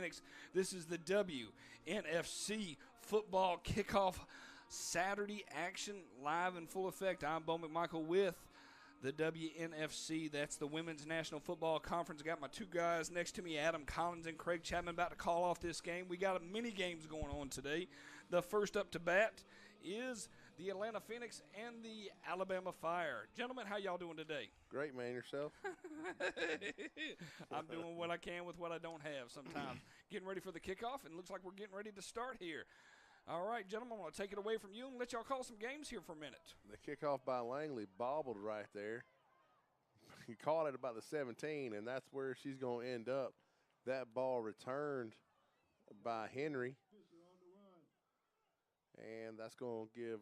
Phoenix. This is the WNFC football kickoff Saturday action live in full effect. I'm Bo McMichael with the WNFC. That's the Women's National Football Conference. I got my two guys next to me, Adam Collins and Craig Chapman, about to call off this game. We got many games going on today. The first up to bat is the Atlanta Phoenix and the Alabama Fire. Gentlemen, how y'all doing today? Great, man. Yourself? I'm doing what I can with what I don't have sometimes. Getting ready for the kickoff, and it looks like we're getting ready to start here. All right, gentlemen, I'm going to take it away from you and let y'all call some games here for a minute. The kickoff by Langley bobbled right there. He caught it about the 17, and that's where she's going to end up. That ball returned by Henry. And that's going to give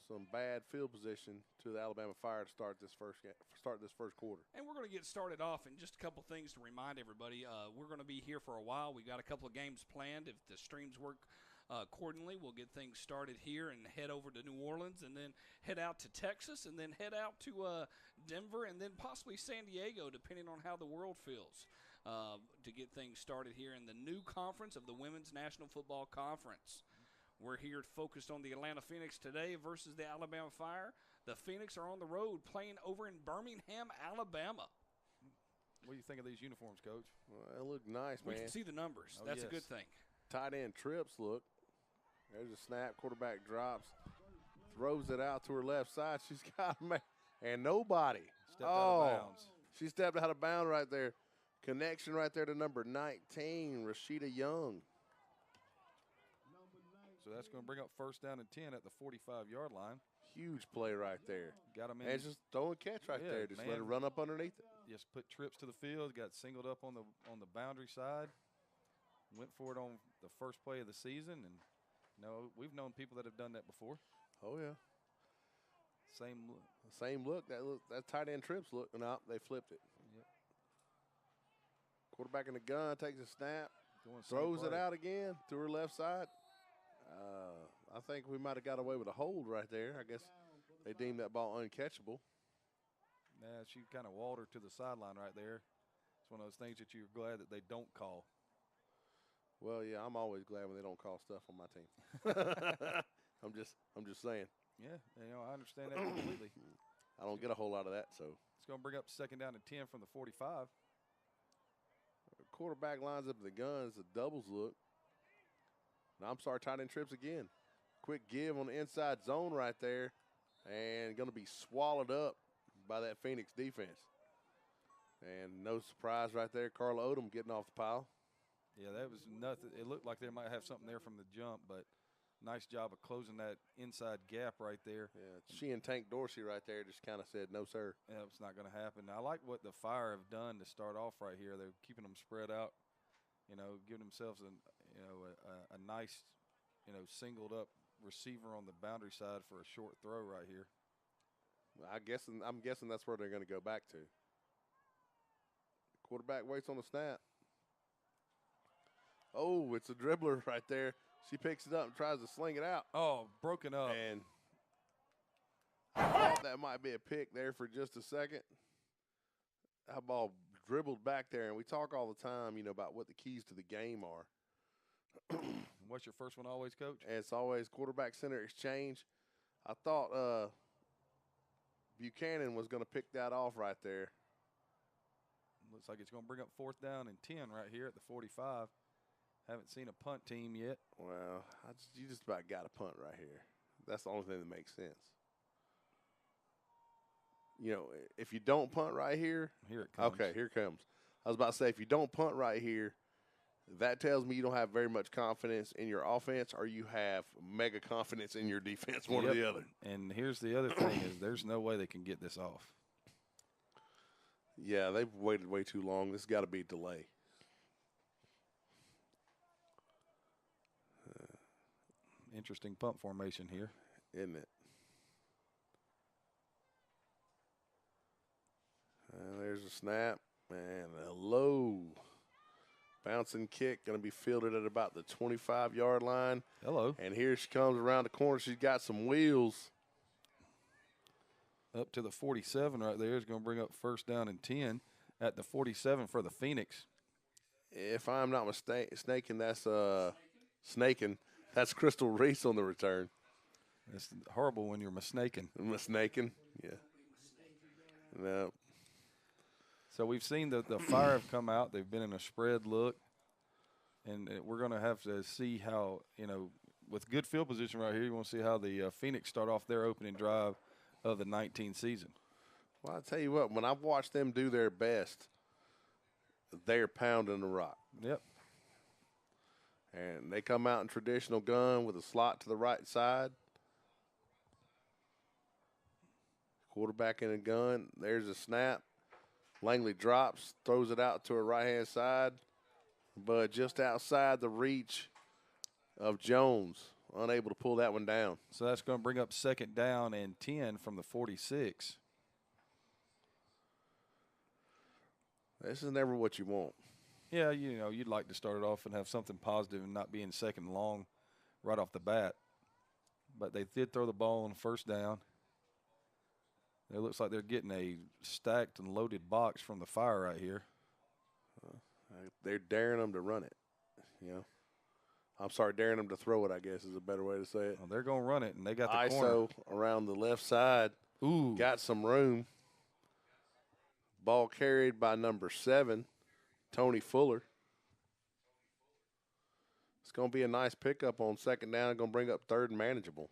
some bad field position to the Alabama Fire to start this first quarter. And we're going to get started off, and just a couple things to remind everybody. We're going to be here for a while. We've got a couple of games planned. If the streams work accordingly, we'll get things started here and head over to New Orleans, and then head out to Texas, and then head out to Denver, and then possibly San Diego, depending on how the world feels, to get things started here in the new conference of the Women's National Football Conference. We're here focused on the Atlanta Phoenix today versus the Alabama Fire. The Phoenix are on the road playing over in Birmingham, Alabama. What do you think of these uniforms, Coach? Well, they look nice, man. We can see the numbers. That's a good thing. Tight end trips, look. There's a snap. Quarterback drops. Throws it out to her left side. She's got a man. And nobody. Stepped out of bounds. She stepped out of bounds right there. Connection right there to number 19, Rashida Young. So that's going to bring up first down and 10 at the 45-yard line. Huge play right there. Got him in. And just throw and catch right there. Just let it run up underneath it. Just put trips to the field. Got singled up on the boundary side. Went for it on the first play of the season. And, we've known people that have done that before. Oh, yeah. Same look. Same look. That tight end trips look. No, they flipped it. Yep. Quarterback in the gun, takes a snap, throws it out again to her left side. I think we might have got away with a hold right there. I guess they deemed that ball uncatchable. Yeah, she kind of walled her to the sideline right there. It's one of those things that you're glad that they don't call. Well, yeah, I'm always glad when they don't call stuff on my team. I'm just saying. Yeah, I understand that completely. I don't get a whole lot of that, so. It's going to bring up second down and 10 from the 45. Quarterback lines up the gun. It's a doubles look. No, I'm sorry, tight end trips again. Quick give on the inside zone right there, and going to be swallowed up by that Phoenix defense. And no surprise right there, Carla Odom getting off the pile. Yeah, that was nothing. It looked like they might have something there from the jump, but nice job of closing that inside gap right there. Yeah, she and Tank Dorsey right there just kind of said, no, sir. Yeah, it's not going to happen. I like what the Fire have done to start off right here. They're keeping them spread out, giving themselves a nice, singled up receiver on the boundary side for a short throw right here. I'm guessing that's where they're going to go back to. Quarterback waits on the snap. Oh, it's a dribbler right there. She picks it up and tries to sling it out. Oh, broken up. And I thought that might be a pick there for just a second. That ball dribbled back there, and we talk all the time, about what the keys to the game are. What's your first one always, Coach? And it's always quarterback center exchange. I thought Buchanan was going to pick that off right there. Looks like it's going to bring up fourth down and 10 right here at the 45. Haven't seen a punt team yet. Well, you just about got a punt right here. That's the only thing that makes sense. If you don't punt right here. Here it comes. Okay, here it comes. I was about to say, if you don't punt right here, that tells me you don't have very much confidence in your offense, or you have mega confidence in your defense, one or the other. And here's the other thing is there's no way they can get this off. Yeah, they've waited way too long. This has got to be a delay. Interesting punt formation here. Isn't it? There's a snap and a low bouncing kick, going to be fielded at about the 25-yard line. Hello. And here she comes around the corner. She's got some wheels. Up to the 47 right there is going to bring up first down and 10 at the 47 for the Phoenix. if I'm not mistaken, that's snaking. That's Crystal Reese on the return. It's horrible when you're mistaken. Mistaken, yeah. No. So we've seen the Fire have come out. They've been in a spread look. And we're going to have to see how, with good field position right here, you want to see how the Phoenix start off their opening drive of the 19 season. Well, I tell you what, when I've watched them do their best, they're pounding the rock. Yep. And they come out in traditional gun with a slot to the right side. Quarterback in a gun. There's a snap. Langley drops, throws it out to her right-hand side, but just outside the reach of Jones, unable to pull that one down. So that's going to bring up 2nd down and 10 from the 46. This is never what you want. Yeah, you'd like to start it off and have something positive and not being 2nd and long right off the bat. But they did throw the ball on 1st down. It looks like they're getting a stacked and loaded box from the Fire right here. They're daring them to run it, I'm sorry, daring them to throw it, I guess, is a better way to say it. Well, they're going to run it, and they got the ISO corner. Around the left side. Ooh. Got some room. Ball carried by number 7, Tony Fuller. It's going to be a nice pickup on 2nd down. Going to bring up 3rd and manageable.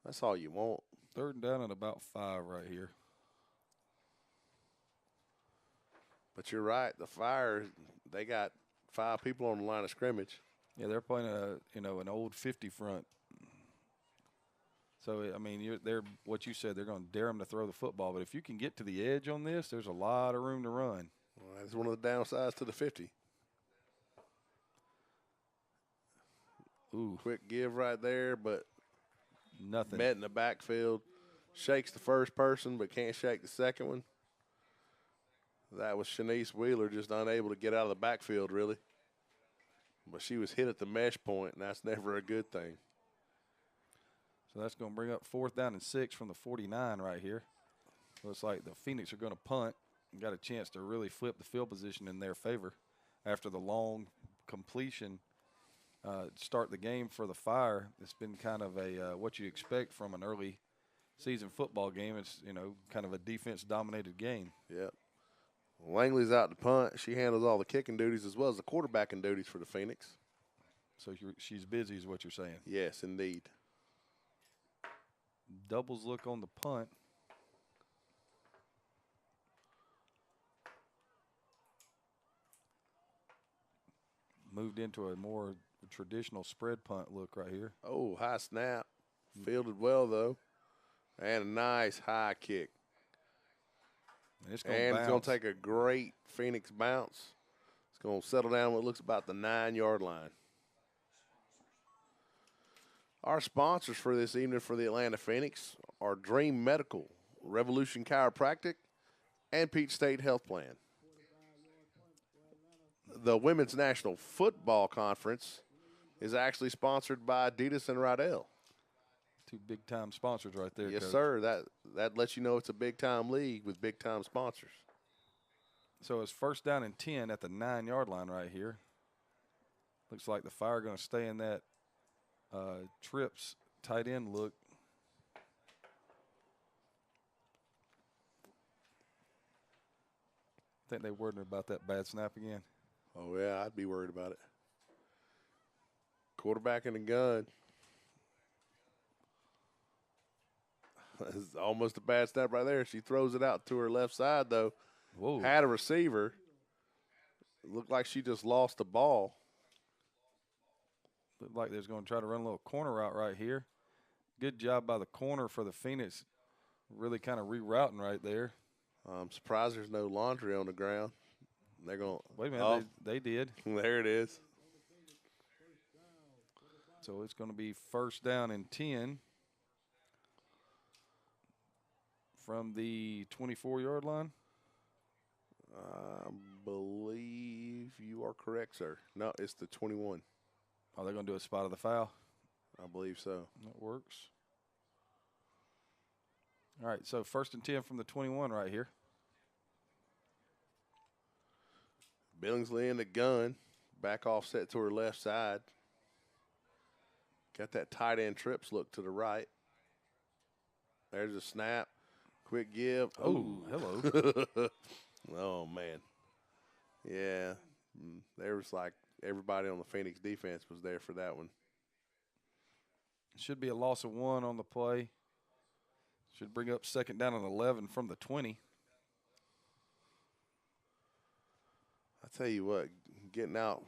That's all you want. 3rd down and about 5 right here. But you're right. The Fire, they got 5 people on the line of scrimmage. Yeah, they're playing an old 50 front. So I mean, they're what you said. They're going to dare them to throw the football. But if you can get to the edge on this, there's a lot of room to run. Well, that's one of the downsides to the 50. Ooh, quick give right there, but nothing. Met in the backfield. Shakes the first person, but can't shake the second one. That was Shanice Wheeler, just unable to get out of the backfield, really. But she was hit at the mesh point, and that's never a good thing. So that's going to bring up 4th down and 6 from the 49 right here. Looks like the Phoenix are going to punt and got a chance to really flip the field position in their favor after the long completion. Start the game for the Fire. It's been kind of a what you expect from an early season football game. It's, kind of a defense-dominated game. Yep. Langley's out to punt. She handles all the kicking duties as well as the quarterbacking duties for the Phoenix. So she's busy is what you're saying. Yes, indeed. Doubles look on the punt. Moved into a more traditional spread punt look right here. Oh, high snap. Fielded well, though. And a nice high kick. And it's going to take a great Phoenix bounce. It's going to settle down what looks about the 9-yard line. Our sponsors for this evening for the Atlanta Phoenix are Dream Medical, Revolution Chiropractic, and Peach State Health Plan. The Women's National Football Conference is actually sponsored by Adidas and Rydell. 2 big-time sponsors right there, Yes, Coach. sir. That lets you know it's a big-time league with big-time sponsors. So it's 1st down and 10 at the 9-yard line right here. Looks like the Fire are going to stay in that trips tight end look. I think they're worried about that bad snap again. Oh, yeah, I'd be worried about it. Quarterback in the gun. It's almost a bad snap right there. She throws it out to her left side, though. Whoa. Had a receiver. Looked like she just lost the ball. Looked like they're going to try to run a little corner route right here. Good job by the corner for the Phoenix. Really kind of rerouting right there. I'm surprised there's no laundry on the ground. They're going to – wait a minute. They did. There it is. So it's going to be 1st down and 10 from the 24-yard line. I believe you are correct, sir. No, it's the 21. Oh, they're going to do a spot of the foul? I believe so. That works. All right, so 1st and 10 from the 21 right here. Billingsley in the gun. Back offset to her left side. Got that tight end trips look to the right. There's a snap. Quick give. Oh, hello. Oh, man. Yeah. There was like everybody on the Phoenix defense was there for that one. Should be a loss of 1 on the play. Should bring up 2nd down and 11 from the 20. I tell you what, getting up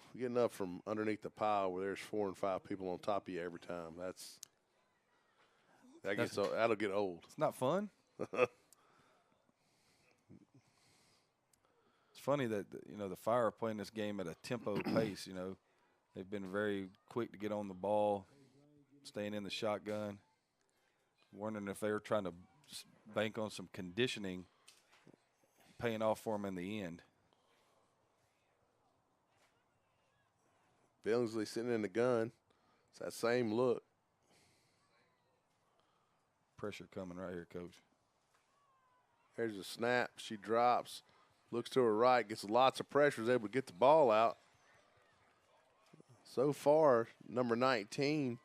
from underneath the pile where there's 4 and 5 people on top of you every time, that'll get old. It's not fun. It's funny that the Fire are playing this game at a tempo pace. They've been very quick to get on the ball, staying in the shotgun. Wondering if they were trying to bank on some conditioning, paying off for them in the end. Billingsley sitting in the gun. It's that same look. Pressure coming right here, Coach. There's a snap. She drops. Looks to her right. Gets lots of pressure. Is able to get the ball out. So far, number 19,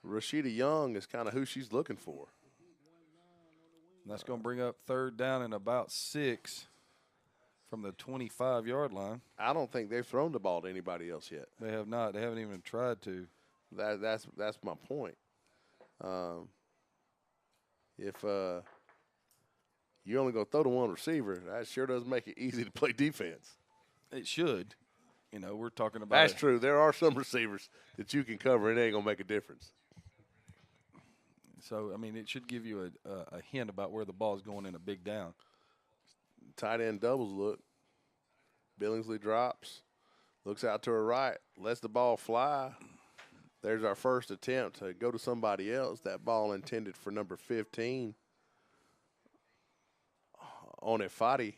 Rashida Young, is kind of who she's looking for. And that's going to bring up 3rd down and about 6 from the 25-yard line. I don't think they've thrown the ball to anybody else yet. They have not. They haven't even tried to. That's my point. If you only going to throw to one receiver, that sure does make it easy to play defense. It should. We're talking about. That's true. There are some receivers that you can cover, and it ain't going to make a difference. So, it should give you a hint about where the ball is going in a big down. Tight end doubles look. Billingsley drops. Looks out to her right. Lets the ball fly. There's our first attempt to go to somebody else. That ball intended for number 15. Onefati.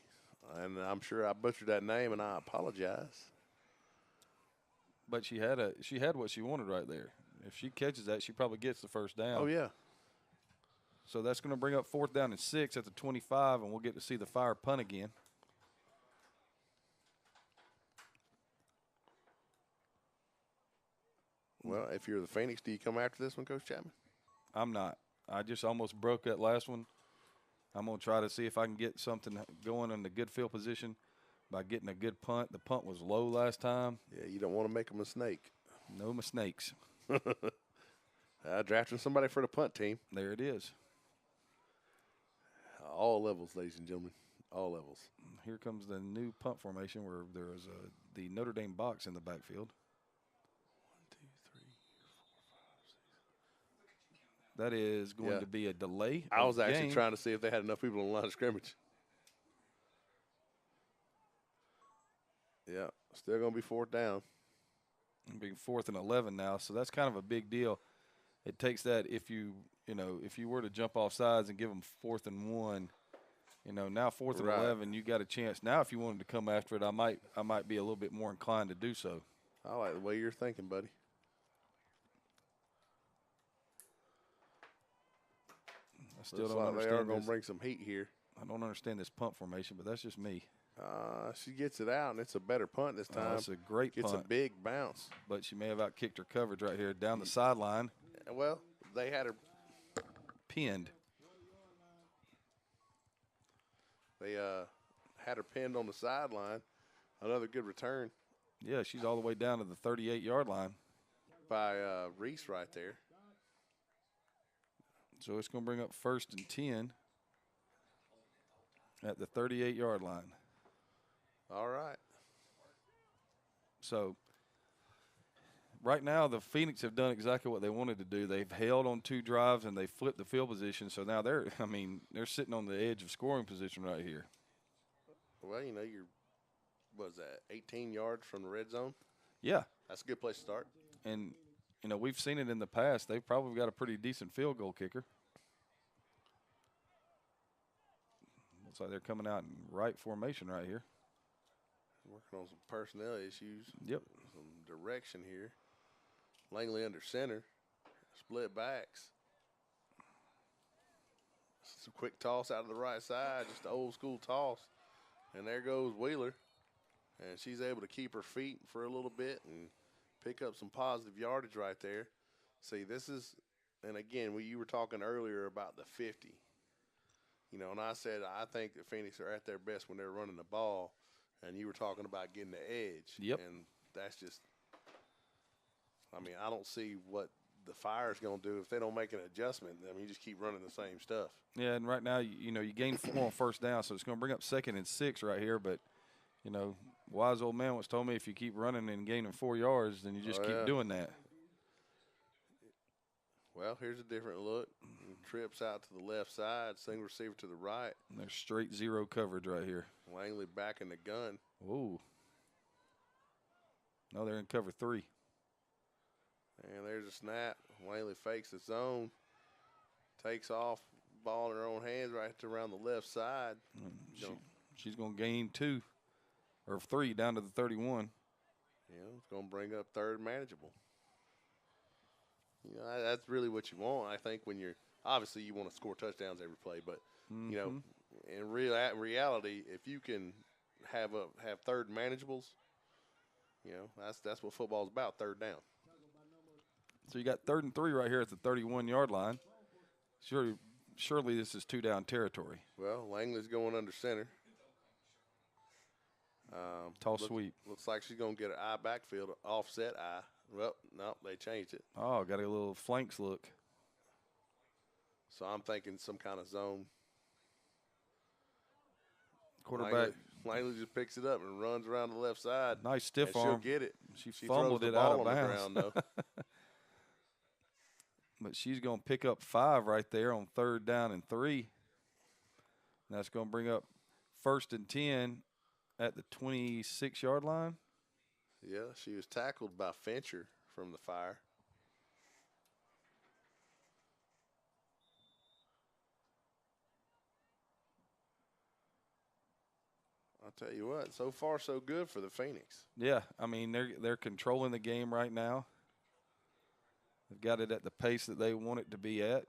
And I'm sure I butchered that name, and I apologize. But she had what she wanted right there. If she catches that, she probably gets the first down. Oh, yeah. So that's going to bring up 4th down and 6 at the 25, and we'll get to see the Fire punt again. Well, if you're the Phoenix, do you come after this one, Coach Chapman? I'm not. I just almost broke that last one. I'm going to try to see if I can get something going in the good field position by getting a good punt. The punt was low last time. Yeah, you don't want to make a mistake. No mistakes. Drafting somebody for the punt team. There it is. All levels, ladies and gentlemen. All levels. Here comes the new punt formation where there is the Notre Dame box in the backfield. 1, 2, 3, 4, 5, 6. That is going to be a delay. I was actually trying to see if they had enough people on the line of scrimmage. Yeah, still going to be 4th down. Being 4th and 11 now, so that's kind of a big deal. It takes that if you were to jump off sides and give them 4th and 1, now 4th and 11, you got a chance. Now, if you wanted to come after it, I might be a little bit more inclined to do so. I like the way you're thinking, buddy. I still don't like understand. they are going to bring some heat here. I don't understand this punt formation, but that's just me. She gets it out, and it's a better punt this time. It's a great punt. It's a big bounce. But she may have outkicked her coverage right here down the sideline. Well, they had her pinned. They had her pinned on the sideline. Another good return. Yeah, she's all the way down to the 38-yard line. By Reese right there. So it's going to bring up 1st and 10 at the 38-yard line. All right. So right now the Phoenix have done exactly what they wanted to do. They've held on 2 drives and they flipped the field position. So now they're sitting on the edge of scoring position right here. Well, you're, 18 yards from the red zone? Yeah. That's a good place to start. And, we've seen it in the past. They've probably got a pretty decent field goal kicker. Looks like they're coming out in right formation right here. Working on some personnel issues. Yep. Some direction here. Langley under center. Split backs. Some quick toss out of the right side. Just an old school toss. And there goes Wheeler. And she's able to keep her feet for a little bit and pick up some positive yardage right there. See, this is, and again, you were talking earlier about the 50. You know, and I said I think the Phoenix are at their best when they're running the ball, and you were talking about getting the edge. Yep. And that's just, I mean, I don't see what the Fire's going to do if they don't make an adjustment. I mean, you just keep running the same stuff. Yeah, and right now, you know, you gain 4 on first down, so it's going to bring up 2nd and 6 right here. But, you know, wise old man once told me if you keep running and gaining 4 yards, then you just keep doing that. Well, here's a different look. Trips out to the left side, single receiver to the right. And there's straight zero coverage right here. Langley back in the gun. Whoa. No, they're in cover 3. And there's a snap. Langley fakes the zone. Takes off. Ball in her own hands right around the left side. She's going to gain 2 or 3 down to the 31. Yeah, it's going to bring up 3rd manageable. You know, that's really what you want. I think when you're obviously you want to score touchdowns every play, but you know, in reality, if you can have 3rd manageables, you know, that's what football's about. 3rd down. So you got 3rd and 3 right here at the 31-yard line. Surely this is 2-down territory. Well, Langley's going under center. Tall sweep. Looks like she's going to get an eye backfield, offset eye. Well, no, they changed it. Oh, got a little flanks look. So I'm thinking some kind of zone. Quarterback. Langley just picks it up and runs around the left side. Nice stiff and arm. she'll get it. She fumbled it out of bounds. On the ground, though. But she's going to pick up 5 right there on 3rd down and 3. And that's going to bring up 1st and 10 at the 26-yard line. Yeah, she was tackled by Fincher from the Fire. I'll tell you what, so far so good for the Phoenix. Yeah, I mean they're controlling the game right now. They've got it at the pace that they want it to be at.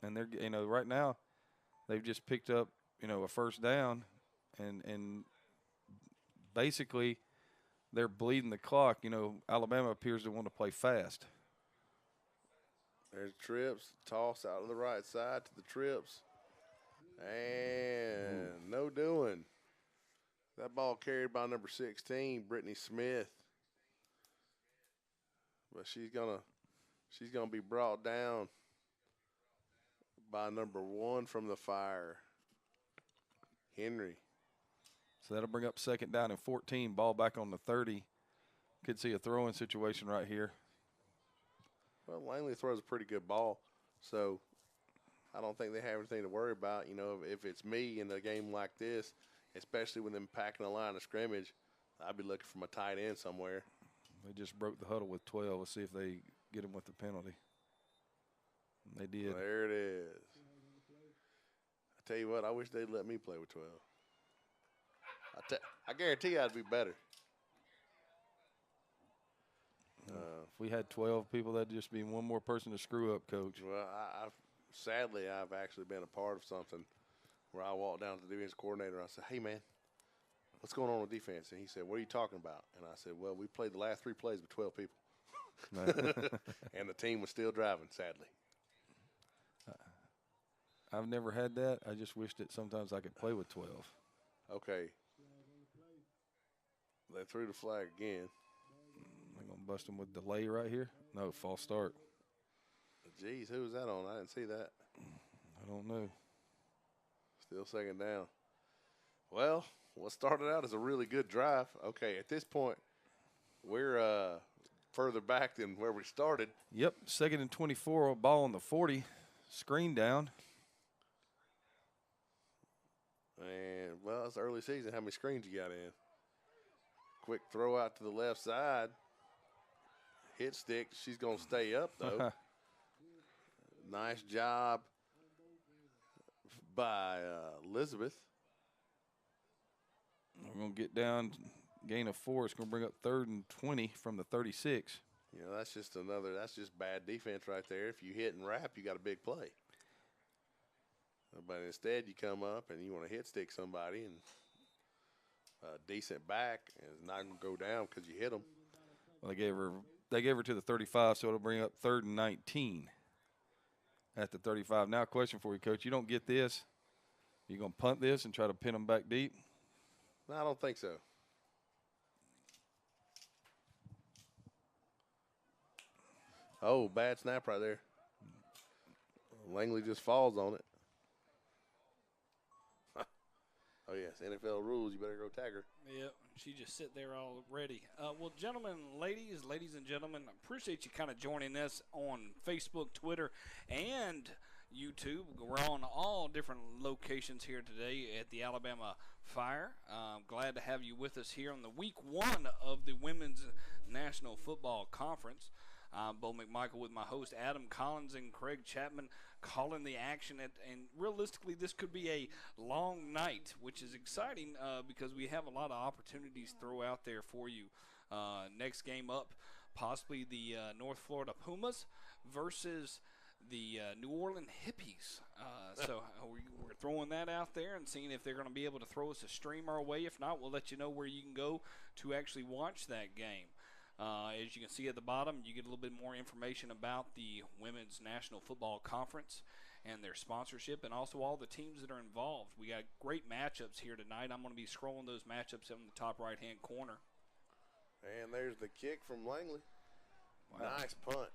And they're, you know, right now they've just picked up, you know, a 1st down and basically they're bleeding the clock. You know, Alabama appears to want to play fast. There's trips, toss out of the right side to the trips. And no doing. That ball carried by number 16, Brittany Smith. But she's gonna be brought down by number 1 from the Fire, Henry. So that'll bring up 2nd down and 14. Ball back on the 30. Could see a throwing situation right here. Well, Langley throws a pretty good ball, so I don't think they have anything to worry about. You know, if it's me in a game like this, especially when they're packing a line of scrimmage, I'd be looking for my tight end somewhere. They just broke the huddle with 12. Let's see if they get him with the penalty. And they did. There it is. I tell you what, I wish they'd let me play with 12. I guarantee you I'd be better. If we had 12 people, that'd just be one more person to screw up, Coach. Well, sadly, I've actually been a part of something where I walked down to the defense coordinator and I said, hey, man, what's going on with defense? And he said, what are you talking about? And I said, well, we played the last 3 plays with 12 people. And the team was still driving, sadly. I've never had that. I just wish that sometimes I could play with 12. Okay. They threw the flag again. They're going to bust them with delay right here. No, false start. Jeez, who was that on? I didn't see that. I don't know. Still 2nd down. Well, what started out as a really good drive. Okay, at this point, we're further back than where we started. Yep, 2nd and 24, ball on the 40, screen down. And, well, it's early season. How many screens you got in? Quick throw out to the left side. Hit stick. She's going to stay up, though. Nice job by Elizabeth. We're going to get down, gain of 4. It's going to bring up 3rd and 20 from the 36. You know, that's just bad defense right there. If you hit and wrap, you got a big play. But instead, you come up and you want to hit stick somebody, and a decent back, and it's not going to go down because you hit them. Well, they gave her to the 35, so it'll bring up 3rd and 19 at the 35. Now, question for you, Coach. You don't get this. You going to punt this and try to pin them back deep? No, I don't think so. Oh, bad snap right there. Langley just falls on it. Oh, yes, NFL rules. You better go tag her. Yep, she just sit there all ready. Well, gentlemen, ladies and gentlemen, I appreciate you kind of joining us on Facebook, Twitter, and YouTube. We're on all different locations here today at the Alabama Fire. Glad to have you with us here on the week 1 of the Women's National Football Conference. I'm Bo McMichael with my host Adam Collins and Craig Chapman calling the action. And realistically, this could be a long night, which is exciting because we have a lot of opportunities throw out there for you. Next game up, possibly the North Florida Pumas versus the New Orleans Hippies. So we're throwing that out there and seeing if they're going to be able to throw us a stream our way. If not, we'll let you know where you can go to actually watch that game. As you can see at the bottom, you get a little bit more information about the Women's National Football Conference and their sponsorship and also all the teams that are involved. We got great matchups here tonight. I'm going to be scrolling those matchups in the top right-hand corner. And there's the kick from Langley. Wow. Nice punt.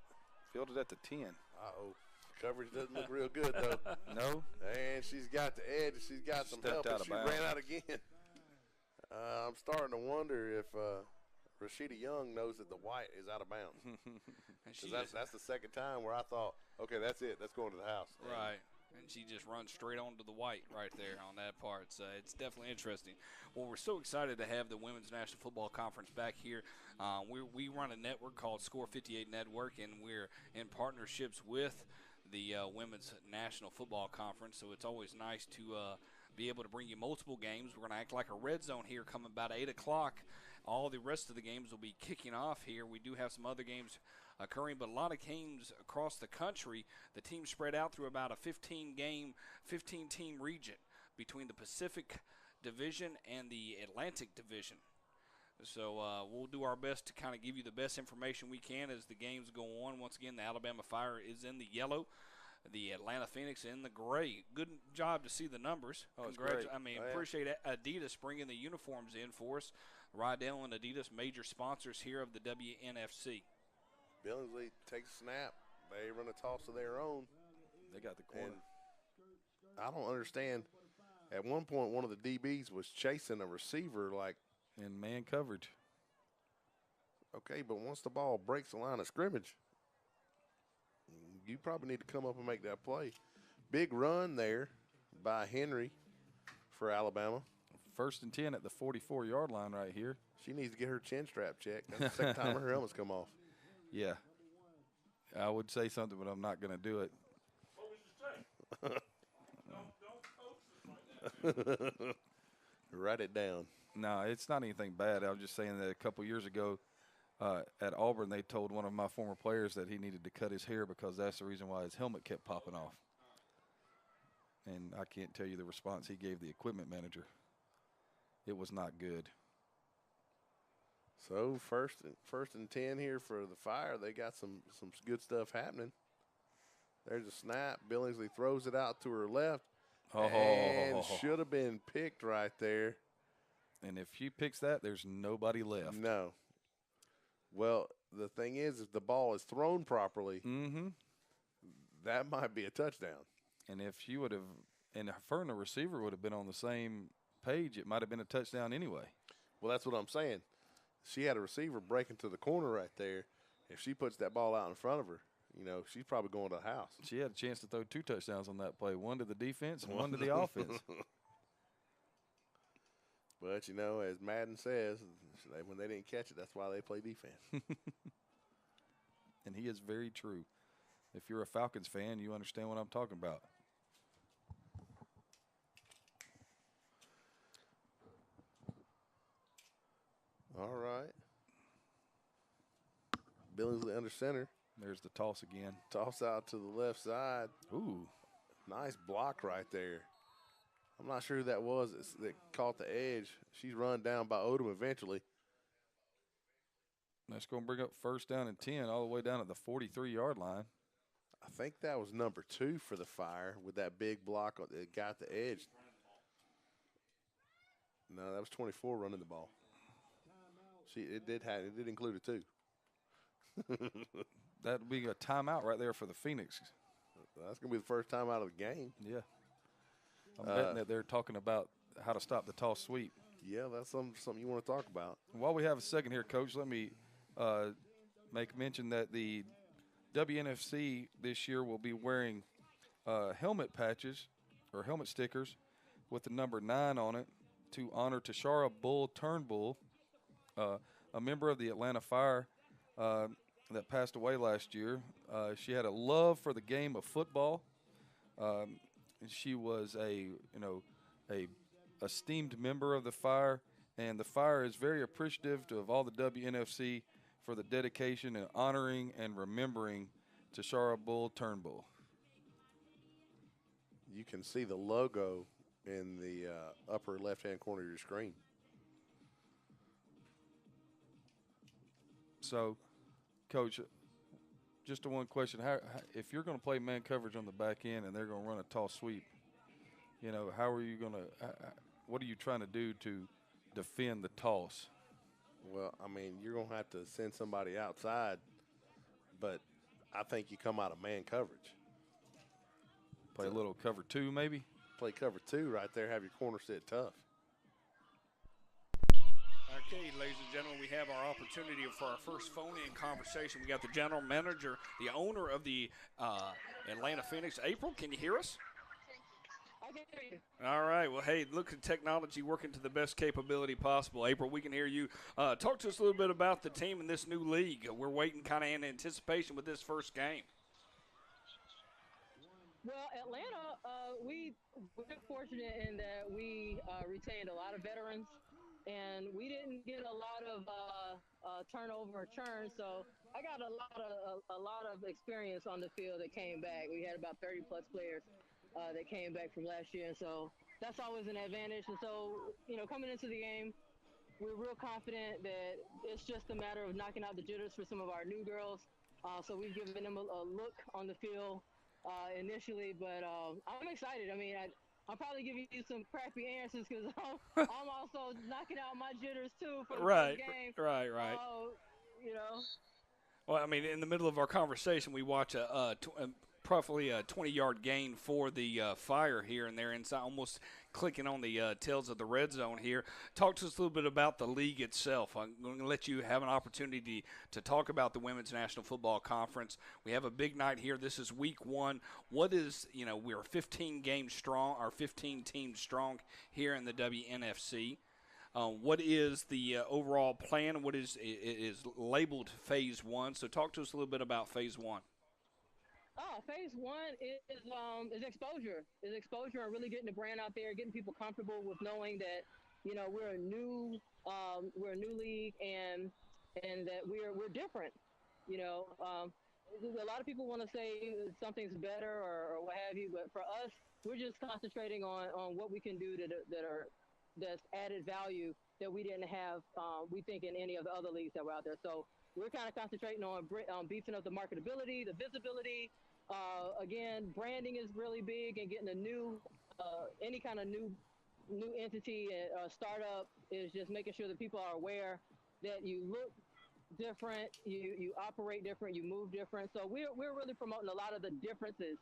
Fielded at the 10. Uh-oh. Coverage doesn't look real good, though. No. And she's got the edge. She's got some help, and she ran out again. I'm starting to wonder if Rashida Young knows that the white is out of bounds. That's the second time where I thought, okay, that's it. That's going to the house. Right. And she just runs straight onto the white right there on that part. So it's definitely interesting. Well, we're so excited to have the Women's National Football Conference back here. We run a network called Score 58 Network, and we're in partnerships with the Women's National Football Conference. So it's always nice to be able to bring you multiple games. We're going to act like a red zone here coming about 8 o'clock. All the rest of the games will be kicking off here. We do have some other games occurring, but a lot of games across the country. The teams spread out through about a 15-team region between the Pacific Division and the Atlantic Division. So we'll do our best to kind of give you the best information we can as the games go on. Once again, the Alabama Fire is in the yellow, the Atlanta Phoenix in the gray. Good job to see the numbers. Oh, it's great. Appreciate Adidas bringing the uniforms in for us. Rydell and Adidas, major sponsors here of the WNFC. Billingsley takes a snap. They run a toss of their own. They got the corner. And I don't understand. At one point, one of the DBs was chasing a receiver like. In man coverage. Okay, but once the ball breaks the line of scrimmage, you probably need to come up and make that play. Big run there by Henry for Alabama. 1st and 10 at the 44-yard line right here. She needs to get her chin strap checked. That's the second time her helmet's come off. Yeah. I would say something, but I'm not going to do it. What would you say? Don't coach us like that. Write it down. No, it's not anything bad. I was just saying that a couple years ago at Auburn, they told one of my former players that he needed to cut his hair because that's the reason why his helmet kept popping off. And I can't tell you the response he gave the equipment manager. It was not good. So first and 10 here for the Fire. They got some good stuff happening. There's a snap. Billingsley throws it out to her left. And should have been picked right there. And if she picks that, there's nobody left. No. Well, the thing is, if the ball is thrown properly, that might be a touchdown. And if she would have, and her and the receiver would have been on the same page, it might have been a touchdown anyway. Well, that's what I'm saying. She had a receiver breaking to the corner right there. If she puts that ball out in front of her, she's probably going to the house. She had a chance to throw 2 touchdowns on that play, one to the defense and one to the offense. But, as Madden says, when they didn't catch it, that's why they play defense. And he is very true. If you're a Falcons fan, you understand what I'm talking about. All right. Billingsley under center. There's the toss again. Toss out to the left side. Ooh. Nice block right there. I'm not sure who that was that caught the edge. She's run down by Odom eventually. That's going to bring up first down and 10 all the way down at the 43-yard line. I think that was number 2 for the Fire with that big block that got the edge. No, that was 24 running the ball. It did include a 2. That would be a timeout right there for the Phoenix. That's going to be the first time out of the game. Yeah. I'm betting that they're talking about how to stop the toss sweep. Yeah, that's something you want to talk about. While we have a second here, Coach, let me make mention that the WNFC this year will be wearing helmet patches or helmet stickers with the number 9 on it to honor Tashara Bull Turnbull, a member of the Atlanta Fire that passed away last year. She had a love for the game of football. She was a esteemed member of the Fire, and the Fire is very appreciative of all the WNFC for the dedication and honoring and remembering Tashara Bull Turnbull. You can see the logo in the upper left-hand corner of your screen. So, Coach, just one question: how if you're going to play man coverage on the back end and they're going to run a toss sweep, how are you going to? What are you trying to do to defend the toss? Well, I mean, you're going to have to send somebody outside, but I think you come out of man coverage. Play a little cover 2, maybe? Play cover 2 right there, have your corner sit tough. Okay, ladies and gentlemen, we have our opportunity for our first phone-in conversation. We got the general manager, the owner of the Atlanta Phoenix. April, can you hear us? I can hear you. All right. Well, hey, look at technology working to the best capability possible. April, we can hear you. Talk to us a little bit about the team in this new league. We're waiting kind of in anticipation with this first game. Well, Atlanta, we're fortunate in that we retained a lot of veterans, and we didn't get a lot of turnover or churn. So I got a lot of experience on the field that came back. We had about 30-plus players that came back from last year, and so that's always an advantage. And so, coming into the game, we're real confident that it's just a matter of knocking out the jitters for some of our new girls. So we've given them a look on the field initially, but I'm excited. I mean, I'll probably give you some crappy answers because I'm also knocking out my jitters too for the first game. Right. Well, I mean, in the middle of our conversation, we watch probably a 20-yard gain for the Fire here and there inside, almost clicking on the tails of the red zone here. Talk to us a little bit about the league itself. I'm going to let you have an opportunity to talk about the Women's National Football Conference. We have a big night here. This is week 1. What is, we're 15 games strong, or 15 teams strong here in the WNFC. What is the overall plan? What is labeled Phase 1? So talk to us a little bit about Phase 1. Phase 1 is exposure. Is exposure and really getting the brand out there, getting people comfortable with knowing that, we're a new league and that we're different. A lot of people want to say something's better or what have you, but for us, we're just concentrating on what we can do that's added value that we didn't have, we think, in any of the other leagues that were out there. So we're kind of concentrating on beefing up the marketability, the visibility. Again, branding is really big, and getting a new, any kind of new entity, startup is just making sure that people are aware that you look different, you operate different, you move different. So we're really promoting a lot of the differences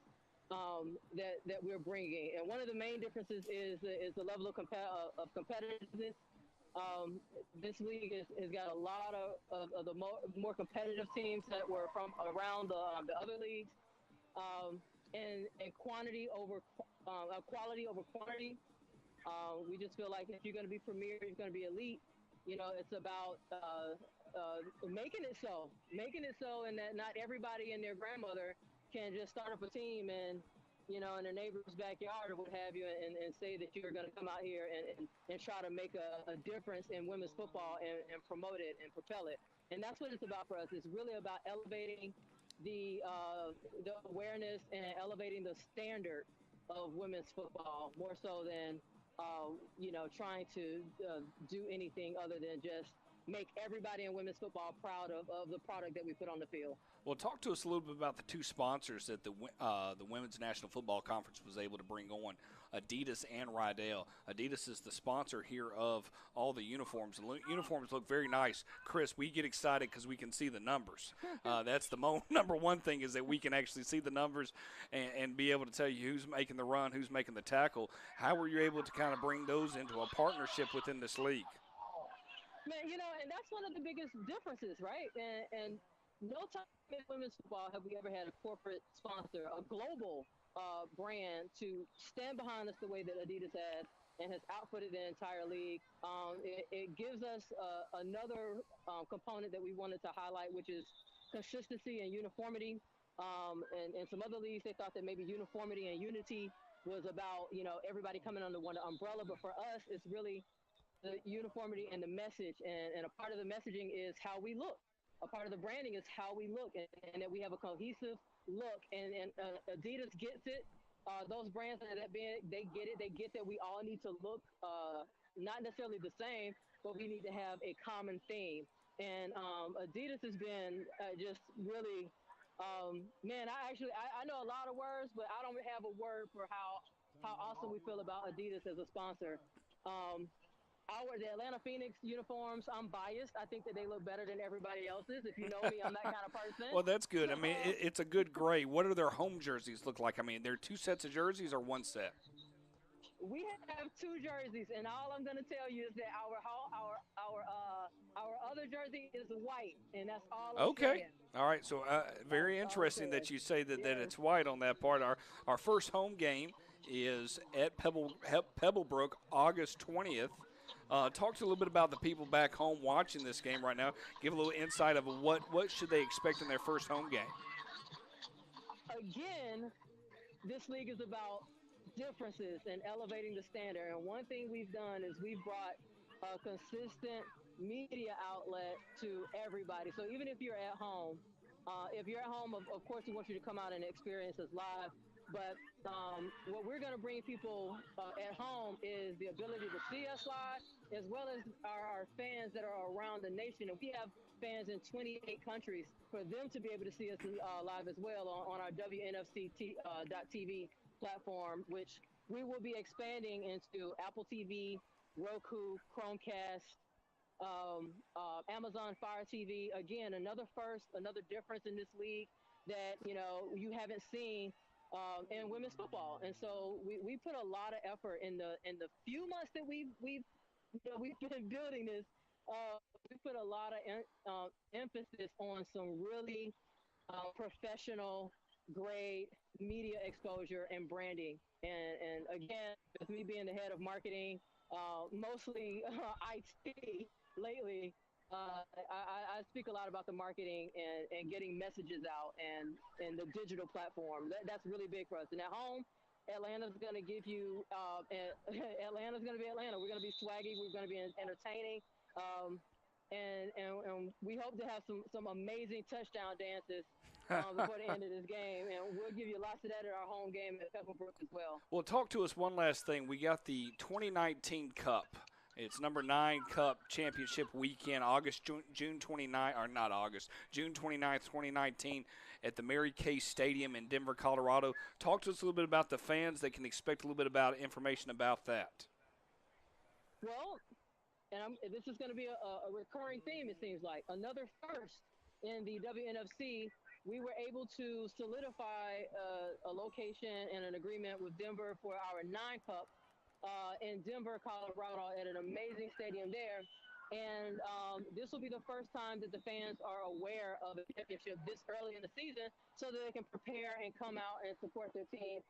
that we're bringing. And one of the main differences is the level of competitiveness. This league has got a lot of the more competitive teams that were from around the other leagues, and quantity over quality over quantity. We just feel like if you're going to be premier, you're going to be elite. It's about making it so, and that not everybody and their grandmother can just start up a team and in their neighbor's backyard or what have you, and say that you're going to come out here and try to make a difference in women's football and promote it and propel it. And that's what it's about for us. It's really about elevating the awareness and elevating the standard of women's football more so than trying to do anything other than just make everybody in women's football proud of the product that we put on the field. Well, talk to us a little bit about the two sponsors that the Women's National Football Conference was able to bring on, Adidas and Rydell. Adidas is the sponsor here of all the uniforms. The uniforms look very nice. Chris, we get excited because we can see the numbers. That's the number one thing, is that we can actually see the numbers and be able to tell you who's making the run, who's making the tackle. How were you able to kind of bring those into a partnership within this league? Man, and that's one of the biggest differences, right? And no time in women's football have we ever had a corporate sponsor, a global brand, to stand behind us the way that Adidas has and has outfitted the entire league. It gives us another component that we wanted to highlight, which is consistency and uniformity. And some other leagues, they thought that maybe uniformity and unity was about, everybody coming under one umbrella. But for us, it's really the uniformity and the message. And a part of the messaging is how we look. A part of the branding is how we look, and that we have a cohesive look. And Adidas gets it. Those brands that are that big, they get it. They get that we all need to look not necessarily the same, but we need to have a common theme. And Adidas has been just really, man, I know a lot of words, but I don't have a word for how awesome we feel about Adidas as a sponsor. The Atlanta Phoenix uniforms, I'm biased. I think that they look better than everybody else's. If you know me, I'm that kind of person. Well, that's good. I mean, it's a good gray. What do their home jerseys look like? I mean, they're two sets of jerseys or one set? We have two jerseys, and all I'm going to tell you is that our other jersey is white, and that's all I'm saying. All right. So very interesting that you say that it's white on that part. Our first home game is at Pebblebrook, August 20th. Talk to us a little bit about the people back home watching this game right now. Give a little insight of what should they expect in their first home game. Again, this league is about differences and elevating the standard. And one thing we've done is we've brought a consistent media outlet to everybody. So even if you're at home, of course, we want you to come out and experience us live. But what we're going to bring people at home is the ability to see us live, as well as our fans that are around the nation. And we have fans in 28 countries, for them to be able to see us live as well on our WNFC TV platform, which we will be expanding into Apple TV, Roku, Chromecast, Amazon Fire TV. Again, another first, another difference in this league that you haven't seen in women's football. And so we put a lot of effort in the few months that we've been building this. We put a lot of emphasis on some really professional grade media exposure and branding. And again, with me being the head of marketing, mostly IT lately, I speak a lot about the marketing and getting messages out and the digital platform. That's really big for us. And at home, Atlanta's going to give you Atlanta's going to be Atlanta. We're going to be swaggy. We're going to be entertaining. And we hope to have some amazing touchdown dances before the end of this game. And we'll give you lots of that at our home game at Pebblebrook as well. Well, talk to us one last thing. We got the 2019 Cup. It's number 9 Cup Championship weekend, June 29th, 2019, at the Mary Kay Stadium in Denver, Colorado. Talk to us a little bit about the fans. They can expect a little bit about information about that. Well, this is going to be a recurring theme, it seems like. Another first in the WNFC. We were able to solidify a location and an agreement with Denver for our 9 Cup. In Denver, Colorado, at an amazing stadium there. And this will be the first time that the fans are aware of a championship this early in the season, so that they can prepare and come out and support their team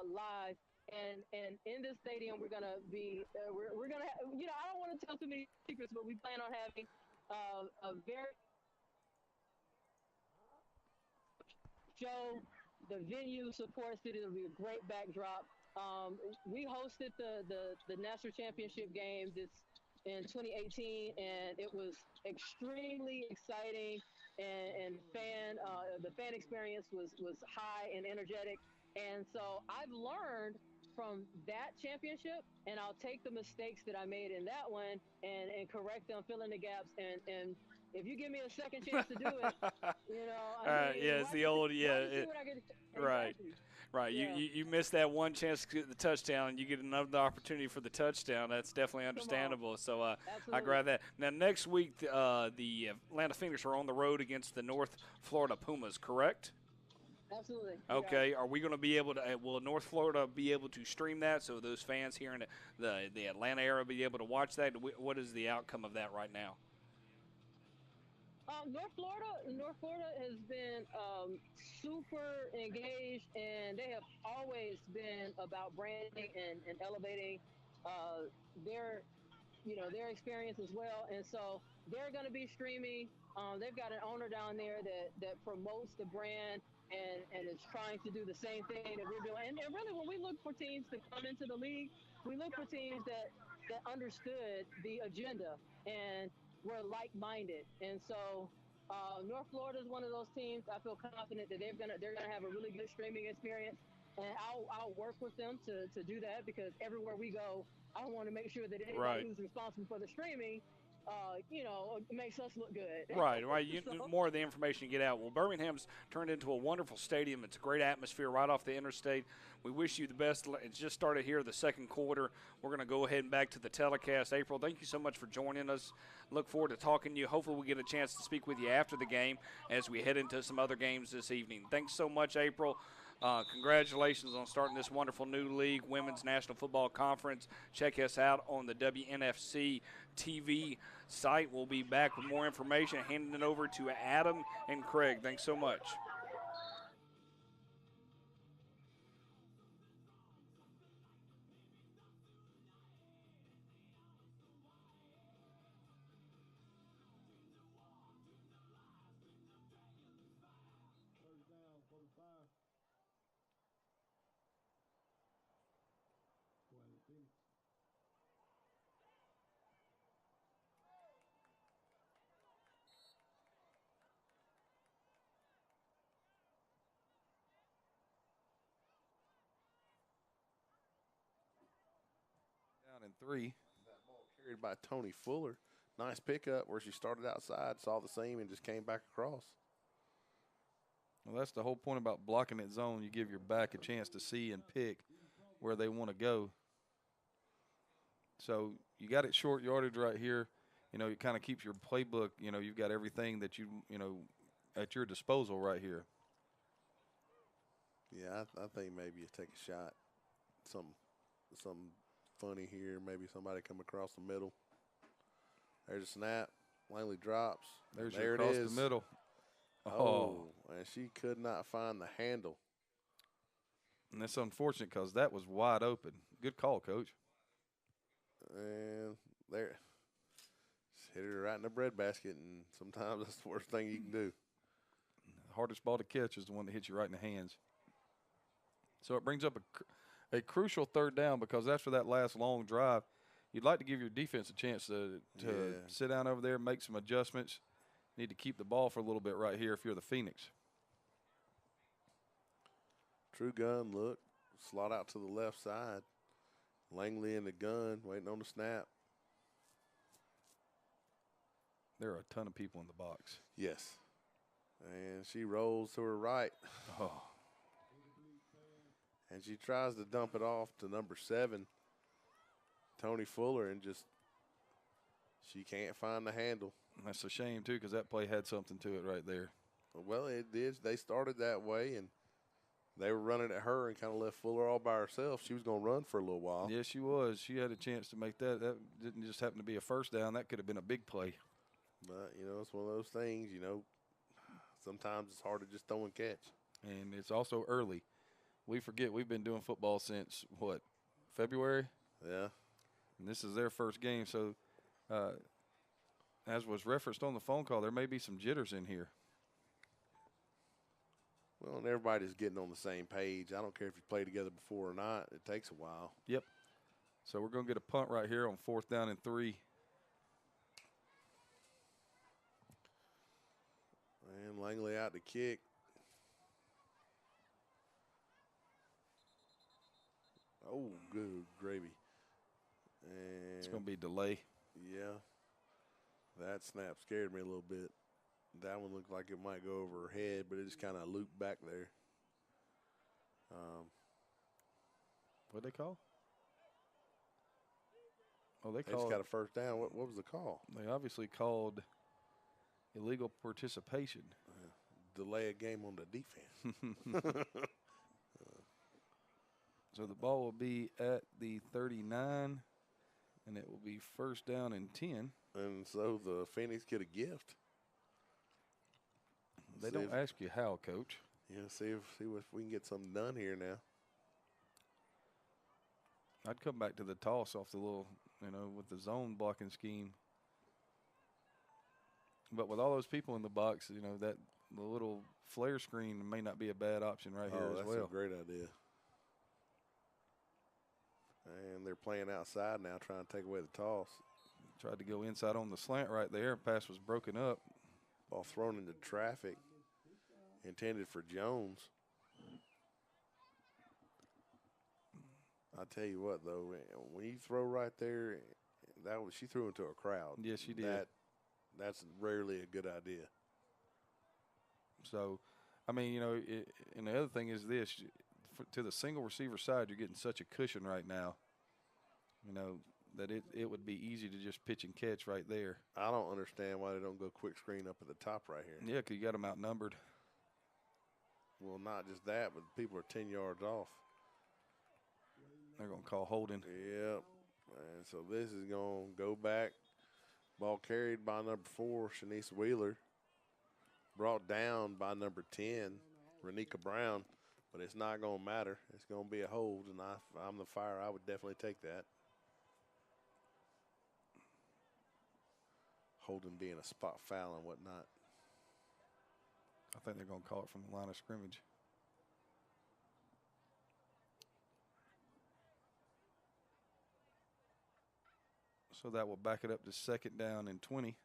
live. And in this stadium, we're going to be, we're going to, I don't want to tell too many secrets, but we plan on having a very show. The venue supports it. It'll be a great backdrop. We hosted the national championship games in 2018, and it was extremely exciting, and the fan experience was high and energetic. And so I've learned from that championship, and I'll take the mistakes that I made in that one and correct them, fill in the gaps, and if you give me a second chance to do it, I mean, Yeah, it's the old, why do you see what I get? right. Exactly. Right, Yeah. you missed that one chance to get the touchdown, and you get another opportunity for the touchdown. That's definitely understandable. So I Absolutely. grab that. Now next week, the Atlanta Phoenix are on the road against the North Florida Pumas, correct? Absolutely. Okay. Are we going to be able to? Will North Florida be able to stream that so those fans here in the Atlanta area be able to watch that? What is the outcome of that right now? North Florida has been super engaged, and they have always been about branding and elevating their their experience as well. And so they're going to be streaming. They've got an owner down there that promotes the brand and is trying to do the same thing that we're doing. And really, when we look for teams to come into the league, we look for teams that understood the agenda and were like-minded. And so North Florida is one of those teams. I feel confident that they're gonna have a really good streaming experience, and I'll work with them to do that, because everywhere we go, I want to make sure that anybody who's responsible for the streaming, makes us look good. Right. So, More of the information you get out. Well, Birmingham's turned into a wonderful stadium. It's a great atmosphere right off the interstate. We wish you the best. It's just started here the second quarter. We're going to go ahead and back to the telecast. April, thank you so much for joining us. Look forward to talking to you. Hopefully we get a chance to speak with you after the game as we head into some other games this evening. Thanks so much, April. Congratulations on starting this wonderful new league, Women's National Football Conference. Check us out on the WNFC TV site. We'll be back with more information, handing it over to Adam and Craig. Thanks so much. Down in 3. That ball carried by Tony Fuller. Nice pickup where she started outside, saw the seam, and just came back across. Well, that's the whole point about blocking that zone. You give your back a chance to see and pick where they want to go. So you got it short yardage right here. It kind of keeps your playbook. You've got everything that you at your disposal right here. Yeah, I think maybe you take a shot. Something funny here. Maybe somebody come across the middle. There's a snap. Langley drops. There it across is. the middle. Oh, and she could not find the handle. And that's unfortunate because that was wide open. Good call, Coach. And there. Just hit her right in the breadbasket, and sometimes that's the worst thing you can do. The hardest ball to catch is the one that hits you right in the hands. So it brings up a crucial third down, because after that last long drive, you'd like to give your defense a chance to sit down over there, make some adjustments. Need to keep the ball for a little bit right here if you're the Phoenix. True gun look. Slot out to the left side. Langley in the gun, waiting on the snap. There are a ton of people in the box. Yes. And she rolls to her right. Oh. And she tries to dump it off to number 7, Tony Fuller, and she can't find the handle. And that's a shame, too, because that play had something to it right there. Well, it did. They started that way, and they were running at her and kind of left Fuller all by herself. She was going to run for a little while. Yes, she was. She had a chance to make that. That didn't just happen to be a first down. That could have been a big play. But, it's one of those things, sometimes it's hard to just throw and catch. And it's also early. We forget we've been doing football since, February? Yeah. And this is their first game. So, as was referenced on the phone call, there may be some jitters in here. Well, and everybody's getting on the same page. I don't care if you play together before or not. It takes a while. Yep. So we're going to get a punt right here on 4th down and 3. And Langley out to kick. Oh, good gravy. And It's going to be delay. yeah, that snap scared me a little bit. That one looked like it might go over her head, but it just kind of looped back there. What'd they call? Oh, They just got a first down. What was the call? They obviously called illegal participation. Delay a game on the defense. So the ball will be at the 39, and it will be first down and 10. And so the Phoenix get a gift. They don't ask you how, Coach. Yeah, see if we can get something done here now. I'd come back to the toss off the little, with the zone blocking scheme. But with all those people in the box, that the little flare screen may not be a bad option right here as well. That's a great idea. And they're playing outside now, trying to take away the toss. Tried to go inside on the slant right there. Pass was broken up. Ball thrown into traffic. Intended for Jones. I tell you what, though, when you throw right there, she threw into a crowd. Yes, she did. That's rarely a good idea. So, I mean, and the other thing is this: to the single receiver side, you're getting such a cushion right now. That it would be easy to just pitch and catch right there. I don't understand why they don't go quick screen up at the top right here. Yeah, because you got them outnumbered. Well, not just that, but people are 10 yards off. They're going to call holding. Yep. And so this is going to go back. Ball carried by number 4, Shanice Wheeler. Brought down by number 10, Renika Brown. But it's not going to matter. It's going to be a hold, and if I'm the Fire, I would definitely take that. Holding being a spot foul and whatnot. I think they're going to call it from the line of scrimmage. So that will back it up to second down and 20.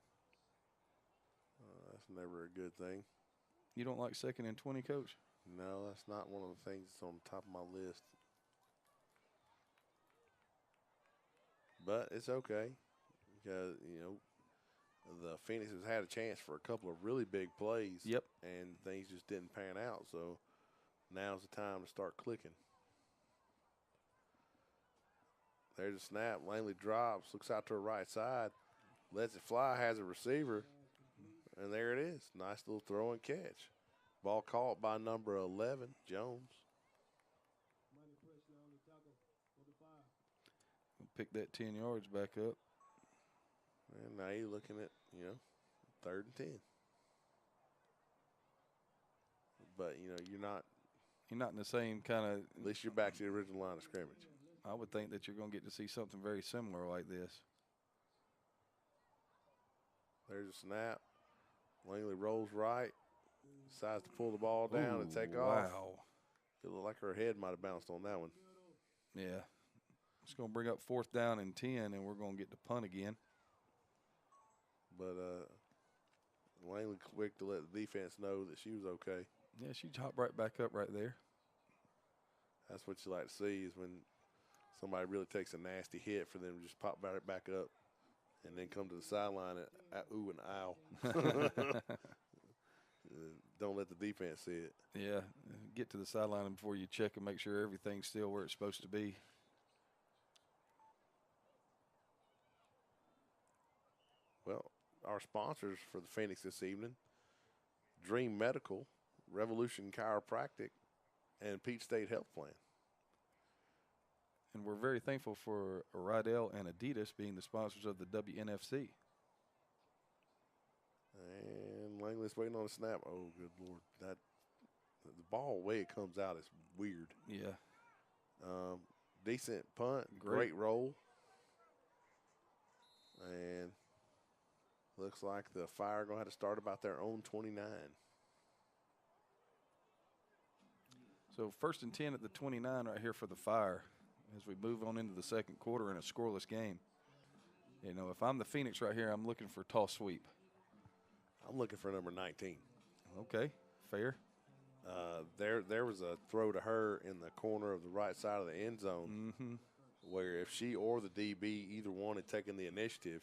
That's never a good thing. You don't like second and 20, Coach? No, that's not one of the things that's on the top of my list. But it's okay because, the Phoenix has had a chance for a couple of really big plays. Yep. And things just didn't pan out. So now's the time to start clicking. There's a snap. Langley drops, looks out to her right side, lets it fly, has a receiver. And there it is. Nice little throw and catch. Ball caught by number 11, Jones. Pick that 10 yards back up. And now you're looking at, 3rd and 10. But, you're not. You're not in the same kind of. At least you're back to the original line of scrimmage. I would think that you're going to get to see something very similar like this. There's a snap. Langley rolls right. Decides to pull the ball down and take off. Wow. It looked like her head might have bounced on that one. Yeah. It's going to bring up 4th down and 10, and we're going to get to punt again. But Langley quick to let the defense know that she was okay. Yeah, she hopped right back up right there. That's what you like to see is when somebody really takes a nasty hit for them to just pop right back up and then come to the sideline and ooh and ow. Don't let the defense see it. Yeah, get to the sideline before you check and make sure everything's still where it's supposed to be. Well, our sponsors for the Phoenix this evening, Dream Medical, Revolution Chiropractic, and Peach State Health Plan. And we're very thankful for Rydell and Adidas being the sponsors of the WNFC. And Langley's waiting on a snap. Oh, good Lord. The ball, the way it comes out, is weird. Yeah. Decent punt. Great roll. And looks like the Fire are going to have to start about their own 29. So 1st and 10 at the 29 right here for the Fire as we move on into the second quarter in a scoreless game. If I'm the Phoenix right here, I'm looking for toss sweep. I'm looking for number 19. Okay, fair. There was a throw to her in the corner of the right side of the end zone where if she or the DB, either one had taken the initiative,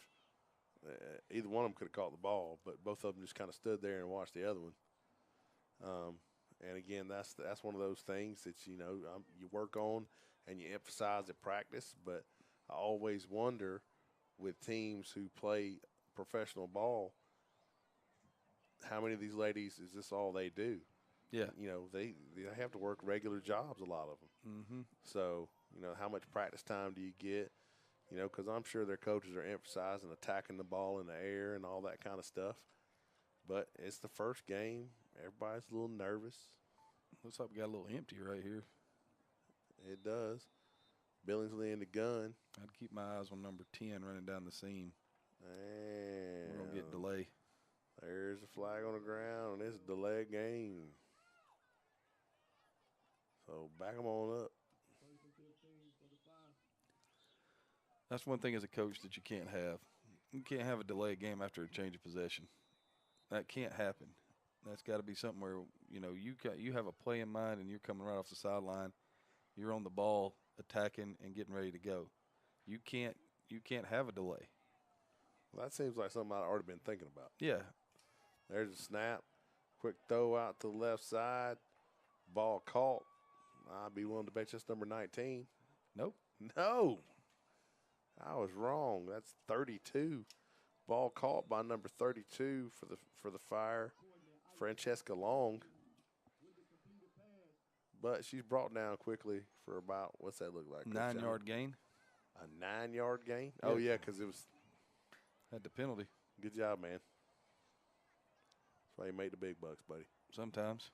either one of them could have caught the ball, but both of them just kind of stood there and watched the other one. And again, that's one of those things that you work on and you emphasize at practice. But I always wonder with teams who play professional ball, how many of these ladies is this all they do? Yeah. They have to work regular jobs, a lot of them. So, how much practice time do you get? Because I'm sure their coaches are emphasizing attacking the ball in the air and all that kind of stuff. But it's the first game. Everybody's a little nervous. Looks like we got a little empty right here. It does. Billingsley in the gun. I'd keep my eyes on number 10 running down the seam. And we're going to get delay. There's a flag on the ground, and it's a delay game. So back them on up. That's one thing as a coach that you can't have. You can't have a delay game after a change of possession. That can't happen. That's got to be something where, you have a play in mind and you're coming right off the sideline. You're on the ball, attacking and getting ready to go. You can't have a delay. Well, that seems like something I've already been thinking about. Yeah. There's a snap. Quick throw out to the left side. Ball caught. I'd be willing to bet just number 19. Nope. No. I was wrong. That's 32. Ball caught by number 32 for the Fire, Francesca Long. But she's brought down quickly for about, what's that look like? 9-yard gain. A 9-yard gain? Yeah. Oh, yeah, because it was. Had the penalty. Good job, man. That's why you made the big bucks, buddy. Sometimes.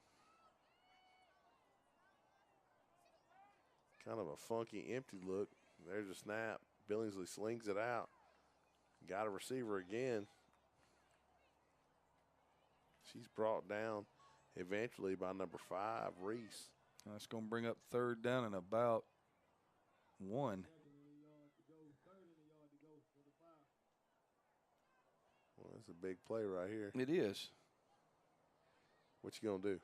Kind of a funky, empty look. There's a snap. Billingsley slings it out. Got a receiver again. She's brought down eventually by number 5, Reese. That's going to bring up 3rd down and about 1. Well, that's a big play right here. It is. What you going to do?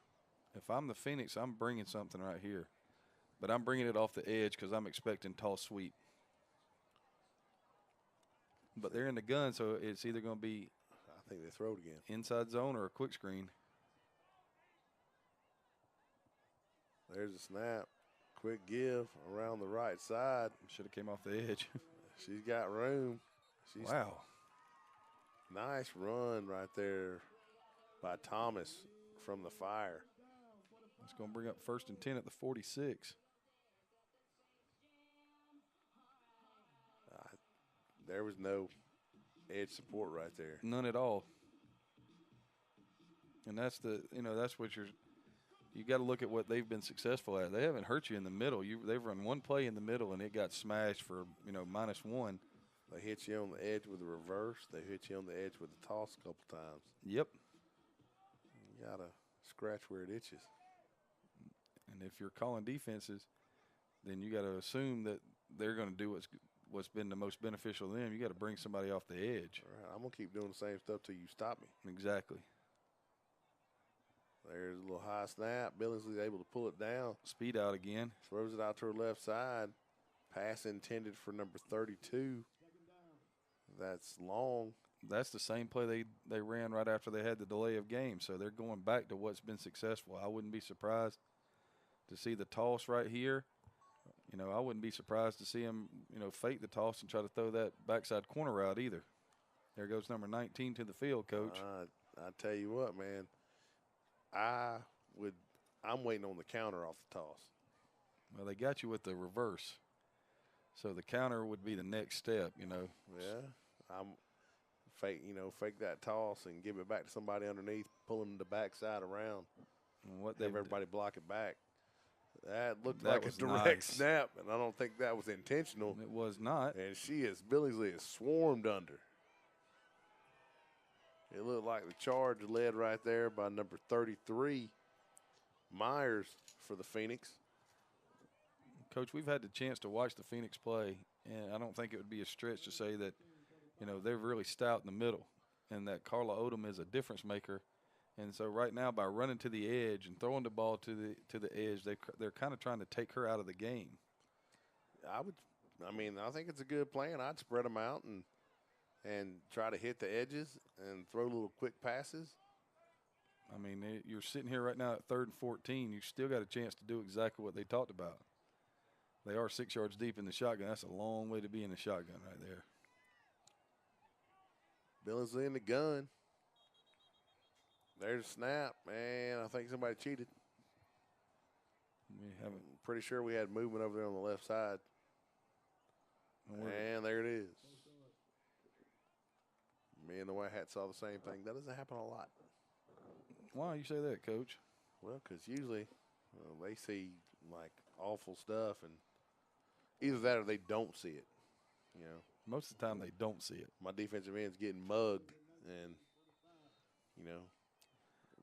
If I'm the Phoenix, I'm bringing something right here. But I'm bringing it off the edge because I'm expecting toss sweep. But they're in the gun, so it's either going to be I think they throw it again. Inside zone or a quick screen. There's a snap. Quick give around the right side. Should have came off the edge. She's got room. Wow. Nice run right there by Thomas from the Fire. It's going to bring up 1st and 10 at the 46. There was no edge support right there. None at all. And that's that's what you got to look at what they've been successful at. They haven't hurt you in the middle. They've run one play in the middle and it got smashed for, -1. They hit you on the edge with a reverse. They hit you on the edge with a toss a couple times. Yep. You got to scratch where it itches. And if you're calling defenses, then you got to assume that they're going to do what's been the most beneficial to them. You got to bring somebody off the edge. All right, I'm going to keep doing the same stuff till you stop me. Exactly. There's a little high snap. Billingsley's able to pull it down. Speed out again. Throws it out to her left side. Pass intended for number 32. That's Long. That's the same play they ran right after they had the delay of game. So they're going back to what's been successful. I wouldn't be surprised to see the toss right here. I wouldn't be surprised to see him, fake the toss and try to throw that backside corner route either. There goes number 19 to the field, Coach. I tell you what, man. I'm waiting on the counter off the toss. Well, they got you with the reverse. So the counter would be the next step, Yeah. I'm fake that toss and give it back to somebody underneath, pulling the backside around. And what have everybody block it back. That looked That like a was direct nice. snap, and I don't think that was intentional. It was not. And Billingsley is swarmed under. It looked like the charge led right there by number 33, Myers for the Phoenix. Coach, we've had the chance to watch the Phoenix play, and I don't think it would be a stretch to say that, they're really stout in the middle and that Carla Odom is a difference maker And so right now, by running to the edge and throwing the ball to the edge, they're kind of trying to take her out of the game. I think it's a good plan. I'd spread them out and try to hit the edges and throw little quick passes. I mean, you're sitting here right now at 3rd and 14. You still got a chance to do exactly what they talked about. They are 6 yards deep in the shotgun. That's a long way to be in the shotgun right there. Billingsley in the gun. There's a snap, and I think somebody cheated. I'm pretty sure we had movement over there on the left side. And there it is. Me and the white hat saw the same thing. That doesn't happen a lot. Why you say that, Coach? Well, because usually they see, like, awful stuff, and either that or they don't see it, you know. Most of the time they don't see it. My defensive end's getting mugged, and, you know.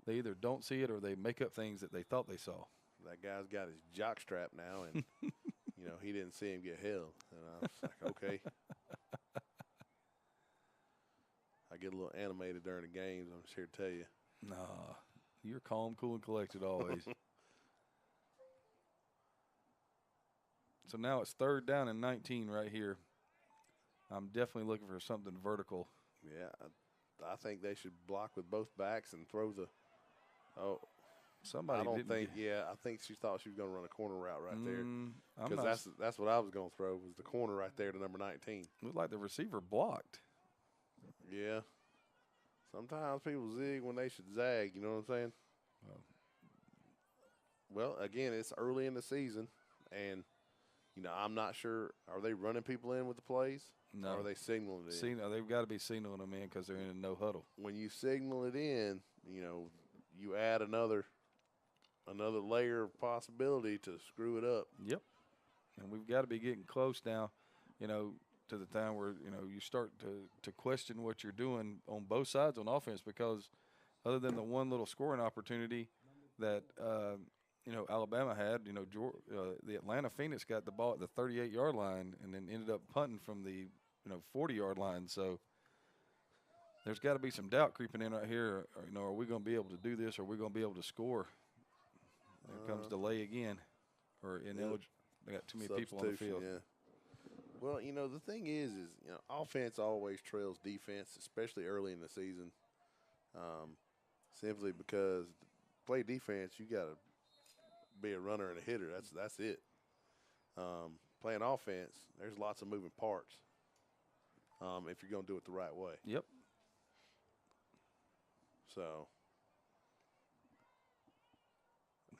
They either don't see it or they make up things that they thought they saw. That guy's got his jock strap now, and, you know, he didn't see him get held. And I was like, okay. I get a little animated during the games, I'm just here to tell you. Nah, you're calm, cool, and collected always. So now it's 3rd down and 19 right here. I'm definitely looking for something vertical. Yeah, I think they should block with both backs and throw the somebody. I don't think. Yeah, I think she thought she was going to run a corner route right there. Because that's what I was going to throw was the corner right there to number 19. Looked like the receiver blocked. Yeah. Sometimes people zig when they should zag. You know what I'm saying? Well, again, it's early in the season, and you know I'm not sure. Are they running people in with the plays? No. Or are they signaling it in? They've got to be signaling them in because they're in a no huddle. When you signal it in, you know, you add another layer of possibility to screw it up. Yep. And we've got to be getting close now, you know, to the time where, you know, you start to question what you're doing on both sides on offense, because other than the one little scoring opportunity that, you know, Alabama had, you know, the Atlanta Phoenix got the ball at the 38-yard line and then ended up punting from the, 40-yard line. So there's got to be some doubt creeping in right here. You know, are we going to be able to do this? Are we going to be able to score? There comes delay again, or ineligible. They got too many people on the field. Yeah. Well, you know, the thing is, you know, offense always trails defense, especially early in the season, simply because to play defense, you got to be a runner and a hitter. That's it. Playing offense, there's lots of moving parts if you're going to do it the right way. Yep. So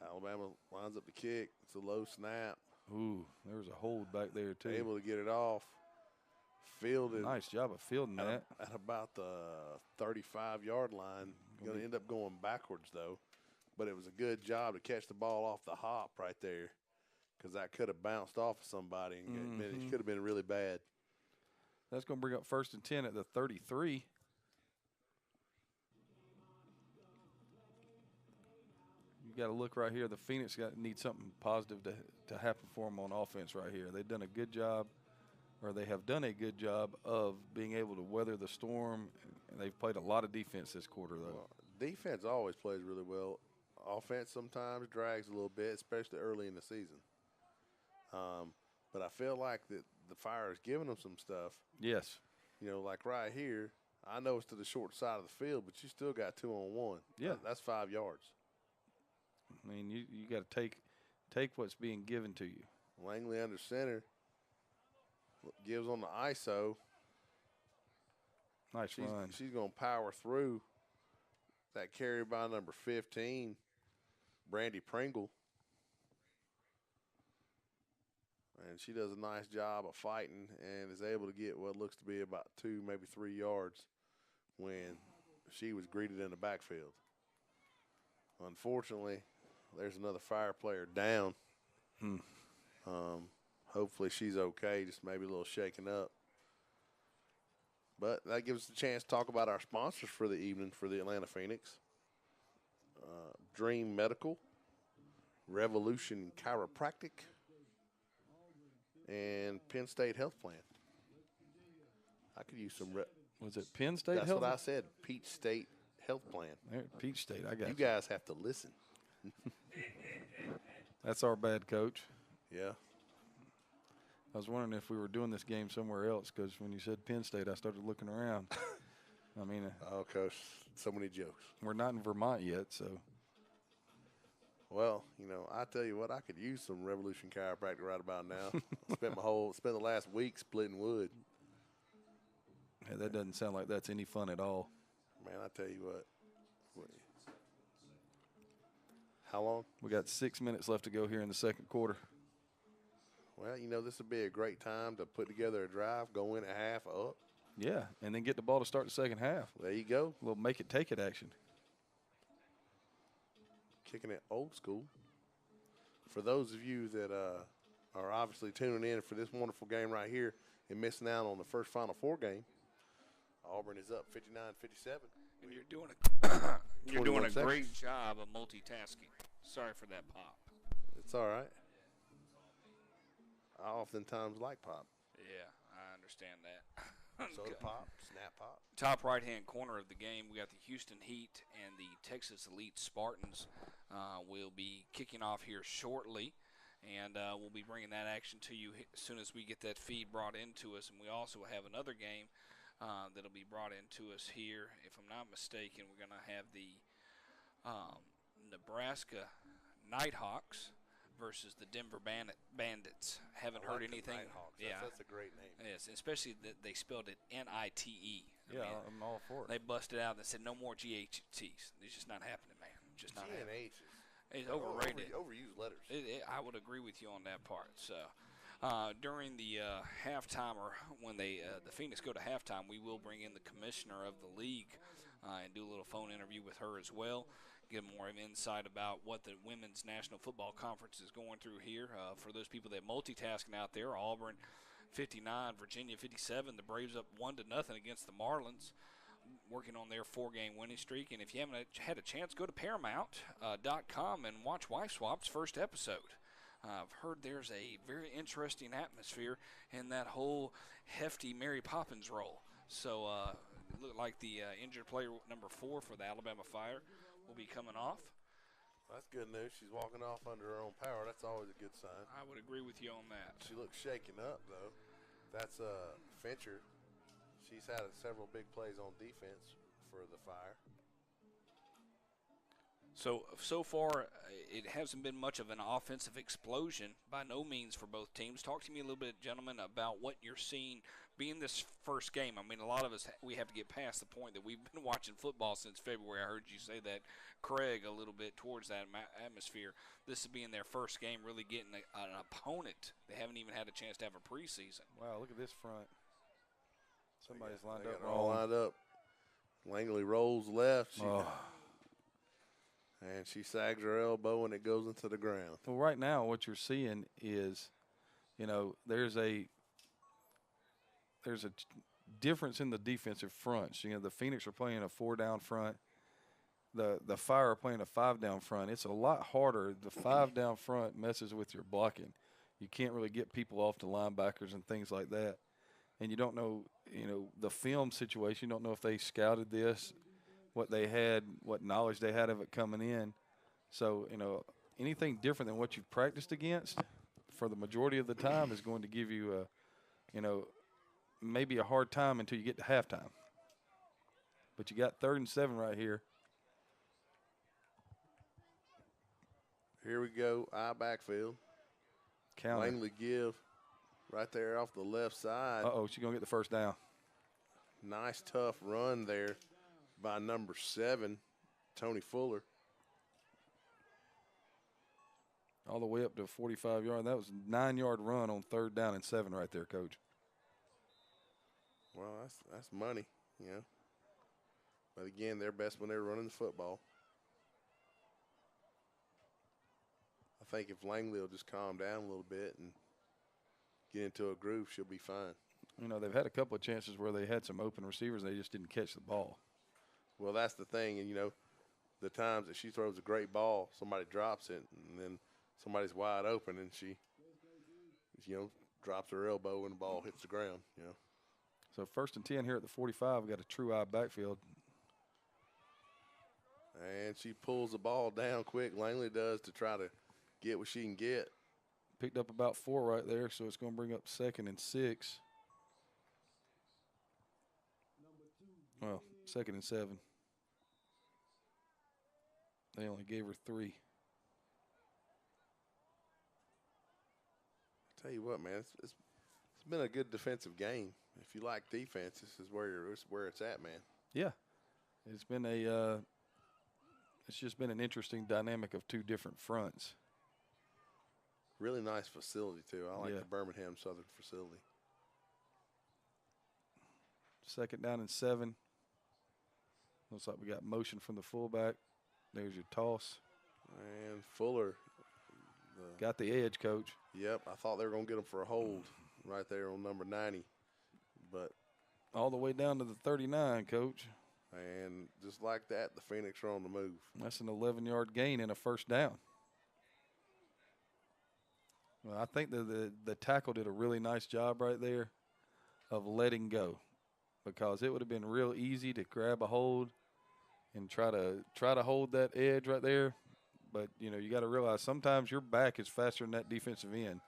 Alabama lines up the kick. It's a low snap. Ooh, there was a hold back there, too. Able to get it off. Fielded. Nice job of fielding that. At about the 35-yard line. Going to end up going backwards, though. But it was a good job to catch the ball off the hop right there, because that could have bounced off of somebody, and it could have been really bad. That's going to bring up 1st and 10 at the 33. You got to look right here. The Phoenix needs something positive to happen for them on offense right here. They've done a good job, or they have done a good job of being able to weather the storm. And they've played a lot of defense this quarter, though. Well, defense always plays really well. Offense sometimes drags a little bit, especially early in the season. But I feel like the Fire is giving them some stuff. Yes. You know, like right here, I know it's to the short side of the field, but you still got 2-on-1. Yeah. That's 5 yards. I mean, you got to take what's being given to you. Langley under center. Gives on the ISO. Nice run. She's going to power through that carry by number 15, Brandy Pringle. And she does a nice job of fighting and is able to get what looks to be about 2, maybe 3 yards when she was greeted in the backfield. Unfortunately, there's another Fire player down. Hopefully she's okay, just maybe a little shaken up. But that gives us a chance to talk about our sponsors for the evening for the Atlanta Phoenix. Dream Medical, Revolution Chiropractic, and Penn State Health Plan. I could use some. Was it Penn State That's Health? what I said. Peach State health plan. There, Peach State, I got You guys have to listen. That's our bad, Coach. Yeah. I was wondering if we were doing this game somewhere else because when you said Penn State, I started looking around. I mean, Oh, Coach, so many jokes. we're not in Vermont yet, so. Well, you know, I tell you what, I could use some Revolution chiropractor right about now. spent the last week splitting wood. Hey, that doesn't sound like that's any fun at all. Man, I tell you what. How long? We got 6 minutes left to go here in the second quarter. Well, you know, this would be a great time to put together a drive, go in at half up. Yeah, and then get the ball to start the second half. There you go. A little make it, take it action. Kicking it old school. For those of you that are obviously tuning in for this wonderful game right here and missing out on the first Final Four game, Auburn is up 59-57. And you're doing a 21 great job of multitasking. Sorry for that pop. It's all right. I oftentimes like pop. Yeah, I understand that. Soda pop, snap pop. Top right-hand corner of the game, we got the Houston Heat and the Texas Elite Spartans will be kicking off here shortly, and we'll be bringing that action to you as soon as we get that feed brought into us. And we also have another game that'll be brought into us here. If I'm not mistaken, we're going to have the Nebraska Nighthawks versus the Denver Bandits. Haven't heard anything. Yeah, that's a great name. Yes, especially that they spelled it N-I-T-E. Yeah, I'm all for it. They busted out and said no more GHTs. It's just not happening, man. Just not happening. It's overrated. Overused letters. I would agree with you on that part. So during the halftime, or when the Phoenix go to halftime, we will bring in the commissioner of the league and do a little phone interview with her as well. Give more of insight about what the Women's National Football Conference is going through here. For those people that multitasking out there, Auburn 59, Virginia 57. The Braves up 1-0 against the Marlins, working on their 4-game winning streak. And if you haven't had a chance, go to Paramount.com and watch Wife Swap's first episode. I've heard there's a very interesting atmosphere in that whole hefty Mary Poppins role. So it looked like the injured player number 4 for the Alabama Fire will be coming off. That's good news. She's walking off under her own power. That's always a good sign. I would agree with you on that. She looks shaken up, though. That's Fincher. She's had several big plays on defense for the Fire. So far, it hasn't been much of an offensive explosion by no means for both teams. Talk to me a little bit, gentlemen, about what you're seeing being this first game. I mean, a lot of us, we have to get past the point that we've been watching football since February. I heard you say that, Craig, a little bit towards that atmosphere. This is being their first game, really getting an opponent. They haven't even had a chance to have a preseason. Wow, look at this front. Somebody's lined They up got it all wrong. lined up. Langley rolls left. Oh. And she sags her elbow, and it goes into the ground. Well, right now what you're seeing is, you know, there's a difference in the defensive fronts. You know, the Phoenix are playing a 4-down front. The Fire are playing a 5-down front. It's a lot harder. The 5-down front messes with your blocking. You can't really get people off to linebackers and things like that. And you don't know, you know, the film situation. You don't know if they scouted this, what they had, what knowledge they had of it coming in. So, you know, anything different than what you've practiced against for the majority of the time is going to give you you know, maybe a hard time until you get to halftime. But you got 3rd and 7 right here. Here we go, I backfield. Counter. Langley give right there off the left side. Uh-oh, she's going to get the first down. Nice, tough run there by number 7, Tony Fuller. All the way up to 45-yard. That was a 9-yard run on 3rd down and 7 right there, Coach. Well, that's money, you know. But, again, they're best when they're running the football. I think if Langley will just calm down a little bit and get into a groove, she'll be fine. You know, they've had a couple of chances where they had some open receivers and they just didn't catch the ball. Well, that's the thing. And, you know, the times that she throws a great ball, somebody drops it, and then somebody's wide open, and she, you know, drops her elbow and the ball hits the ground, you know. So 1st and 10 here at the 45. We've got a true I backfield. And she pulls the ball down quick. Langley does to try to get what she can get. Picked up about 4 right there, so it's going to bring up 2nd and 6. Well, 2nd and 7. They only gave her 3. Tell you what, man, it's been a good defensive game. If you like defense, this is where it's at, man. Yeah, it's been it's just been an interesting dynamic of 2 different fronts. Really nice facility too. I like Yeah. the Birmingham Southern facility. 2nd down and 7. Looks like we got motion from the fullback. There's your toss. And Fuller. Got the edge, coach. Yep, I thought they were going to get him for a hold right there on number 90. But All the way down to the 39, coach. and just like that, the Phoenix are on the move. That's an 11-yard gain and a 1st down. Well, I think the tackle did a really nice job right there of letting go, because it would have been real easy to grab a hold and try to hold that edge right there. But, you know, you got to realize sometimes your back is faster than that defensive end.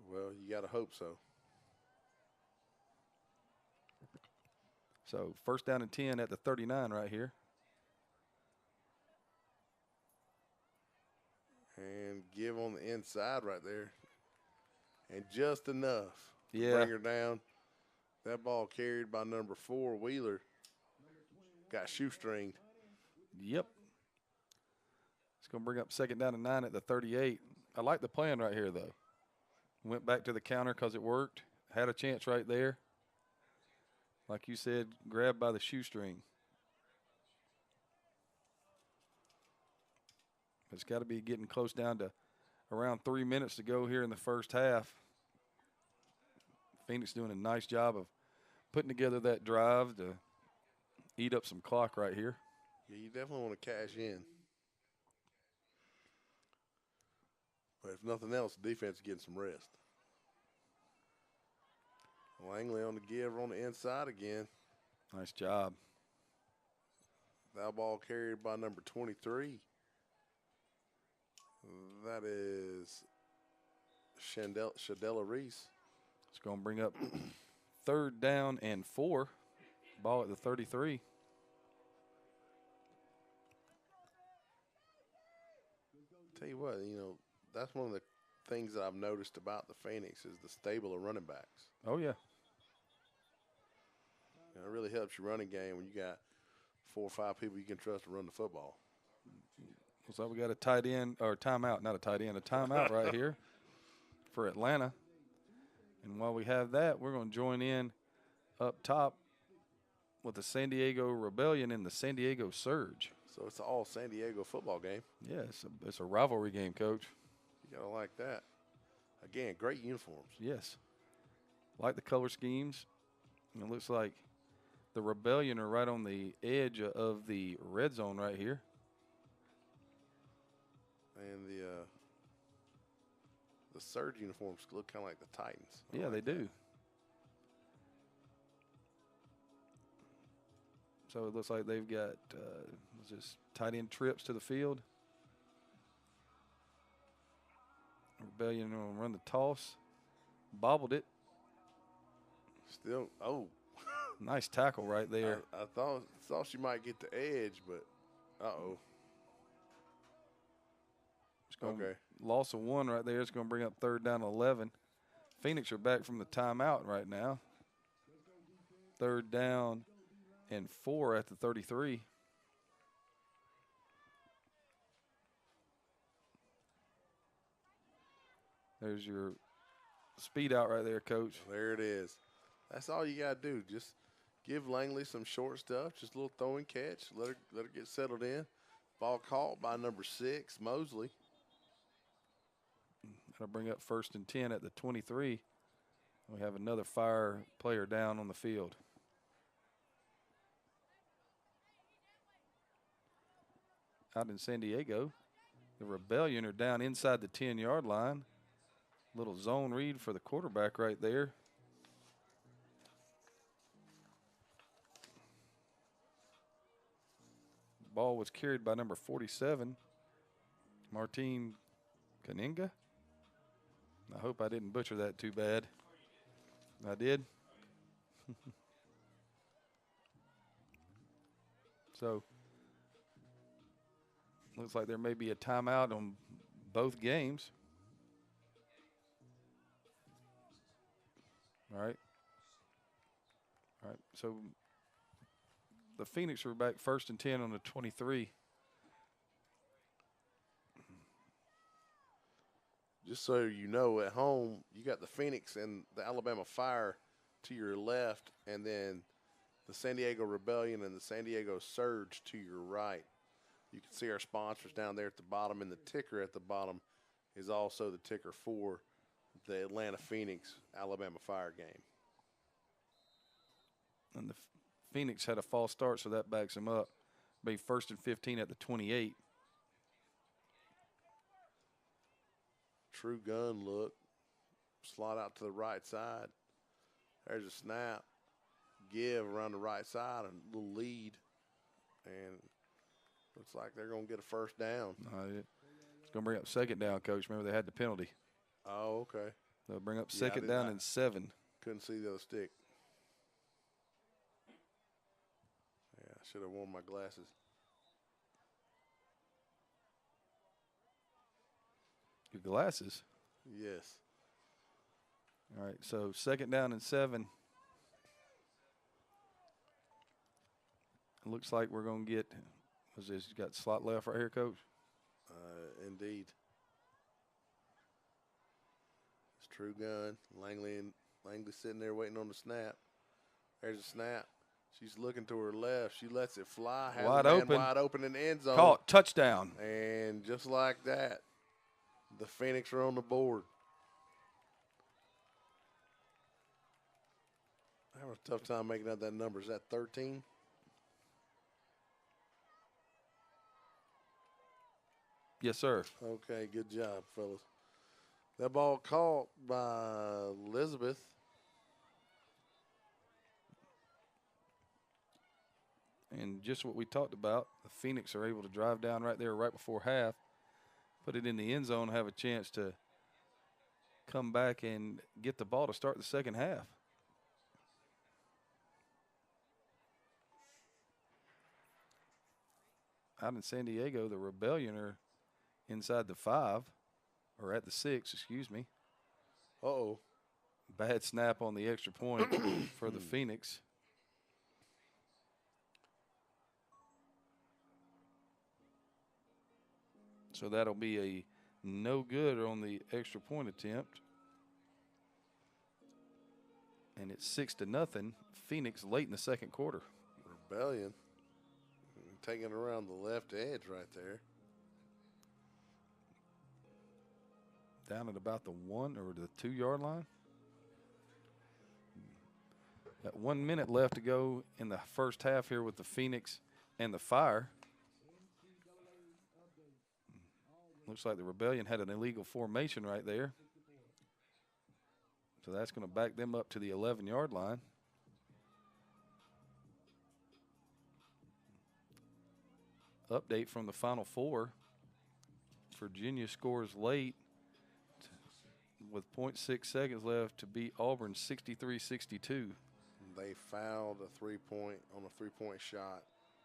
Well, you got to hope so. So 1st down and 10 at the 39 right here. And give on the inside right there. And just enough to Yeah. bring her down. That ball carried by number 4, Wheeler. Got shoestringed. Yep. It's going to bring up 2nd down and 9 at the 38. I like the plan right here, though. Went back to the counter because it worked. Had a chance right there. Like you said, grabbed by the shoestring. It's got to be getting close down to around 3 minutes to go here in the first half. Phoenix doing a nice job of putting together that drive to eat up some clock right here. Yeah, you definitely want to cash in. But if nothing else, the defense is getting some rest. Langley on the give on the inside again. Nice job. That ball carried by number 23. That is Shadella Reese. It's going to bring up 3rd down and 4. Ball at the 33. Tell you what, you know, that's one of the things that I've noticed about the Phoenix is the stable of running backs. Oh, yeah. You know, it really helps your running game when you got 4 or 5 people you can trust to run the football. Looks like we got a tight end, or timeout, not a tight end, a timeout right here for Atlanta. And while we have that, we're going to join in up top with the San Diego Rebellion and the San Diego Surge. So it's an all San Diego football game. Yeah, it's a rivalry game, Coach. You got to like that. Again, great uniforms. Yes. Like the color schemes. And it looks like the Rebellion are right on the edge of the red zone right here. And the Surge uniforms look kind of like the Titans. Yeah, they do. So it looks like they've got just tight end trips to the field. Rebellion will run the toss. Bobbled it. Still, oh. Nice tackle right there. I thought she might get the edge, but uh-oh. Okay. Loss of 1 right there. It's going to bring up 3rd down and 11. Phoenix are back from the timeout right now. 3rd down and 4 at the 33. There's your speed out right there, Coach. There it is. That's all you got to do. Just give Langley some short stuff, just a little throw and catch. Let her get settled in. Ball caught by number 6, Mosley. That'll bring up 1st and 10 at the 23. We have another Fire player down on the field. Out in San Diego, the Rebellion are down inside the 10-yard line. Little zone read for the quarterback right there. Ball was carried by number 47, Martine Kaninga. I hope I didn't butcher that too bad. I did. So, looks like there may be a timeout on both games. All right. All right. So, the Phoenix are back 1st and 10 on the 23. Just so you know, at home, you got the Phoenix and the Alabama Fire to your left, and then the San Diego Rebellion and the San Diego Surge to your right. You can see our sponsors down there at the bottom, and the ticker at the bottom is also the ticker for the Atlanta Phoenix Alabama Fire game. And the Phoenix had a false start, so that backs them up. Be 1st and 15 at the 28. True gun look. Slot out to the right side. There's a snap. Give around the right side, a little lead. And looks like they're going to get a first down. It's going to bring up 2nd down, Coach. Remember, they had the penalty. Oh, okay. They'll bring up 2nd down and 7. Couldn't see the other stick. Yeah, I should have worn my glasses. Your glasses? Yes. All right, so 2nd down and 7. It looks like we're going to get, what's this, you got slot left right here, Coach? Indeed. It's true gun. Langley sitting there waiting on the snap. There's a snap. She's looking to her left. She lets it fly. Has Wide a man open. Wide open in the end zone. Caught, touchdown. And just like that, the Phoenix are on the board. I have a tough time making out that number. Is that 13? Yes, sir. Okay, good job, fellas. That ball caught by Elizabeth. And just what we talked about, the Phoenix are able to drive down right there right before half, put it in the end zone, have a chance to come back and get the ball to start the second half. Out in San Diego, the Rebellion are inside the 5, or at the 6, excuse me. Uh-oh. Bad snap on the extra point for the Phoenix. So that'll be a no good on the extra point attempt. And it's 6-0. Phoenix late in the second quarter. Rebellion taking around the left edge right there. Down at about the 1 or the 2 yard line. Got 1 minute left to go in the first half here with the Phoenix and the Fire. Looks like the Rebellion had an illegal formation right there. So that's going to back them up to the 11 yard line. Update from the Final Four. Virginia scores late with 0.6 seconds left to beat Auburn 63-62. They fouled a three-point on a three-point shot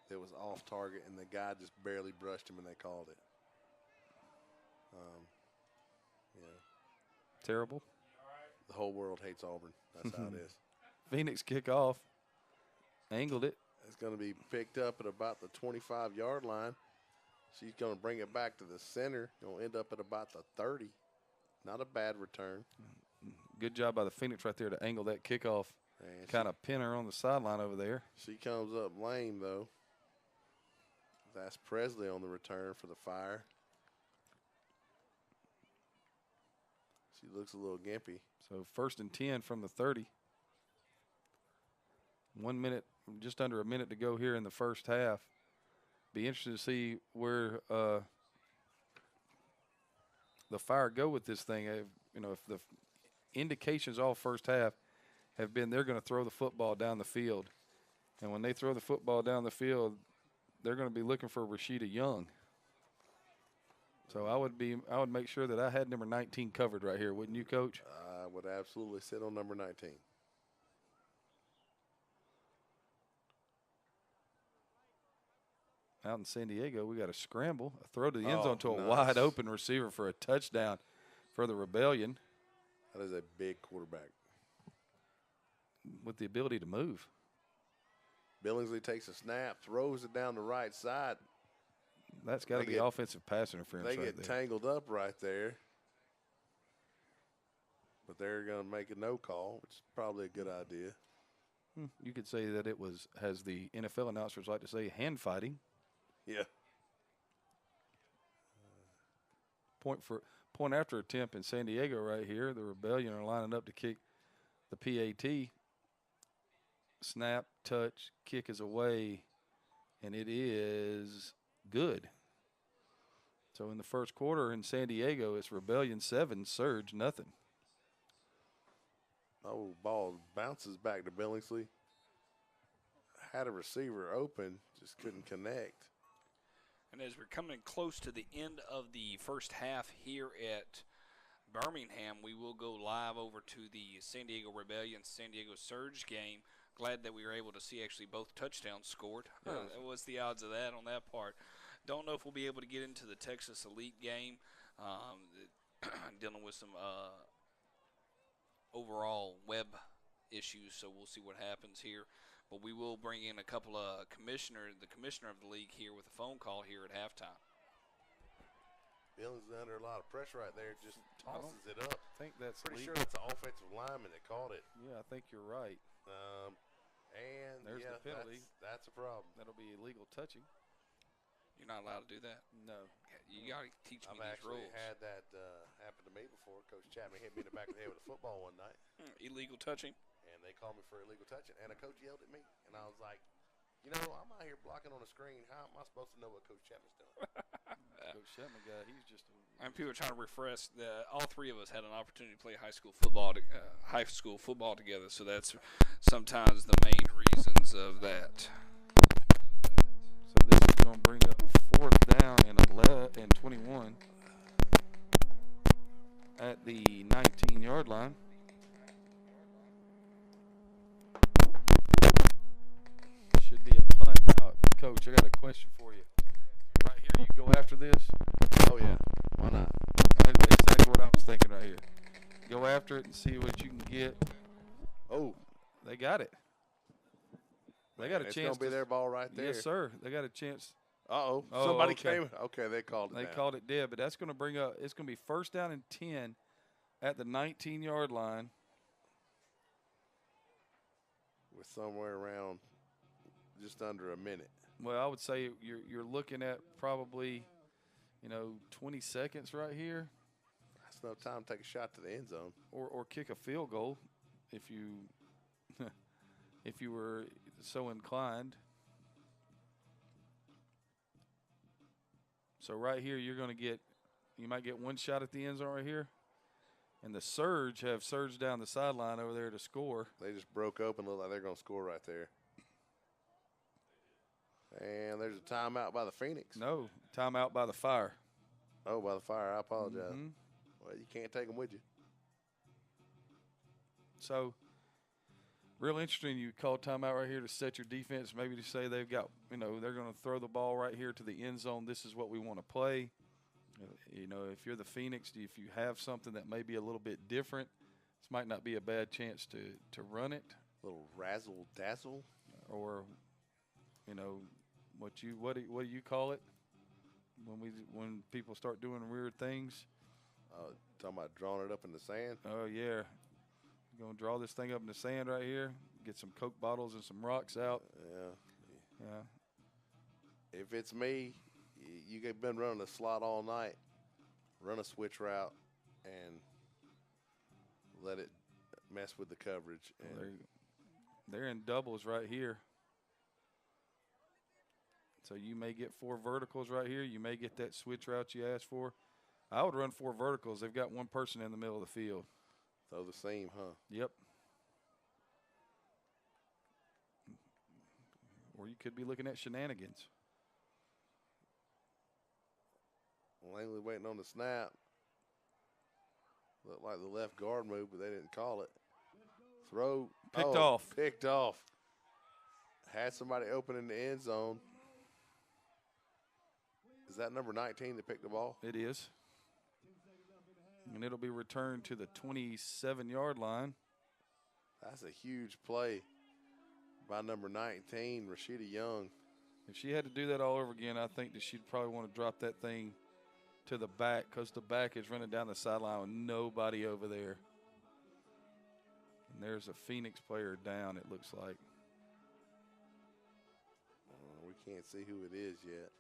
that was off target, and the guy just barely brushed him, and they called it. Yeah. Terrible. The whole world hates Auburn. That's how it is. Phoenix kickoff. Angled it. It's going to be picked up at about the 25-yard line. She's going to bring it back to the center. Going to end up at about the 30. Not a bad return. Good job by the Phoenix right there to angle that kickoff. Kind of pin her on the sideline over there. She comes up lame, though. That's Presley on the return for the Fire. She looks a little gimpy. So 1st and 10 from the 30. 1 minute, just under a minute to go here in the first half. Be interested to see where the Fire go with this thing. You know, if the indications all first half have been they're going to throw the football down the field. And when they throw the football down the field, they're going to be looking for Rashida Young. So I would make sure that I had number 19 covered right here, wouldn't you, Coach? I would absolutely sit on number 19. Out in San Diego, we got a scramble, a throw to the end zone to a nice. wide open receiver for a touchdown for the Rebellion. That is a big quarterback. With the ability to move. Billingsley takes a snap, throws it down the right side. That's got to be offensive pass interference They right get there. tangled up right there. But they're going to make a no call, which is probably a good idea. You could say that it was, as the NFL announcers like to say, hand fighting. Yeah. Point after attempt in San Diego right here. The Rebellion are lining up to kick the PAT. Snap, touch, kick is away, and it is good. So in the first quarter in San Diego, it's Rebellion 7, Surge nothing. Oh, ball bounces back to Billingsley. Had a receiver open, just couldn't connect. And as we're coming close to the end of the first half here at Birmingham, we will go live over to the San Diego Rebellion, San Diego Surge game. Glad that we were able to see actually both touchdowns scored. What's the odds of that on that part? Don't know if we'll be able to get into the Texas Elite game, dealing with some overall web issues, so we'll see what happens here. But we will bring in a couple of the commissioner of the league here with a phone call here at halftime. Billingsley under a lot of pressure right there, just tosses it up. I think that's pretty sure it's an offensive lineman that caught it. Yeah, I think you're right. And there's the penalty. That's a problem. That'll be illegal touching. You're not allowed to do that. No. You got to teach me I've these rules. actually had that happen to me before. Coach Chapman hit me in the back of the head with a football one night. Illegal touching? And they called me for illegal touching. And a coach yelled at me. And I was like, you know, I'm out here blocking on the screen. How am I supposed to know what Coach Chapman's doing? Coach Chapman guy, he's just and people are trying to refresh. All three of us had an opportunity to play high school football together. So that's sometimes the main reasons of that. So this is going to bring up 4th down and 21 at the 19-yard line. Should be a punt now. Coach, I got a question for you. Right here, you go after this? Oh, yeah. Why not? That's exactly what I was thinking right here. Go after it and see what you can get. Oh. They got it. They got a chance. It's going to be their ball right there. Yes, sir. They got a chance. Uh-oh. Oh, Somebody okay. came. Okay, they called it They down. called it dead, but that's going to bring up – it's going to be 1st down and 10 at the 19-yard line. With somewhere around just under a minute. Well, I would say you're looking at probably, 20 seconds right here. That's no time to take a shot to the end zone. Or kick a field goal if you if you were so inclined. So right here you might get one shot at the end zone right here. And the Surge have surged down the sideline over there to score. They just broke open, look like they're going to score right there. And there's a timeout by the Phoenix. No, timeout by the Fire. Oh, by the Fire. I apologize. Mm-hmm. Well, you can't take them with you. So, real interesting. You call timeout right here to set your defense. Maybe to say they've got, they're going to throw the ball right here to the end zone. This is what we want to play. If you're the Phoenix, if you have something that may be a little bit different, this might not be a bad chance to run it. A little razzle dazzle, or what do you call it when people start doing weird things? Talking about drawing it up in the sand. Oh yeah, you're gonna draw this thing up in the sand right here. Get some Coke bottles and some rocks out. Yeah. If it's me, you've been running a slot all night. Run a switch route and let it mess with the coverage. And they're in doubles right here. So you may get 4 verticals right here. You may get that switch route you asked for. I would run 4 verticals. They've got one person in the middle of the field. Throw the seam, huh? Yep. Or you could be looking at shenanigans. Langley waiting on the snap. Looked like the left guard move, but they didn't call it. Throw. Picked off. Picked off. Had somebody open in the end zone. Is that number 19 that picked the ball? It is. And it'll be returned to the 27-yard line. That's a huge play by number 19, Rashida Young. If she had to do that all over again, I think that she'd probably want to drop that thing to the back because the back is running down the sideline with nobody over there. And there's a Phoenix player down, it looks like. We can't see who it is yet.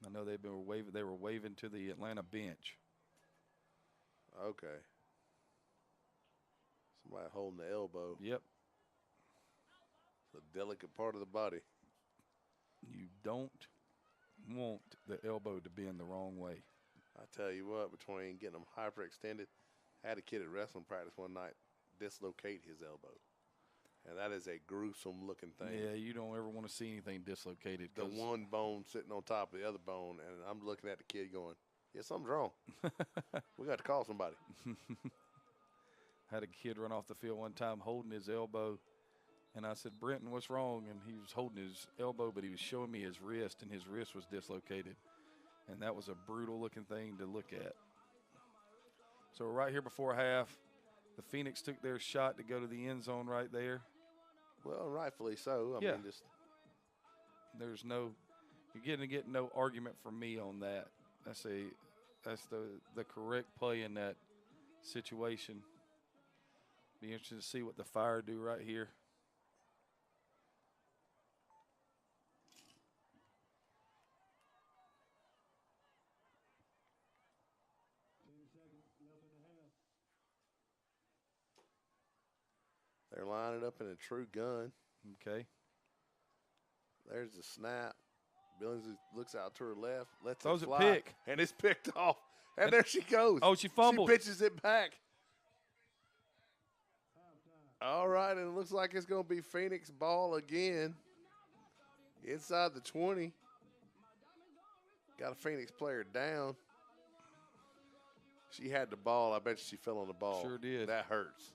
I know they were waving to the Atlanta bench. Okay. Somebody holding the elbow. Yep. It's a delicate part of the body. You don't want the elbow to be in the wrong way. I tell you what, between getting them hyperextended, I had a kid at wrestling practice one night dislocate his elbow. And that is a gruesome looking thing. Yeah, you don't ever want to see anything dislocated. The one bone sitting on top of the other bone, and I'm looking at the kid going, yeah, something's wrong. We got to call somebody. Had a kid run off the field one time holding his elbow, and I said, Brenton, what's wrong? And he was holding his elbow, but he was showing me his wrist, and his wrist was dislocated. And that was a brutal-looking thing to look at. So right here before half, the Phoenix took their shot to go to the end zone right there. Well, rightfully so. I mean, just there's no, you're going to get no argument from me on that. That's the correct play in that situation. Be interested to see what the Fire do right here. They're lining up in a true gun. Okay. There's the snap. Billings looks out to her left, lets Throws it it fly, pick. and it's picked off. And there she goes. Oh, she fumbled. She pitches it back. All right, and it looks like it's going to be Phoenix ball again. Inside the 20. Got a Phoenix player down. She had the ball. I bet you she fell on the ball. Sure did. That hurts.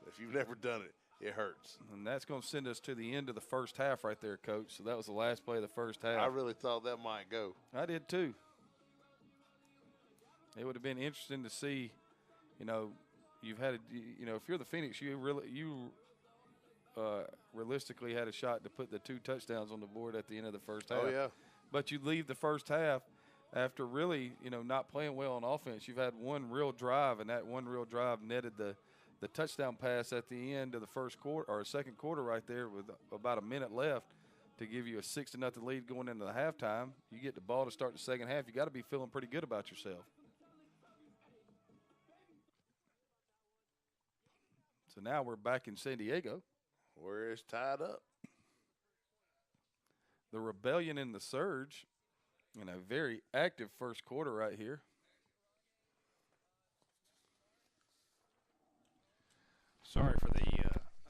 If you've never done it, it hurts. And that's going to send us to the end of the first half right there, Coach. So that was the last play of the first half. I really thought that might go. I did too. It would have been interesting to see, you've had, if you're the Phoenix, you realistically had a shot to put the 2 touchdowns on the board at the end of the first half. Oh, yeah. But you leave the first half after really, not playing well on offense. You've had one real drive, and that one real drive netted the touchdown pass at the end of the first quarter or second quarter right there with about a minute left to give you a 6-0 lead going into the halftime. You get the ball to start the second half. You got to be feeling pretty good about yourself. So now we're back in San Diego. Where it's tied up. The Rebellion and the Surge in a very active first quarter right here. Sorry for the,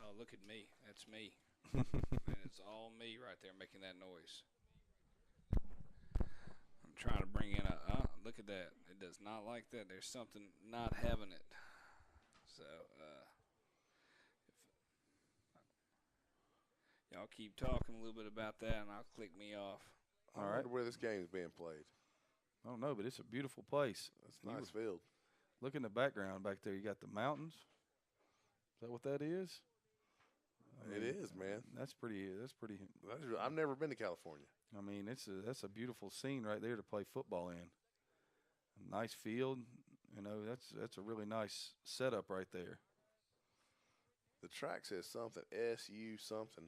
oh, look at me. That's me. And it's all me right there making that noise. I'm trying to bring in look at that. It does not like that. There's something not having it. So, y'all keep talking a little bit about that, and I'll click me off. I wonder where this game is being played. I don't know, but it's a beautiful place. It's a nice field. Look in the background back there. You got the mountains. Is that what that is? It is, man. That's pretty. I've never been to California. I mean, that's a beautiful scene right there to play football in. A nice field. That's a really nice setup right there. The track says something, SU something.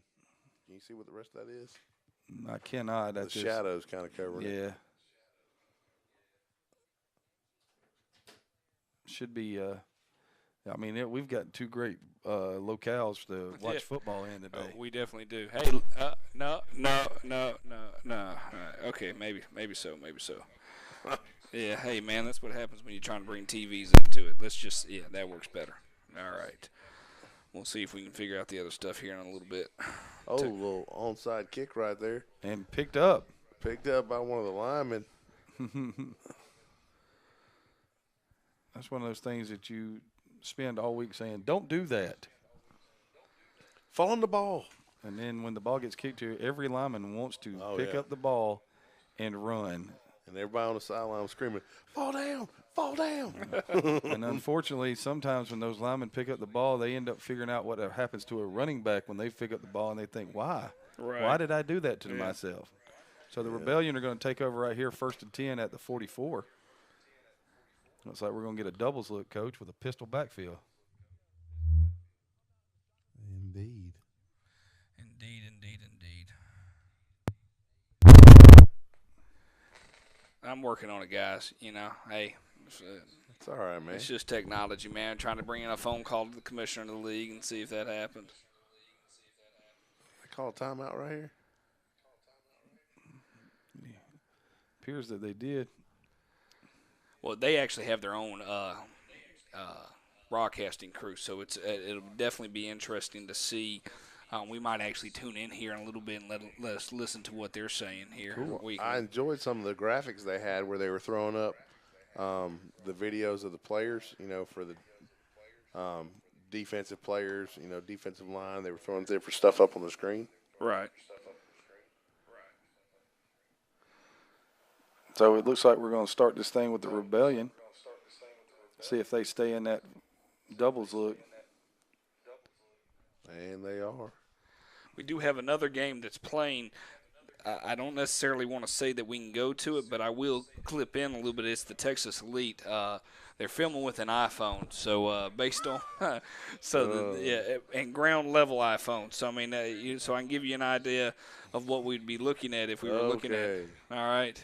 Can you see what the rest of that is? I cannot. The shadows kind of covering it. Yeah. Should be. I mean, we've got 2 great locales to watch football in today. Oh, we definitely do. Hey, no. Okay, maybe so. Yeah, hey, man, that's what happens when you're trying to bring TVs into it. That works better. All right. We'll see if we can figure out the other stuff here in a little bit. Oh, a little onside kick right there. And picked up. Picked up by one of the linemen. That's one of those things that you spend all week saying, don't do that. Fall on the ball. And then when the ball gets kicked to you, every lineman wants to pick yeah. up the ball and run. And everybody on the sideline was screaming, fall down, fall down. And unfortunately, sometimes when those linemen pick up the ball, they end up figuring out what happens to a running back when they pick up the ball, and they think, why? Right. Why did I do that to myself? So the Rebellion are going to take over right here, 1st and 10 at the 44. Looks like we're going to get a doubles look, Coach, with a pistol backfield. Indeed. I'm working on it, guys. You know, hey. It's all right, man. It's just technology, man. Trying to bring in a phone call to the commissioner of the league and see if that happens. They call a timeout right here? Appears that they did. Well, they actually have their own broadcasting crew, so it'll definitely be interesting to see. We might actually tune in here in a little bit and let us listen to what they're saying here. Cool. I enjoyed some of the graphics they had where they were throwing up the videos of the players, you know, for the defensive players, you know, defensive line. They were throwing different stuff up on the screen. Right. So it looks like we're going to start this thing with the Rebellion. See if they stay in that doubles look. And they are. We do have another game that's playing. I don't necessarily want to say that we can go to it, but I will clip in a little bit. It's the Texas Elite. They're filming with an iPhone, so based on and ground level iPhone. So I mean, so I can give you an idea of what we'd be looking at if we were looking at it. All right.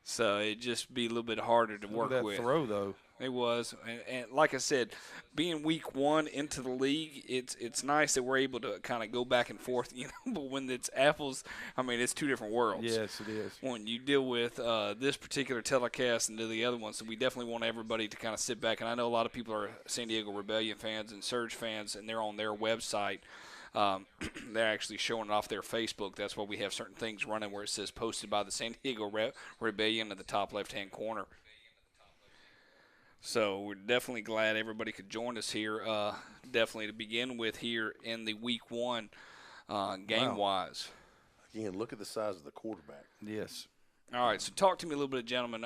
So it'd just be a little bit harder to work with. That throw though. It was, and like I said, being week one into the league, it's nice that we're able to kind of go back and forth, you know. But when it's apples, I mean, it's two different worlds. Yes, it is. When you deal with this particular telecast and the other one, so we definitely want everybody to kind of sit back. And I know a lot of people are San Diego Rebellion fans and Surge fans, and they're on their website. They're actually showing it off their Facebook. That's why we have certain things running where it says posted by the San Diego Rebellion at the top left-hand corner. So we're definitely glad everybody could join us here, definitely to begin with here in the week one game-wise. Again, look at the size of the quarterback. Yes. All right, so talk to me a little bit, gentlemen.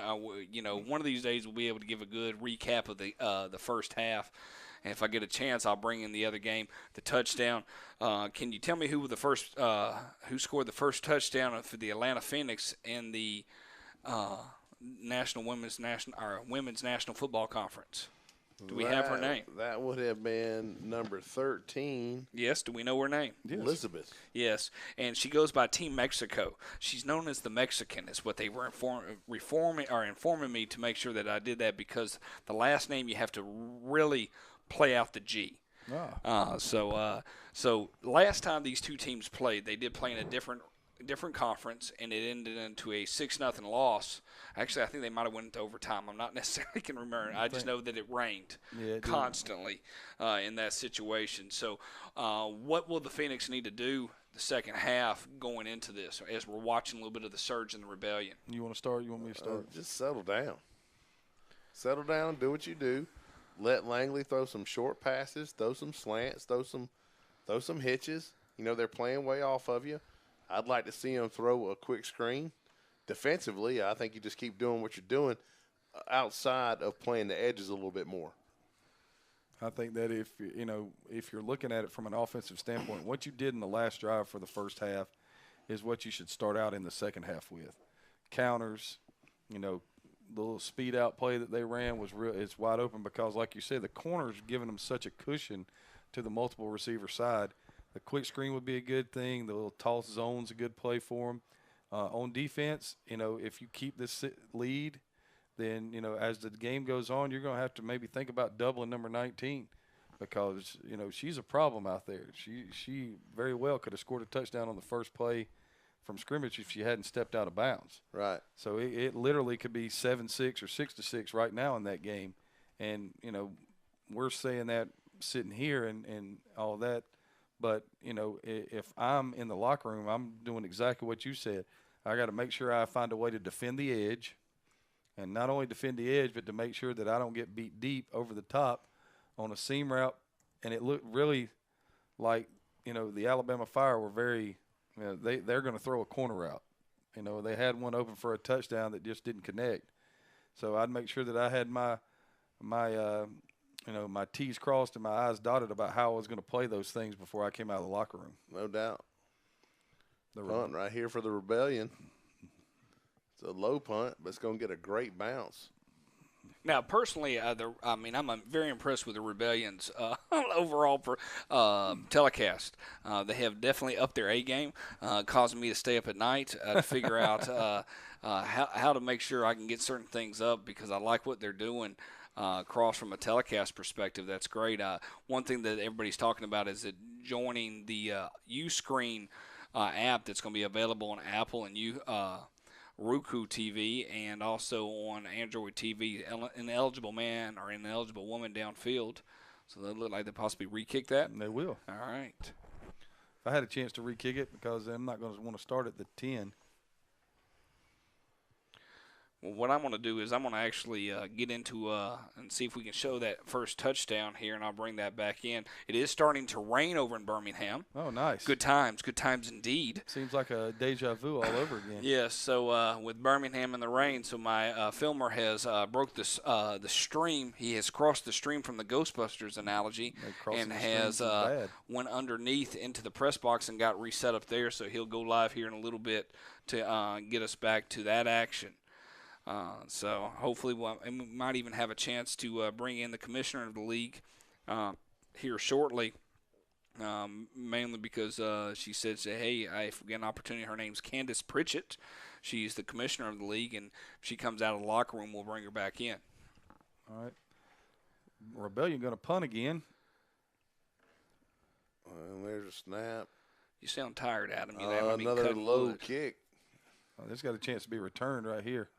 You know, one of these days we'll be able to give a good recap of the first half. And if I get a chance, I'll bring in the other game, the touchdown. Can you tell me who scored the first touchdown for the Atlanta Phoenix in the Women's National Football Conference? Do we have her name? That would have been number 13. Yes. Do we know her name? Yes. Elizabeth. Yes, and she goes by Team Mexico. She's known as the Mexican, is what they were informing me to make sure that I did that, because the last name you have to really play out the G. So last time these two teams played, they did play in a different conference, and it ended into a 6-0 loss. Actually, I think they might have went into overtime. I'm not necessarily can remember. I just know that it rained constantly in that situation. So what will the Phoenix need to do the second half going into this, as we're watching a little bit of the Surge and the Rebellion? You want to start? You want me to start? Just settle down. Settle down, do what you do. Let Langley throw some short passes, throw some slants, throw some hitches. You know, they're playing way off of you. I'd like to see them throw a quick screen. Defensively, I think you just keep doing what you're doing outside of playing the edges a little bit more. I think that if you're looking at it from an offensive standpoint, what you did in the last drive for the first half is what you should start out in the second half with. Counters, you know, the little speed out play that they ran was real. It's wide open because, like you said, the corner's giving them such a cushion to the multiple receiver side. The quick screen would be a good thing. The little toss zone's a good play for them. On defense, you know, if you keep this lead, then, you know, as the game goes on, you're going to have to maybe think about doubling number 19 because, you know, she's a problem out there. She very well could have scored a touchdown on the first play from scrimmage if she hadn't stepped out of bounds. Right. So it literally could be 7-6 or 6-6 right now in that game. And, you know, we're saying that sitting here and all that. But, you know, if I'm in the locker room, I'm doing exactly what you said. I got to make sure I find a way to defend the edge and not only defend the edge, but to make sure that I don't get beat deep over the top on a seam route. And it looked really like, the Alabama Fire were very, they're going to throw a corner route. They had one open for a touchdown that just didn't connect. So I'd make sure that I had my T's crossed and my I's dotted about how I was going to play those things before I came out of the locker room. No doubt. The punt right here for the Rebellion. It's a low punt, but it's going to get a great bounce. Now, personally, I'm very impressed with the Rebellion's overall telecast. They have definitely upped their A game, causing me to stay up at night to figure out how to make sure I can get certain things up, because I like what they're doing. Across from a telecast perspective, that's great. One thing that everybody's talking about is that joining the Uscreen app that's going to be available on Apple and Roku TV, and also on Android TV, an eligible man or an eligible woman downfield. So they look like they possibly re-kick that. And they will. All right. If I had a chance to re-kick it, because I'm not going to want to start at the 10. Well, what I'm going to do is I'm going to actually get into and see if we can show that first touchdown here, and I'll bring that back in. It is starting to rain over in Birmingham. Oh, nice. Good times indeed. Seems like a deja vu all over again. Yes, so with Birmingham and the rain, so my filmer has broke the stream. He has crossed the stream from the Ghostbusters analogy and has went underneath into the press box and got reset up there, so he'll go live here in a little bit to get us back to that action. So hopefully we might even have a chance to bring in the commissioner of the league here shortly, mainly because she said, hey, if we get an opportunity, her name's Candace Pritchett. She's the commissioner of the league, and if she comes out of the locker room, we'll bring her back in. All right. Rebellion going to punt again. And there's a snap. You sound tired, Adam. Another low kick. Oh, this got a chance to be returned right here.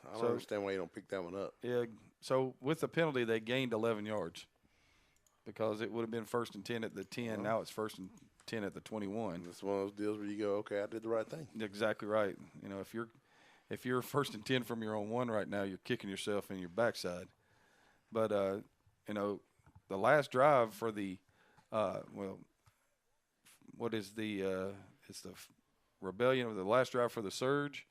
I don't understand why you don't pick that one up. Yeah, so with the penalty, they gained 11 yards because it would have been 1st and 10 at the 10. Now it's 1st and 10 at the 21. It's one of those deals where you go, okay, I did the right thing. Exactly right. If you're 1st and 10 from your own 1 right now, you're kicking yourself in your backside. But the last drive for the it's the Rebellion, or the last drive for the Surge.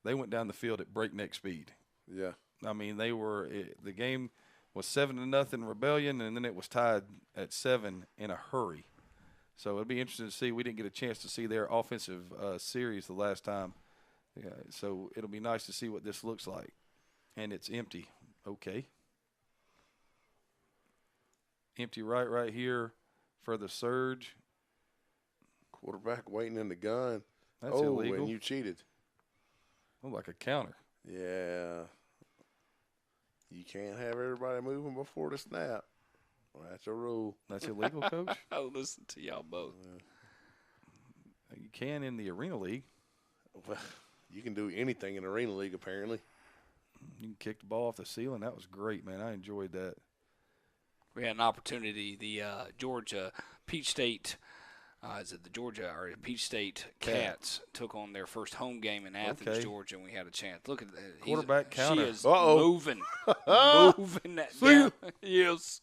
They went down the field at breakneck speed. Yeah. I mean, the game was 7-0 Rebellion, and then it was tied at 7 in a hurry. So it'll be interesting to see. We didn't get a chance to see their offensive series the last time. Yeah, so it'll be nice to see what this looks like. And it's empty. Okay. Empty right here for the Surge. Quarterback waiting in the gun. That's illegal. And you cheated. Oh, like a counter. Yeah. You can't have everybody moving before the snap. Well, that's a rule. That's illegal, Coach? I'll listen to y'all both. You can in the Arena League. Well, you can do anything in Arena League, apparently. You can kick the ball off the ceiling. That was great, man. I enjoyed that. We had an opportunity. The Georgia Peach State, the Georgia or Peach State Cats took on their first home game in Athens, Georgia, and we had a chance. Look at that. Quarterback counter. She is moving that down. Yes.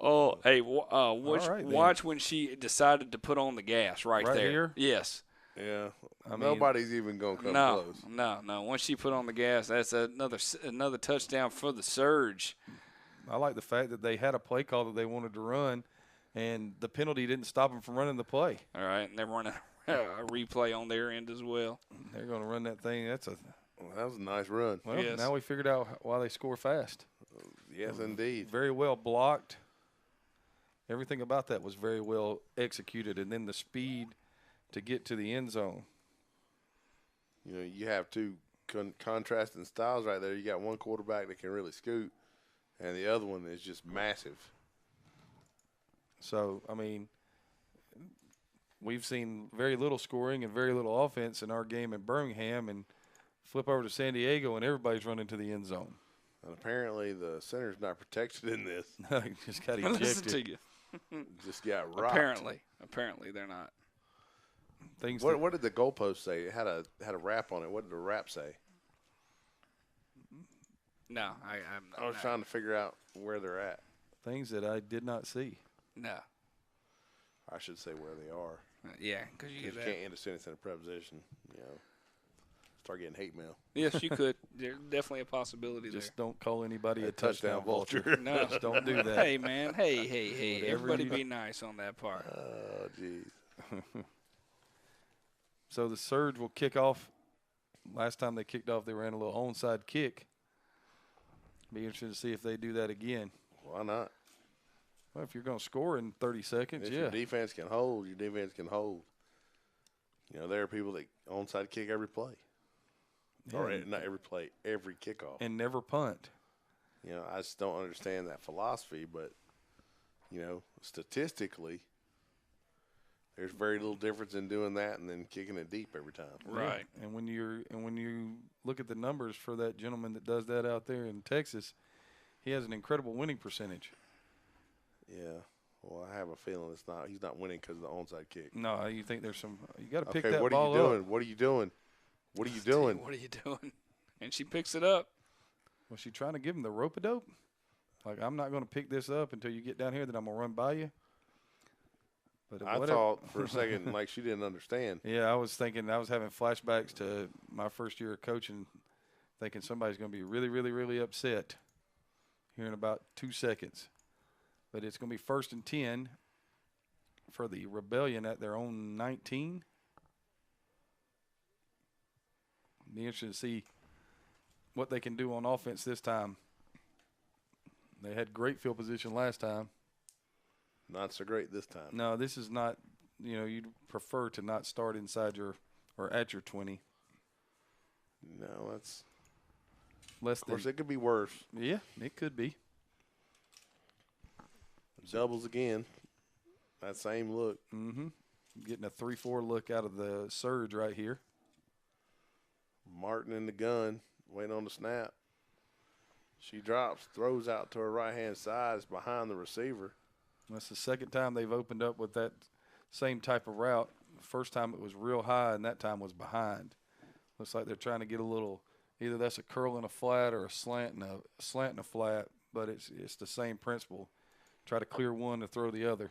Oh, hey, watch when she decided to put on the gas right there. Here? Yes. Yeah. Nobody's even going to come close. No. Once she put on the gas, that's another touchdown for the Surge. I like the fact that they had a play call that they wanted to run, and the penalty didn't stop them from running the play. All right, and they're running a replay on their end as well. They're going to run that thing. That was a nice run. Well, yes. Now we figured out why they score fast. Yes, indeed. Very well blocked. Everything about that was very well executed, and then the speed to get to the end zone. You know, you have two contrasting styles right there. You got one quarterback that can really scoot, and the other one is just massive. So, I mean, we've seen very little scoring and very little offense in our game in Birmingham, and flip over to San Diego, and everybody's running to the end zone. And apparently the center's not protected in this. Just got ejected. Listen to you. Just got rocked. Apparently they're not. What did the goalpost say? It had a wrap on it. What did the wrap say? No, I was trying to figure out where they're at. Things that I did not see. No. I should say where they are. Yeah, because you can't end a sentence in a preposition. Start getting hate mail. Yes, you could. There's definitely a possibility Just don't call anybody a touchdown vulture. No. Just don't do that. Hey, man. Hey. Everybody be nice on that part. Oh, jeez. So the Surge will kick off. Last time they kicked off, they ran a little onside kick. Be interested to see if they do that again. Why not? Well, if you're going to score in 30 seconds, if your defense can hold, your defense can hold. There are people that onside kick every play. Yeah. Or not every play, every kickoff. And never punt. I just don't understand that philosophy, but, statistically, there's very little difference in doing that and then kicking it deep every time. Right. Yeah. And when you look at the numbers for that gentleman that does that out there in Texas, he has an incredible winning percentage. Yeah. Well, I have a feeling he's not winning because of the onside kick. No, you think there's some – you got to pick okay, that what ball are you doing? up. What are you doing? What are you doing? What are you doing? And she picks it up. Was she trying to give him the rope-a-dope? Like, I'm not going to pick this up until you get down here, then I'm going to run by you? But I thought for a second like she didn't understand. Yeah, I was thinking – I was having flashbacks to my first year of coaching, thinking somebody's going to be really, really, really upset here in about 2 seconds. But it's going to be 1st and 10 for the Rebellion at their own 19. Be interesting to see what they can do on offense this time. They had great field position last time. Not so great this time. No, this is not, you'd prefer to not start inside or at your 20. No, that's less of course than, it could be worse. Yeah, it could be. Doubles again. That same look. Mm-hmm. Getting a 3-4 look out of the Surge right here. Martin in the gun, waiting on the snap. She drops, throws out to her right-hand side. It's behind the receiver. That's the second time they've opened up with that same type of route. The first time it was real high, and that time was behind. Looks like they're trying to get a little, either that's a curl and a flat or a slant and a flat, but it's the same principle. Try to clear one to throw the other.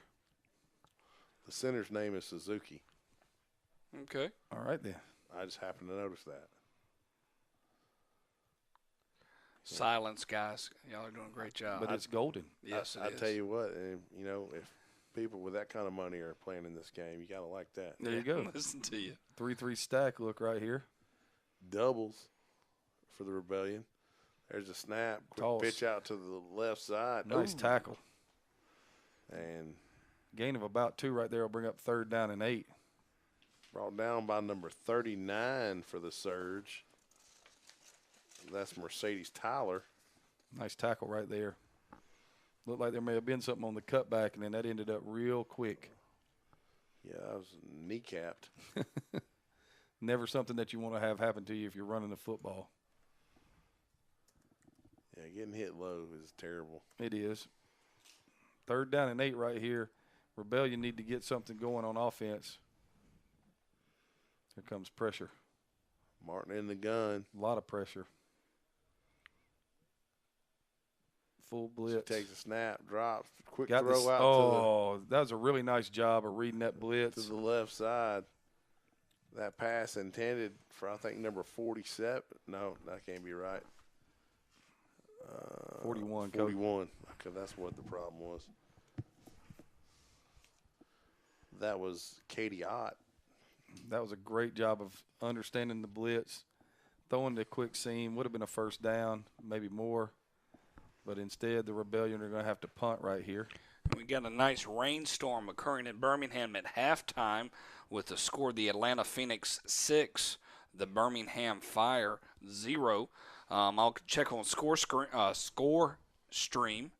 The center's name is Suzuki. Okay. All right, then. I just happened to notice that. Silence, guys. Y'all are doing a great job. But it's golden. Yes, it I is. tell you what, and if people with that kind of money are playing in this game, you got to like that. There you go. Listen to you. 3-3 stack look right here. Doubles for the Rebellion. There's a snap. Quick Toss. pitch out to the left side. Nice Ooh. tackle. And Gain of about 2 right there will bring up 3rd down and 8. brought down by number 39 for the Surge. That's Mercedes Tyler. Nice tackle right there. Looked like there may have been something on the cutback, and then that ended up real quick. Yeah, that was kneecapped. Never something that you want to have happen to you if you're running the football. Yeah, getting hit low is terrible. It is. 3rd down and 8 right here. Rebellion need to get something going on offense. Here comes pressure. Martin in the gun. A lot of pressure. Full blitz. She takes a snap, drops, quick Got throw this, out that was a really nice job of reading that blitz. to the left side. That pass intended for, I think, number 47. No, that can't be right. 41, Coach. 41, because that's what the problem was. That was Katie Ott. That was a great job of understanding the blitz, throwing the quick seam. Would have been a 1st down, maybe more. But instead, the Rebellion are going to have to punt right here. We got a nice rainstorm occurring in Birmingham at halftime with the score the Atlanta Phoenix 6, the Birmingham Fire 0. I'll check on score stream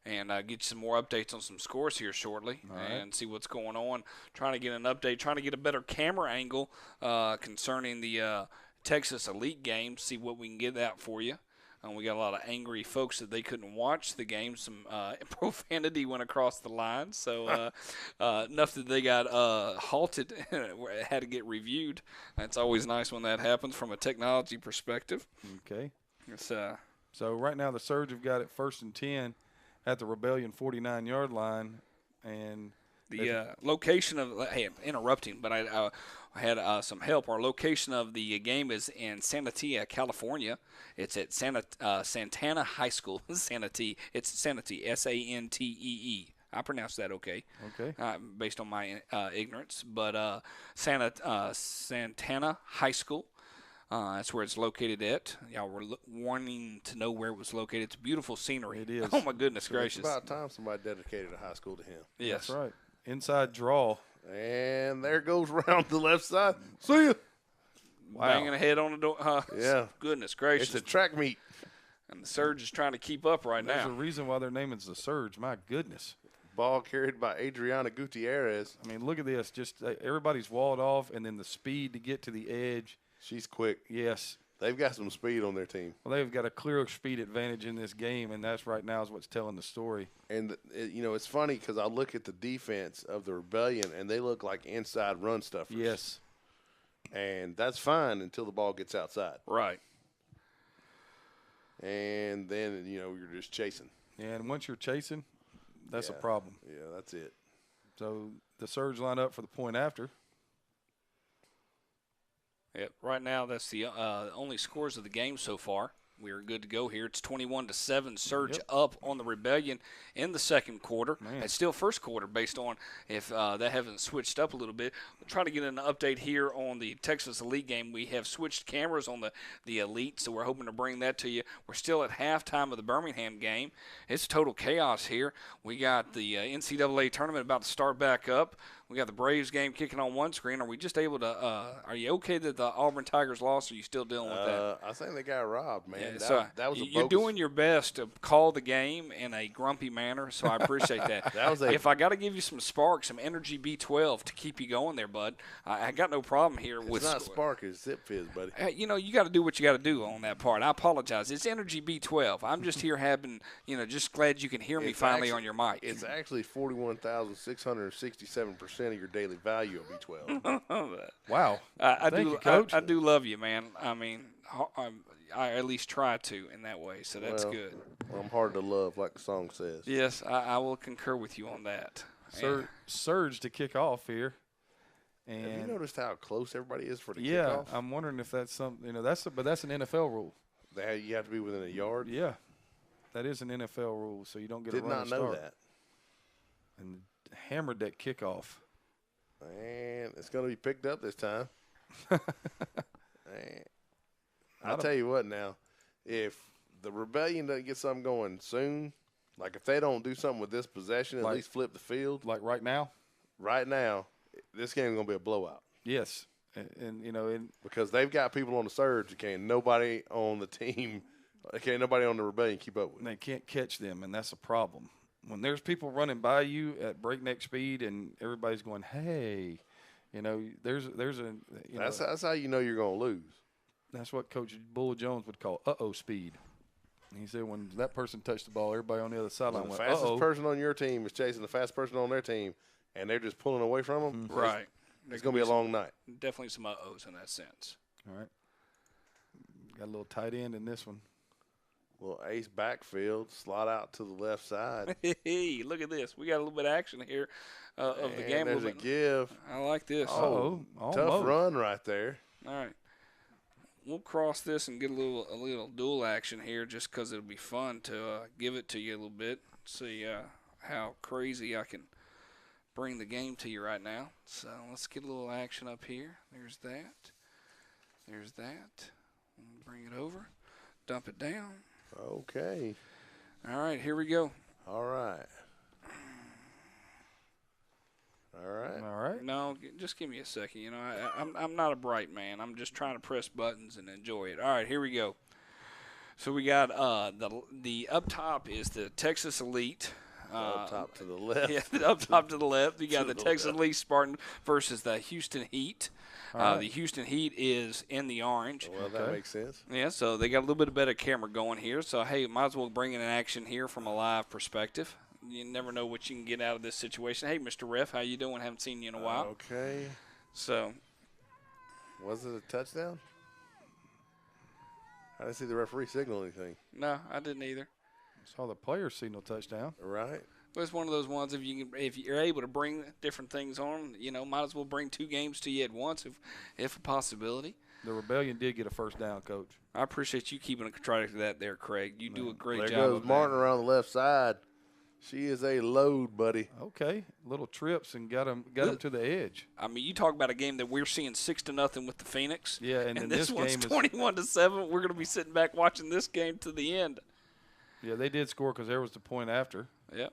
and get you some more updates on some scores here shortly and see what's going on. Trying to get an update, trying to get a better camera angle concerning the Texas Elite game, see what we can get that for you. We got a lot of angry folks that they couldn't watch the game. Some profanity went across the line. So enough that they got halted, had to get reviewed. It's always nice when that happens from a technology perspective. Okay. It's So right now the Surge have got it 1st and 10 at the Rebellion 49-yard line, and the location of – hey, I'm interrupting, but I had some help. Our location of the game is in Santee, California. It's at Santana High School. Santee. It's Santee, Santee. I pronounced that okay. Okay. Based on my ignorance. But Santana High School. That's where it's located at. Y'all were wanting to know where it was located. It's beautiful scenery. It is. Oh, my goodness gracious. It's about time somebody dedicated a high school to him. Yes. That's right. Inside draw. And there goes around the left side. See ya. Wow. Banging ahead on the door. Yeah. Goodness gracious. It's a track meet. And the Surge is trying to keep up right There's now. a reason why their name is the Surge. My goodness. Ball carried by Adriana Gutierrez. I mean, look at this. Just everybody's walled off, and then the speed to get to the edge. She's quick. Yes. They've got some speed on their team. Well, they've got a clear speed advantage in this game, and that's right now is what's telling the story. And, it's funny because I look at the defense of the Rebellion, and they look like inside run stuffers. Yes. And that's fine until the ball gets outside. Right. And then, you're just chasing. And once you're chasing, that's a Yeah. problem. Yeah, that's it. So the Surge line up for the point after. Yep. Right now, that's the only scores of the game so far. We're good to go here. It's 21-7. Surge up on the Rebellion in the second quarter. Man. It's still first quarter based on if that hasn't switched up a little bit. We'll try to get an update here on the Texas Elite game. We have switched cameras on the Elite, so we're hoping to bring that to you. We're still at halftime of the Birmingham game. It's total chaos here. We got the NCAA tournament about to start back up. We got the Braves game kicking on one screen. Are we just able to are you okay that the Auburn Tigers lost, or are you still dealing with that? I think they got robbed, man. Yeah, that, so that was a you're bogus. doing your best to call the game in a grumpy manner, so I appreciate that. That was a- if I got to give you some spark, some energy B12 to keep you going there, bud, I got no problem here with. It's not Spark, it's Zip Fizz, buddy. You got to do what you got to do on that part. I apologize. It's energy B12. I'm just here having, just glad you can hear me It's finally actually- on your mic. It's actually 41,667% of your daily value of B12. Wow. I Thank do, you, Coach. I do love you, man. I mean, I at least try to in that way, so that's Well, good. I'm hard to love, like the song says. Yes, I will concur with you on that. Surge to kick off here. And Have you noticed how close everybody is for the yeah, kickoff? I'm wondering if that's something, but that's an NFL rule. You have to be within a yard? Yeah. That is an NFL rule, so you don't get Did a running not know start. that. And hammered that kickoff. And it's going to be picked up this time. Man. I'll tell you what now. If the Rebellion doesn't get something going soon, like if they don't do something with this possession, at least flip the field. Like right now? Right now, this game is going to be a blowout. Yes. And because they've got people on the Surge, can't nobody on the team, can't nobody on the Rebellion keep up with. they can't catch them, and that's a problem. When there's people running by you at breakneck speed and everybody's going, hey, there's a That's how you know you're going to lose. That's what Coach Bull Jones would call speed. He said when that person touched the ball, everybody on the other sideline When the went, fastest person on your team is chasing the fastest person on their team, and they're just pulling away from them. Right. It's going to be a long night. Definitely some uh-ohs in that sense. All right. Got a little tight end in this one. Little ace backfield, slot out to the left side. Hey, look at this. We got a little bit of action here of the game. There's a give. I like this. Oh, tough run right there. All right. We'll cross this and get a little dual action here just because it'll be fun to give it to you a little bit. See how crazy I can bring the game to you right now. So let's get a little action up here. There's that. There's that. Bring it over. Dump it down. Okay. All right, here we go. All right. All right. No, just give me a second. I'm not a bright man. I'm just trying to press buttons and enjoy it. All right, here we go. So we got the up top is the Texas Elite. Up top to the left. Yeah, up top to the left. You got the the Texas left. Elite Spartan versus the Houston Heat. right. The Houston Heat is in the orange. Well, that makes sense. Yeah, so they got a little bit of better camera going here. So, hey, might as well bring in an action here from a live perspective. You never know what you can get out of this situation. Hey, Mr. Ref, how you doing? Haven't seen you in a while. Okay. So, Was it a touchdown? I didn't see the referee signal anything. No, I didn't either. Saw the player signal touchdown. Right. But it's one of those ones if you're able to bring different things on, might as well bring 2 games to you at once if a possibility. The Rebellion did get a first down, Coach. I appreciate you keeping track of that there, Craig. You do a great job. There goes of Martin that. around the left side. She is a load, buddy. Okay, little trips and got him to the edge. I mean, you talk about a game that we're seeing 6-0 with the Phoenix. Yeah, and then this one's game is 21-7. We're going to be sitting back watching this game to the end. Yeah, they did score because there was the point after. Yep.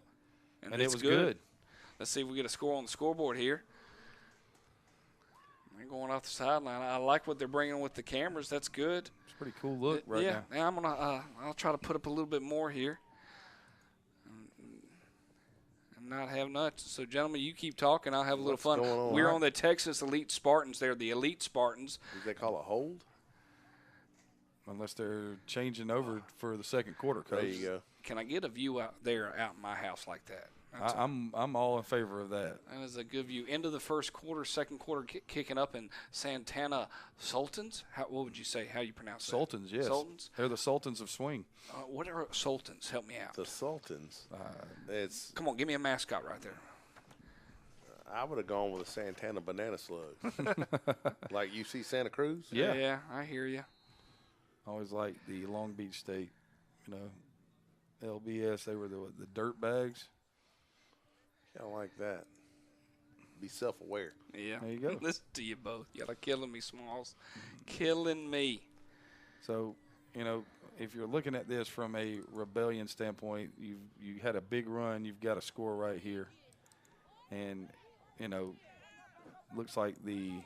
And it was good. Let's see if we get a score on the scoreboard here. They're going off the sideline. I like what they're bringing with the cameras. That's good. It's a pretty cool look right now. Yeah, I'm gonna. I'll try to put up a little bit more here. And not have nuts. So, gentlemen, you keep talking. I'll have a little fun. We're on the Texas Elite Spartans. They're the Elite Spartans. Did they call a hold? Unless they're changing over for the second quarter, Coach. There you go. Can I get a view out there out in my house like that? I'm all in favor of that. That is a good view. End of the first quarter, second quarter kicking up in Santana Sultans. What would you say? How you pronounce that? Sultans, yes. Sultans? They're the Sultans of swing. What are Sultans? Help me out. The Sultans. Come on, give me a mascot right there. I would have gone with the Santana Banana Slugs. Like you see Santa Cruz? Yeah. Yeah, I hear you. Always like the Long Beach State, LBS. They were the dirt bags. I like that. Be self-aware. Yeah. There you go. Listen to you both. Y'all are killing me, Smalls. Killing me. So, if you're looking at this from a Rebellion standpoint, you had a big run. You've got a score right here. And, looks like they're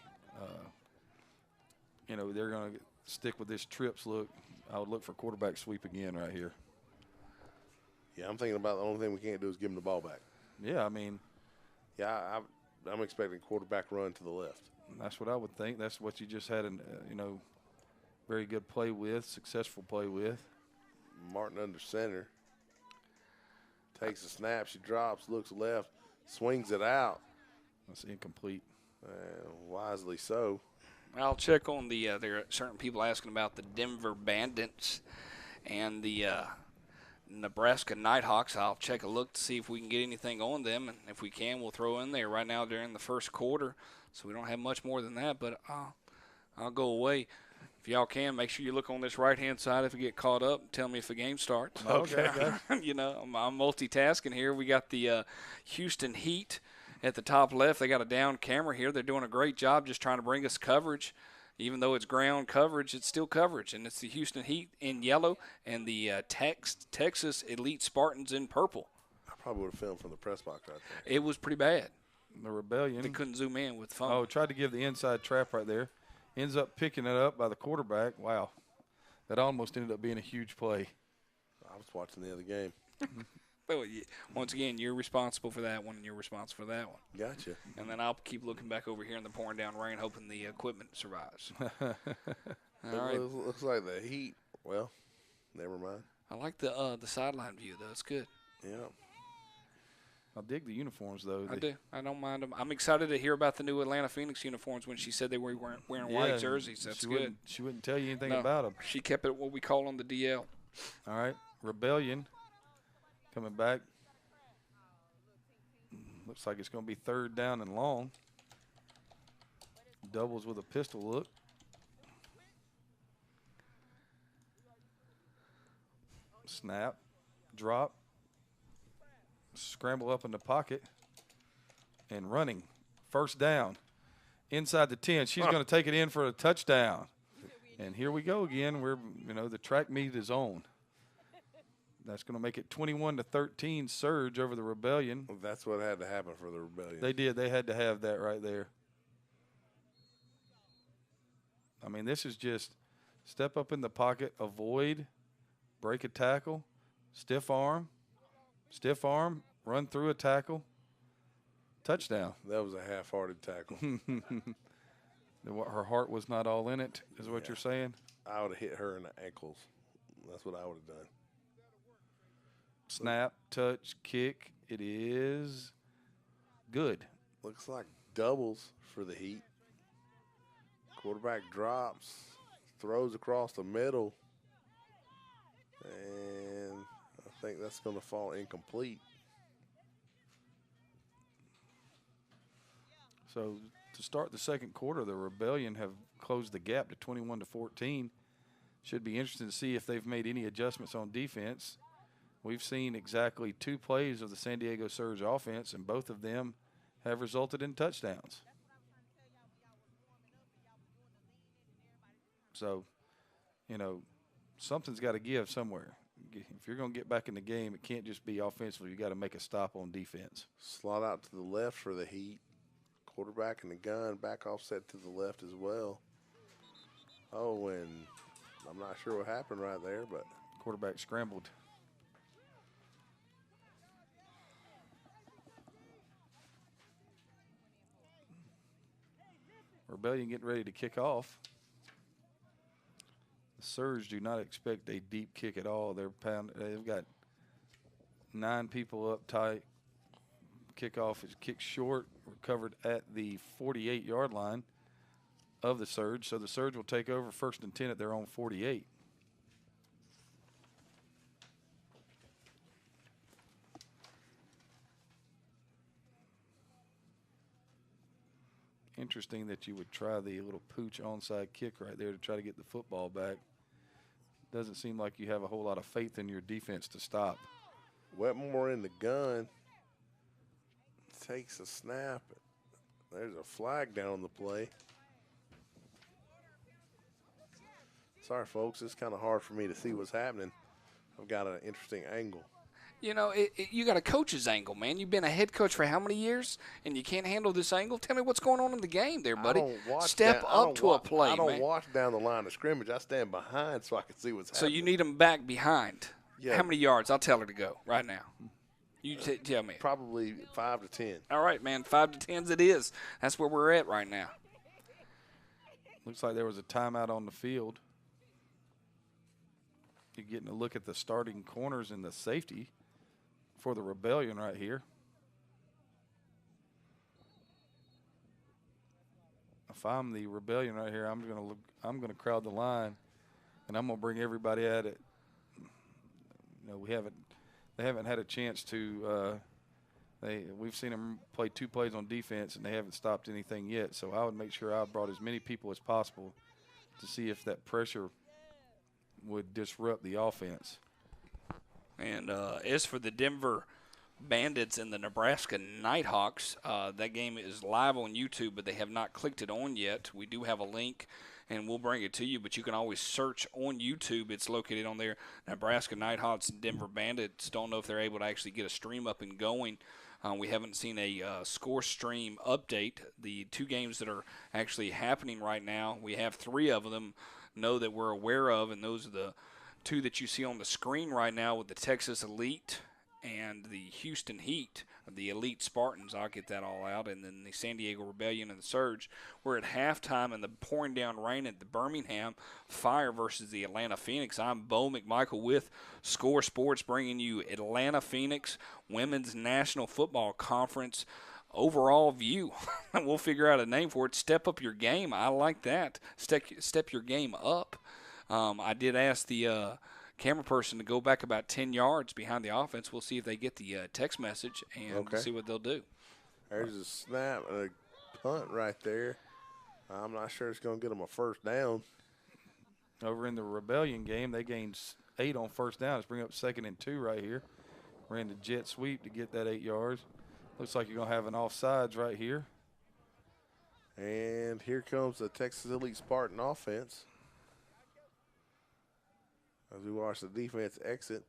going to stick with this trips look. I would look for quarterback sweep again right here. Yeah, I'm thinking about the only thing we can't do is give them the ball back. Yeah, I mean. Yeah, I'm expecting quarterback run to the left. That's what I would think. That's what you just had, very good play with, successful play with. Martin under center. Takes a snap. She drops, looks left, swings it out. That's incomplete. Wisely so. I'll check on there are certain people asking about the Denver Bandits and the Nebraska Nighthawks. I'll check a look to see if we can get anything on them, and if we can, we'll throw in there right now during the first quarter. So we don't have much more than that, but I'll go away. If y'all can, make sure you look on this right-hand side if you get caught up. Tell me if the game starts. Okay. I'm multitasking here. We got the Houston Heat at the top left. They got a down camera here. They're doing a great job just trying to bring us coverage. Even though it's ground coverage, it's still coverage. And it's the Houston Heat in yellow and the Texas Elite Spartans in purple. I probably would have filmed from the press box right there. It was pretty bad. The Rebellion. They couldn't zoom in with phone. Oh, tried to give the inside trap right there. Ends up picking it up by the quarterback. Wow. That almost ended up being a huge play. I was watching the other game. Well, once again, you're responsible for that one, and you're responsible for that one. Gotcha. And then I'll keep looking back over here in the pouring down rain, hoping the equipment survives. All right. Looks like the Heat. Well, never mind. I like the sideline view, though. It's good. Yeah. I dig the uniforms, though. I do. I don't mind them. I'm excited to hear about the new Atlanta Phoenix uniforms when she said they were wearing white jerseys. That's good. She wouldn't tell you anything about them. She kept it what we call on the DL. All right. Rebellion coming back. Looks like it's going to be third down and long. Doubles with a pistol look. Snap. Drop. Scramble up in the pocket. And running. First down. Inside the 10. She's going to take it in for a touchdown. And here we go again. We're, the track meet is on. That's going to make it 21-13 surge over the Rebellion. Well, that's what had to happen for the Rebellion. They did. They had to have that right there. I mean, this is just step up in the pocket, avoid, break a tackle, stiff arm, run through a tackle, touchdown. That was a half-hearted tackle. Her heart was not all in it, is what you're saying? I would have hit her in the ankles. That's what I would have done. Snap, touch, kick. It is good. Looks like doubles for the Heat. Quarterback drops, throws across the middle. And I think that's going to fall incomplete. So to start the second quarter, the Rebellion have closed the gap to 21-14. Should be interesting to see if they've made any adjustments on defense. We've seen exactly 2 plays of the San Diego Surge offense, and both of them have resulted in touchdowns. So, you know, something's got to give somewhere. If you're going to get back in the game, it can't just be offensively. You got to make a stop on defense. Slot out to the left for the Heat. Quarterback in the gun, back offset to the left as well. Oh, and I'm not sure what happened right there, but Quarterback scrambled. Rebellion getting ready to kick off. The Surge do not expect a deep kick at all. They've got 9 people up tight. Kickoff is kicked short, recovered at the 48-yard line of the Surge. So the Surge will take over 1st and 10 at their own 48. Interesting that you would try the little pooch onside kick right there to try to get the football back. Doesn't seem like you have a whole lot of faith in your defense to stop. Wetmore in the gun. Takes a snap. There's a flag down on the play. Sorry, folks. It's kind of hard for me to see what's happening. I've got an interesting angle. You know, you got a coach's angle, man. You've been a head coach for how many years, and you can't handle this angle? Tell me what's going on in the game there, buddy. Step up to a play, man. I don't watch down the line of scrimmage. I stand behind so I can see what's So happening. you need them back behind. Yeah. How many yards? I'll tell her to go right now. You tell me. Probably 5 to 10. All right, man. 5 to 10s it is. That's where we're at right now. Looks like there was a timeout on the field. You're getting a look at the starting corners and the safety for the Rebellion right here. If I'm the Rebellion right here, I'm gonna crowd the line, and I'm gonna bring everybody at it. You know, they haven't had a chance to. We've seen them play 2 plays on defense, and they haven't stopped anything yet. So I would make sure I brought as many people as possible to see if that pressure would disrupt the offense. And as for the Denver Bandits and the Nebraska Nighthawks, that game is live on YouTube, but they have not clicked it on yet. We do have a link, and we'll bring it to you, but you can always search on YouTube. It's located on there. Nebraska Nighthawks and Denver Bandits. Don't know if they're able to actually get a stream up and going. We haven't seen a score stream update. The 2 games that are actually happening right now, we have 3 of them that we're aware of, and those are the 2 that you see on the screen right now with the Texas Elite and the Houston Heat, the Elite Spartans. I'll get that all out. And then the San Diego Rebellion and the Surge. We're at halftime in the pouring down rain at the Birmingham Fire versus the Atlanta Phoenix. I'm Bo McMichael with Score Sports, bringing you Atlanta Phoenix Women's National Football Conference overall view. We'll figure out a name for it. Step up your game. I like that. Step your game up. I did ask the camera person to go back about 10 yards behind the offense. We'll see if they get the text message and see what they'll do. There's a snap and a punt right there. I'm not sure it's going to get them a first down. Over in the Rebellion game, they gained 8 on first down. Let's bring up 2nd and 2 right here. Ran the jet sweep to get that 8 yards. Looks like you're going to have an offsides right here. And here comes the Texas Elite Spartan offense as we watch the defense exit.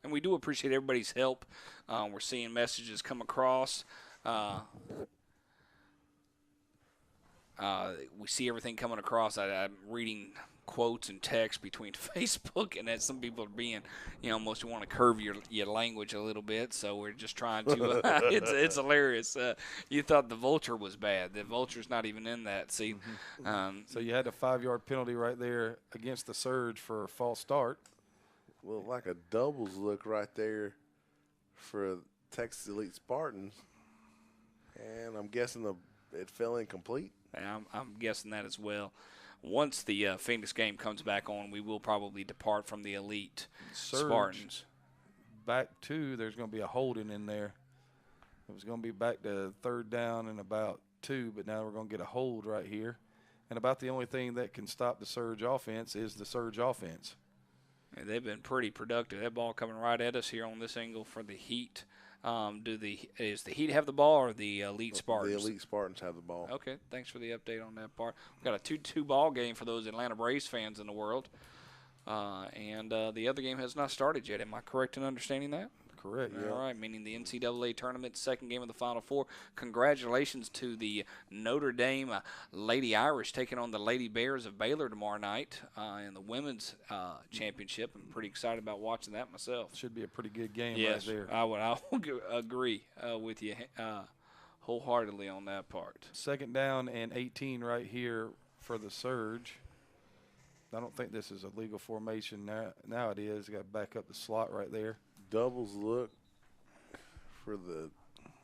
And we do appreciate everybody's help. We're seeing messages come across. We see everything coming across. I'm reading quotes and text between Facebook, and that some people are being, almost want to curve your language a little bit. So we're just trying to. It's hilarious. You thought the vulture was bad. The vulture's not even in that. See, so you had a 5-yard penalty right there against the Surge for a false start. Looked like a doubles look right there for Texas Elite Spartans, and I'm guessing it fell incomplete. I'm guessing that as well. once the Phoenix game comes back on, we will probably depart from the elite Surge Spartans. Back to, there's going to be a holding in there. It was going to be back to 3rd down and about 2, but now we're going to get a hold right here. And about the only thing that can stop the Surge offense is the Surge offense. And they've been pretty productive. That ball coming right at us here on this angle for the Heat. Does the Heat have the ball or the elite Spartans? The elite Spartans have the ball. Okay, thanks for the update on that part. We've got a 2-2 ball game for those Atlanta Braves fans in the world. And the other game has not started yet. Am I correct in understanding that? Correct, yeah. All right, meaning the NCAA tournament, second game of the Final Four. Congratulations to the Notre Dame Lady Irish taking on the Lady Bears of Baylor tomorrow night in the women's championship. I'm pretty excited about watching that myself. Should be a pretty good game Yes, right there. I would agree with you wholeheartedly on that part. 2nd down and 18 right here for the Surge. I don't think this is a legal formation now it is. Got to back up the slot right there. Doubles look for the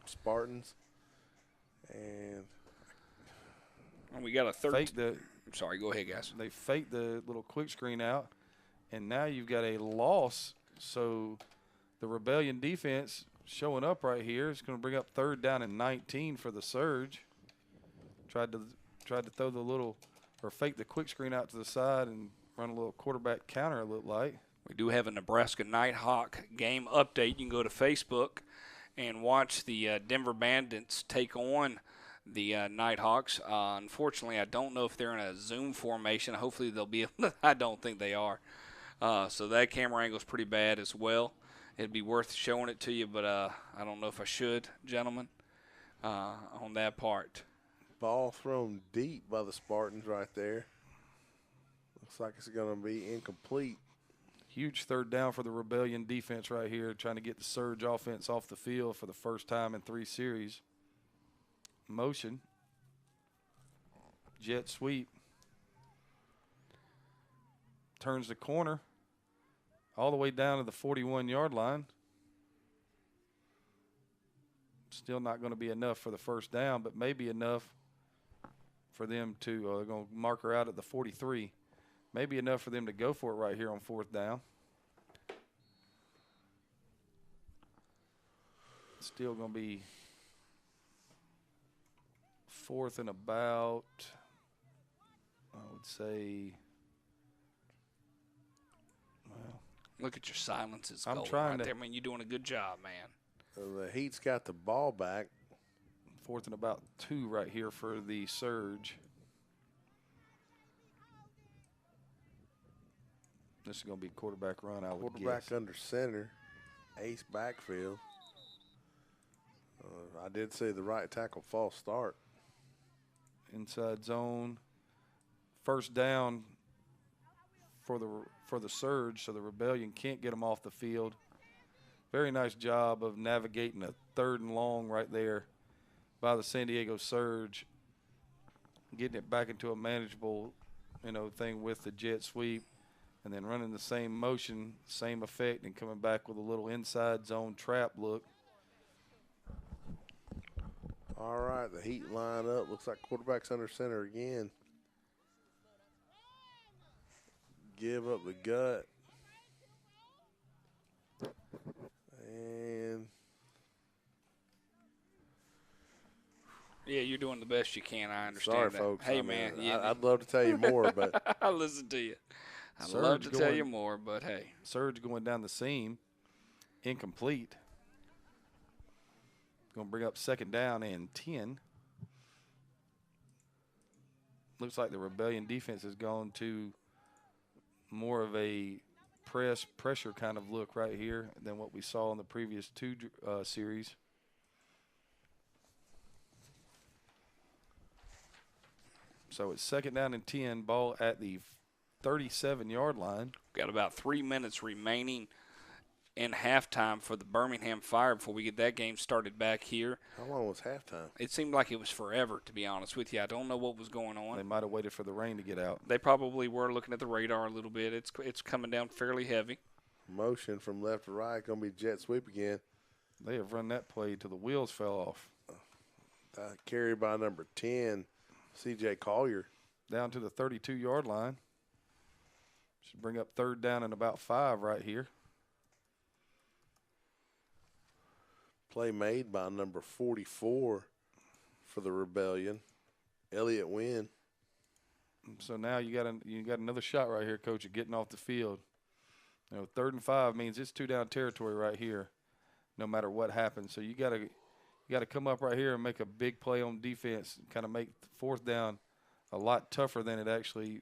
Spartans. And we got a third. I'm sorry, go ahead, guys. They fake the little quick screen out, and now you've got a loss. So the Rebellion defense showing up right here. It's going to bring up 3rd down and 19 for the Surge. Tried to throw the little or fake the quick screen out to the side and run a little quarterback counter, it looked like. We do have a Nebraska Nighthawk game update. You can go to Facebook and watch the Denver Bandits take on the Nighthawks. Unfortunately, I don't know if they're in a Zoom formation. Hopefully they'll be able to. I don't think they are. So that camera angle is pretty bad as well. It'd be worth showing it to you, but I don't know if I should, gentlemen, on that part. Ball thrown deep by the Spartans right there. Looks like it's going to be incomplete. Huge 3rd down for the Rebellion defense right here, trying to get the Surge offense off the field for the first time in 3 series. Motion. Jet sweep. Turns the corner all the way down to the 41-yard line. Still not going to be enough for the first down, but maybe enough for them to, they're going to mark her out at the 43. Maybe enough for them to go for it right here on 4th down. Still going to be 4th and about, I would say, well. Look at your silences. I'm trying right to. there. I mean, you're doing a good job, man. The Heat's got the ball back. 4th and about 2 right here for the Surge. This is going to be quarterback run, I would Quarterback guess. under center. Ace backfield. I did say the right tackle false start. Inside zone. 1st down for the Surge, so the Rebellion can't get them off the field. Very nice job of navigating a 3rd and long right there by the San Diego Surge. Getting it back into a manageable, thing with the jet sweep. And then running the same motion, same effect, and coming back with a little inside zone trap look. All right, the Heat line up. Looks like quarterback's under center again. Give up the gut. And Yeah, you're doing the best you can. I understand sorry, that. folks. Hey, I mean, man. I'd love to tell you more, but I'll listen to you. I'd Surge love to tell going- you more, but hey. Surge going down the seam. Incomplete. Going to bring up 2nd down and 10. Looks like the Rebellion defense has gone to more of a pressure kind of look right here than what we saw in the previous 2 series. So it's 2nd down and 10, ball at the 37-yard line. Got about 3 minutes remaining in halftime for the Birmingham Fire before we get that game started back here. how long was halftime? It seemed like it was forever, to be honest with you. I don't know what was going on. They might have waited for the rain to get out. They probably were looking at the radar a little bit. It's coming down fairly heavy. Motion from left to right. Going to be jet sweep again. They have run that play till the wheels fell off. Carried by number 10, C.J. Collier. down to the 32-yard line. Should bring up 3rd down and about 5 right here. Play made by number 44 for the Rebellion, Elliott Wynn. So now you got another shot right here, Coach, at getting off the field. 3rd and 5 means it's 2-down territory right here, no matter what happens. So you got to come up right here and make a big play on defense, kind of make 4th down a lot tougher than it actually,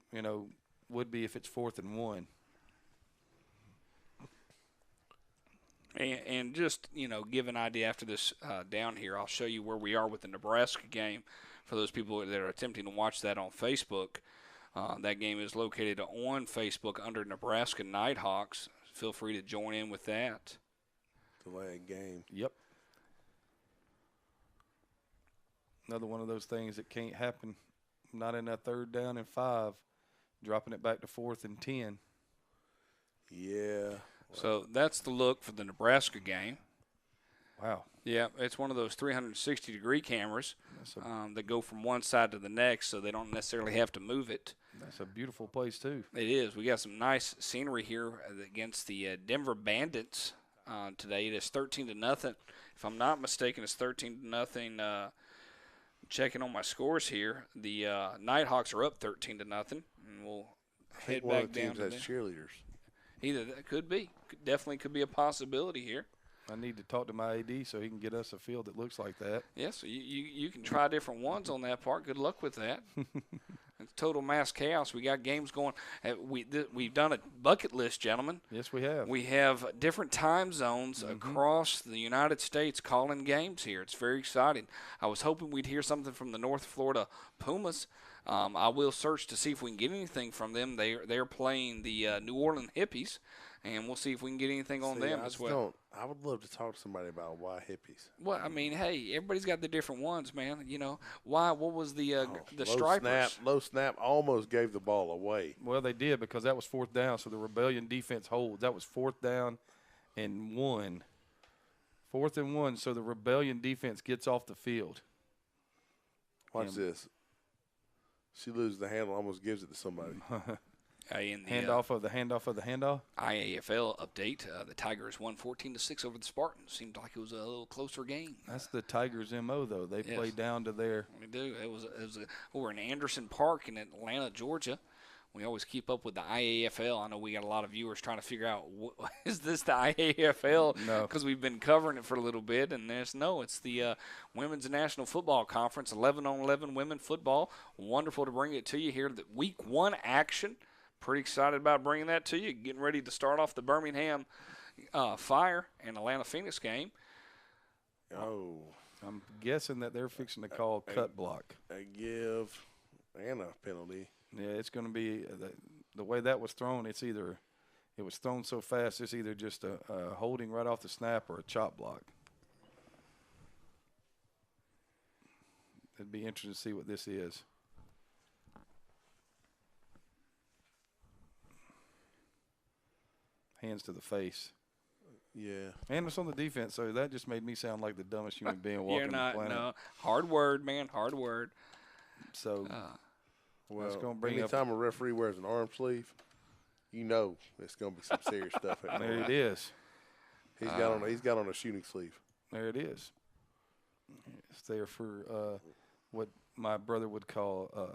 would be if it's 4th and 1. And just, give an idea after this down here, I'll show you where we are with the Nebraska game for those people that are attempting to watch that on Facebook. That game is located on Facebook under Nebraska Nighthawks. Feel free to join in with that. Delay game. Yep. Another one of those things that can't happen. Not in that 3rd down and 5. Dropping it back to 4th and 10. Yeah. So that's the look for the Nebraska game. Wow. Yeah, it's one of those 360-degree cameras that go from one side to the next, so they don't necessarily have to move it. That's a beautiful place, too. It is. We got some nice scenery here against the Denver Bandits today. It is 13-0. If I'm not mistaken, it's 13-0. Checking on my scores here, the Nighthawks are up 13-0, and we'll head back down to them. Cheerleaders. Either that could be, definitely could be a possibility here. I need to talk to my AD so he can get us a field that looks like that. Yeah, so you can try different ones on that part. Good luck with that. It's total mass chaos. We got games going. We've done a bucket list, gentlemen. Yes, we have. We have different time zones across the United States calling games here. It's very exciting. I was hoping we'd hear something from the North Florida Pumas. I will search to see if we can get anything from them. They're playing the New Orleans Hippies, and we'll see if we can get anything on them as well. I would love to talk to somebody about why Hippies. Well, I mean, hey, everybody's got the different ones, man. Why? What was the Stripers? Low snap almost gave the ball away. Well, they did because that was 4th down, so the Rebellion defense holds. That was 4th down and 1. 4th and 1, so the Rebellion defense gets off the field. Watch this. She loses the handle, almost gives it to somebody. In the handoff of the handoff. IAFL update: the Tigers won 14-6 over the Spartans. Seemed like it was a little closer game. That's the Tigers' MO, though. They play down to their. We do. It was over in Anderson Park in Atlanta, Georgia. We always keep up with the IAFL. I know we got a lot of viewers trying to figure out, is this the IAFL? No. Because we've been covering it for a little bit, and it's the Women's National Football Conference, 11-on-11 women football. Wonderful to bring it to you here. The Week 1 action. Pretty excited about bringing that to you. Getting ready to start off the Birmingham Fire and Atlanta Phoenix game. Oh. I'm guessing that they're fixing to call cut block. A give and a penalty. Yeah, it's going to be the way that was thrown. It was thrown so fast. It's either just a holding right off the snap or a chop block. It'd be interesting to see what this is. Hands to the face. Yeah. And it's on the defense, so that just made me sound like the dumbest human being walking the planet. No. Hard word, man. Hard word. So, well, gonna bring anytime a referee wears an arm sleeve, you know it's going to be some serious stuff. There it is. He's got on a shooting sleeve. There it is. It's there for what my brother would call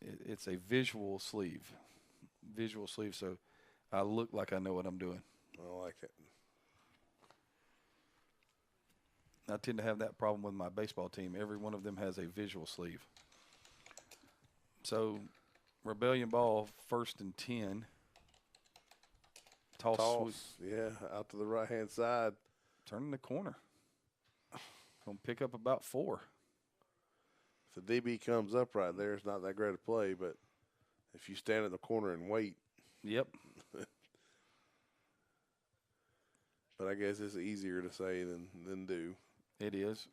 it's a visual sleeve. Visual sleeve, so I look like I know what I'm doing. I like it. I tend to have that problem with my baseball team. Every one of them has a visual sleeve. So, Rebellion ball, 1st and 10. Toss. Yeah, out to the right-hand side. Turning the corner. Going to pick up about 4. If the DB comes up right there, it's not that great a play, but if you stand in the corner and wait. Yep. But I guess it's easier to say than do. It is.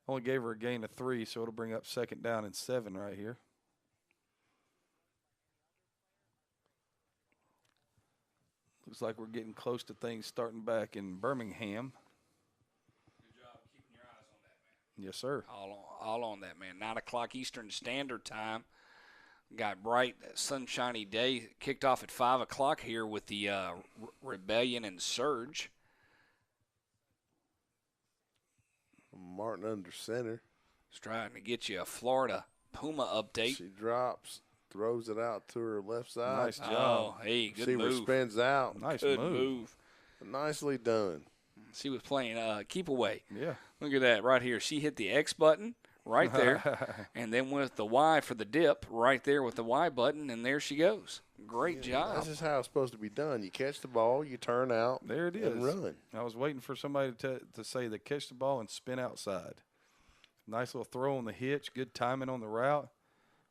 Only gave her a gain of 3, so it'll bring up 2nd down and 7 right here. Looks like we're getting close to things starting back in Birmingham. Good job keeping your eyes on that, man. Yes, sir. All on that, man. 9 o'clock Eastern Standard Time. got bright, sunshiny day. Kicked off at 5 o'clock here with the Rebellion and Surge. Martin under center. Just trying to get you a Florida Puma update. She drops, throws it out to her left side. Nice job. Oh, hey, good Receiver move. spins out. Nice Good move. move. Nicely done. She was playing keep away. Yeah. Look at that right here. She hit the X button right there, and then with the Y for the dip right there with the Y button, and there she goes. Great job. This is how it's supposed to be done. You catch the ball, you turn out, There it is. and run. I was waiting for somebody to say they catch the ball and spin outside. Nice little throw on the hitch. Good timing on the route.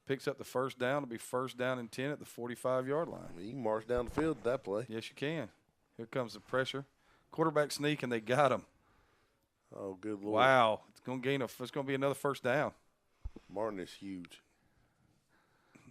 Picks up the first down. It'll be first down and 10 at the 45-yard line. You can march down the field with that play. Yes, you can. Here comes the pressure. Quarterback sneak, and they got him. Oh, good Lord. Wow. It's going to be another first down. Martin is huge.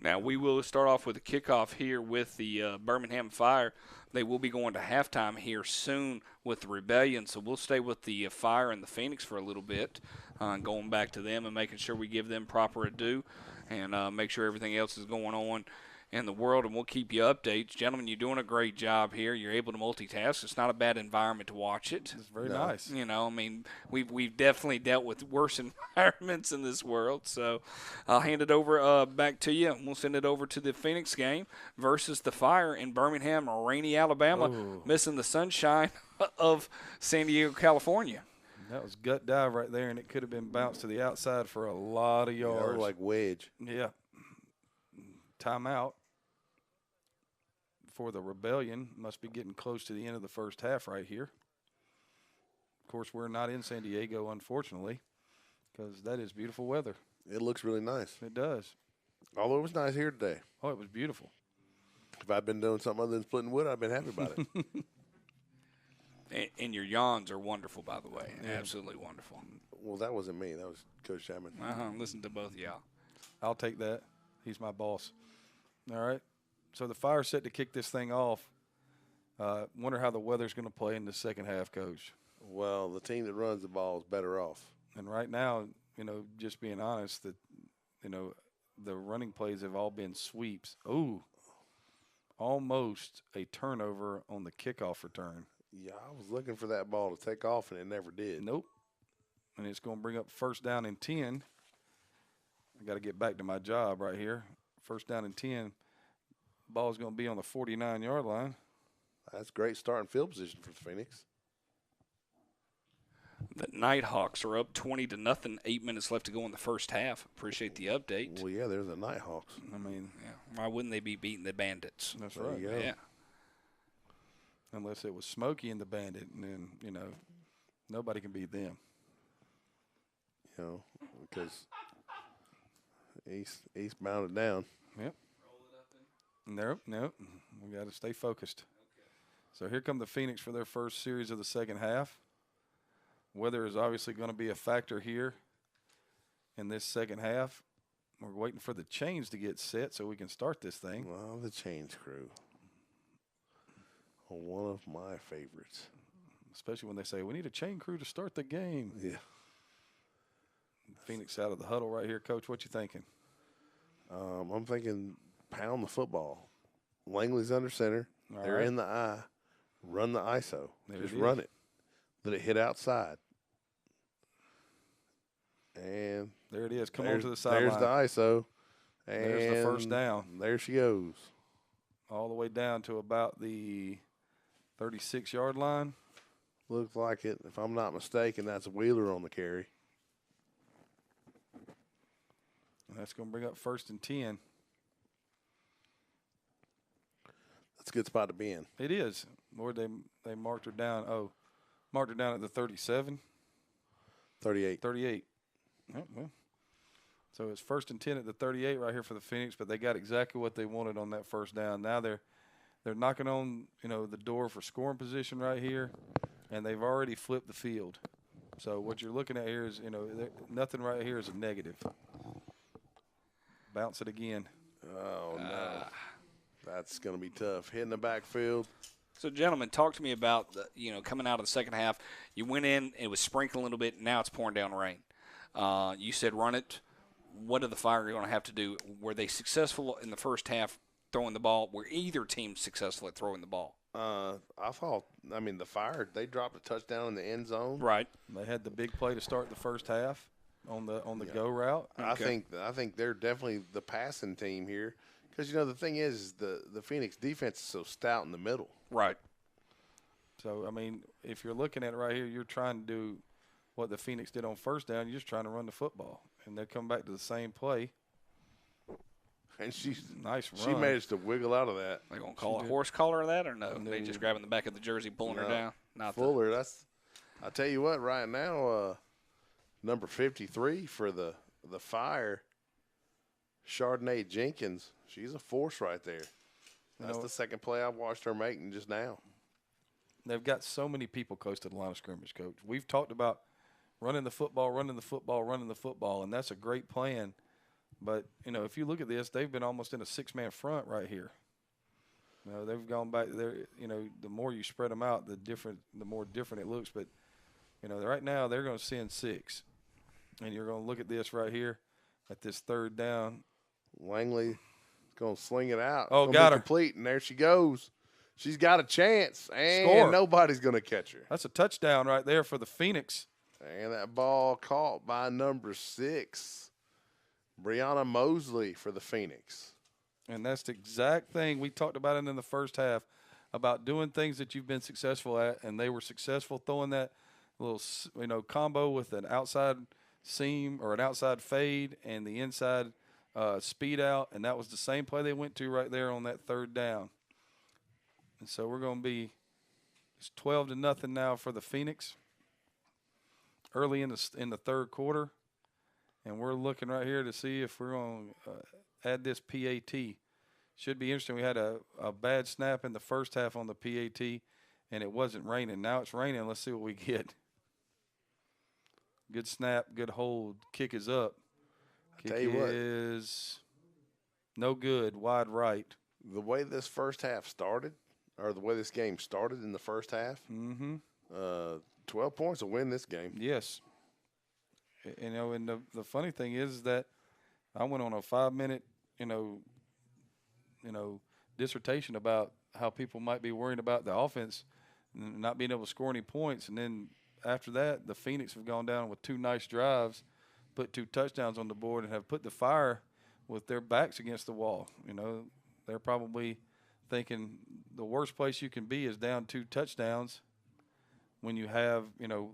Now, we will start off with a kickoff here with the Birmingham Fire. They will be going to halftime here soon with the Rebellion, so we'll stay with the Fire and the Phoenix for a little bit, going back to them and making sure we give them proper ado and make sure everything else is going on in the world, and we'll keep you updates. Gentlemen, you're doing a great job here. You're able to multitask. It's not a bad environment to watch it. It's very nice. You know, I mean, we've definitely dealt with worse environments in this world. So I'll hand it over back to you, and we'll send it over to the Phoenix game versus the Fire in Birmingham or rainy Alabama, missing the sunshine of San Diego, California. That was gut dive right there, and it could have been bounced to the outside for a lot of yards. Like wedge. Yeah. Timeout for the Rebellion. Must be getting close to the end of the first half right here. Of course, we're not in San Diego, unfortunately, because that is beautiful weather. It looks really nice. It does. Although it was nice here today. Oh, it was beautiful. If I'd been doing something other than splitting wood, I'd been happy about it. And your yawns are wonderful, by the way. Yeah. Absolutely wonderful. Well, that wasn't me. That was Coach Chapman. Listen to both of y'all. I'll take that. He's my boss. All right. So the Fire set to kick this thing off. Wonder how the weather's going to play in the second half, Coach. Well, the team that runs the ball is better off. And right now, just being honest, that the running plays have all been sweeps. Ooh, almost a turnover on the kickoff return. Yeah, I was looking for that ball to take off, and it never did. Nope. And it's going to bring up first down and 10. I got to get back to my job right here. First down and 10. Ball's going to be on the 49-yard line. That's great starting field position for the Phoenix. The Nighthawks are up 20-0. 8 minutes left to go in the first half. Appreciate the update. Well, yeah, they're the Nighthawks. I mean, why wouldn't they be beating the Bandits? That's There right. you go. Yeah. Unless it was Smokey and the Bandit, and then, nobody can beat them. Because East bounded down. Yep. Nope. We got to stay focused. Okay. So here come the Phoenix for their first series of the second half. Weather is obviously going to be a factor here in this second half. We're waiting for the chains to get set so we can start this thing. Well, the chains crew. One of my favorites. Especially when they say, we need a chain crew to start the game. Yeah. Phoenix out of the huddle right here. Coach, what you thinking? I'm thinking pound the football. Langley's under center. All They're right. in the eye. Run the ISO. There Just it is. run it. Let it hit outside. And There it is. Come on to the sideline. there's the ISO. And There's the first down. There she goes. All the way down to about the 36-yard line. Looks like it. If I'm not mistaken, that's Wheeler on the carry. And that's going to bring up first and 10. That's a good spot to be in. It is. Lord, they marked her down. Oh, marked her down at the 37. 38. 38. Oh, well. So it's first and 10 at the 38 right here for the Phoenix, but they got exactly what they wanted on that first down. Now they're knocking on, the door for scoring position right here, and they've already flipped the field. So what you're looking at here is, nothing right here is a negative. Bounce it again. Oh, no. That's going to be tough. Hitting the backfield. So, gentlemen, talk to me about, coming out of the second half. You went in, it was sprinkling a little bit, and now it's pouring down rain. You said run it. what are the Fire going to have to do? Were they successful in the first half throwing the ball? Were either team successful at throwing the ball? I thought, the Fire, they dropped a touchdown in the end zone. Right. They had the big play to start the first half on the go route. Okay. I think they're definitely the passing team here because, the thing is the Phoenix defense is so stout in the middle. Right. So, if you're looking at it right here, you're trying to do what the Phoenix did on first down. You're just trying to run the football. And they come back to the same play. And nice run. She managed to wiggle out of that. They going to call a horse collar that or no? They just grabbing the back of the jersey, pulling her down? Not Fuller, I tell you what, right now, number 53 for the Fire, Chardonnay Jenkins, she's a force right there. That's the second play I've watched her making just now. They've got so many people close to the line of scrimmage, Coach. We've talked about running the football, and that's a great plan. But, if you look at this, they've been almost in a six-man front right here. They've gone back there. The more you spread them out, the more different it looks. But, right now they're going to send six. And you're going to look at this right here at this third down. Langley going to sling it out. Oh, got her. Complete, and there she goes. She's got a chance, and Score. Nobody's going to catch her. That's a touchdown right there for the Phoenix. And that ball caught by number 6, Brianna Mosley for the Phoenix. And that's the exact thing we talked about it in the first half, about doing things that you've been successful at, and they were successful throwing that little, combo with an outside seam or an outside fade and the inside speed out, and that was the same play they went to right there on that third down. And so we're going to be it's 12-0 now for the Phoenix early in the third quarter, and we're looking right here to see if we're going to add this PAT. Should be interesting. We had a bad snap in the first half on the PAT, and it wasn't raining. Now it's raining. Let's see what we get. Good snap, good hold. Kick is up. Kick is no good, wide right. The way this first half started, or the way this game started in the first half, 12 points will win this game. Yes. And the funny thing is that I went on a 5-minute, dissertation about how people might be worried about the offense not being able to score any points. And then after that, the Phoenix have gone down with 2 nice drives, put 2 touchdowns on the board, and have put the Fire with their backs against the wall. They're probably thinking the worst place you can be is down 2 touchdowns when you have,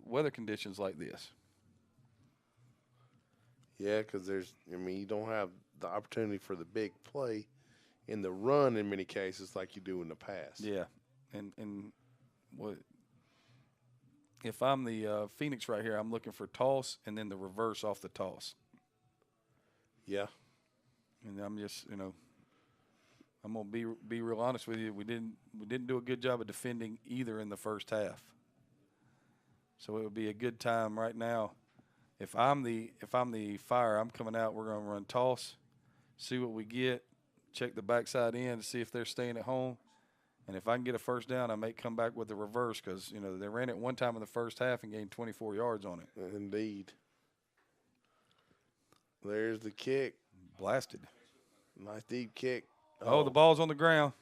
weather conditions like this. Yeah, because you don't have the opportunity for the big play in the run in many cases like you do in the past. Yeah, and what if I'm the Phoenix right here, I'm looking for toss and then the reverse off the toss. Yeah. And I'm just, I'm gonna be real honest with you. We didn't do a good job of defending either in the first half. So it would be a good time right now. If I'm the Fire, I'm coming out. We're gonna run toss, see what we get, check the backside in to see if they're staying at home, and if I can get a first down, I may come back with the reverse because they ran it one time in the first half and gained 24 yards on it. Indeed. There's the kick. Blasted. Nice deep kick. Oh, the ball's on the ground.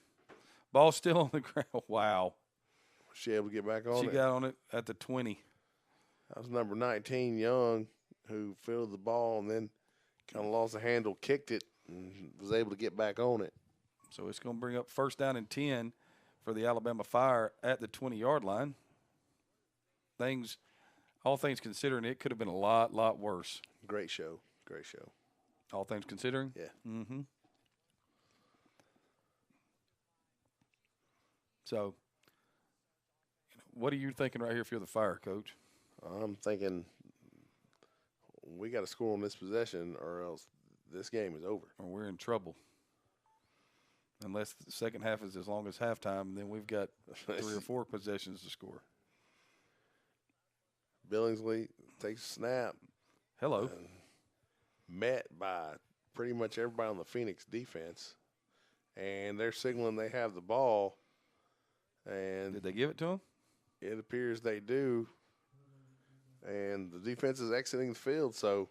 Ball's still on the ground. Wow. Was she able to get back on it? She got on it at the 20. That was number 19, Young, who fielded the ball and then kind of lost the handle, kicked it, and was able to get back on it. So it's going to bring up first down and 10 for the Alabama Fire at the 20-yard line. All things considering, it could have been a lot worse. Great show. Great show. All things considering? Yeah. Mm-hmm. So, what are you thinking right here if you're the Fire, Coach? I'm thinking we got to score on this possession or else this game is over. Or we're in trouble. Unless the second half is as long as halftime, then we've got 3 or 4 possessions to score. Billingsley takes a snap. Hello. Met by pretty much everybody on the Phoenix defense. And they're signaling they have the ball. And did they give it to him? It appears they do. And the defense is exiting the field. So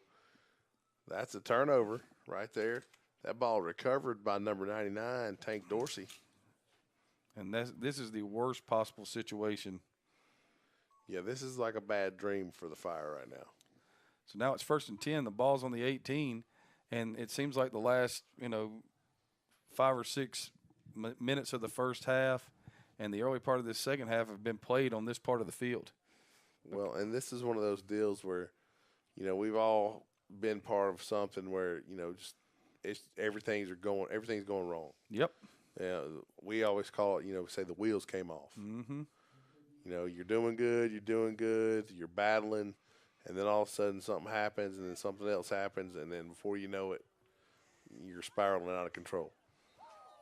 That's a turnover right there. That ball recovered by number 99, Tank Dorsey. And this is the worst possible situation. Yeah, this is like a bad dream for the Fire right now. So now it's 1st and 10. The ball's on the 18, and it seems like the last, 5 or 6 minutes of the first half and the early part of this second half have been played on this part of the field. Well, and this is one of those deals where, we've all been part of something where, everything's going wrong. Yep. Yeah, we always call it, say the wheels came off. Mm-hmm. You're doing good, you're battling, and then all of a sudden something happens, and then something else happens, and then before you know it, you're spiraling out of control.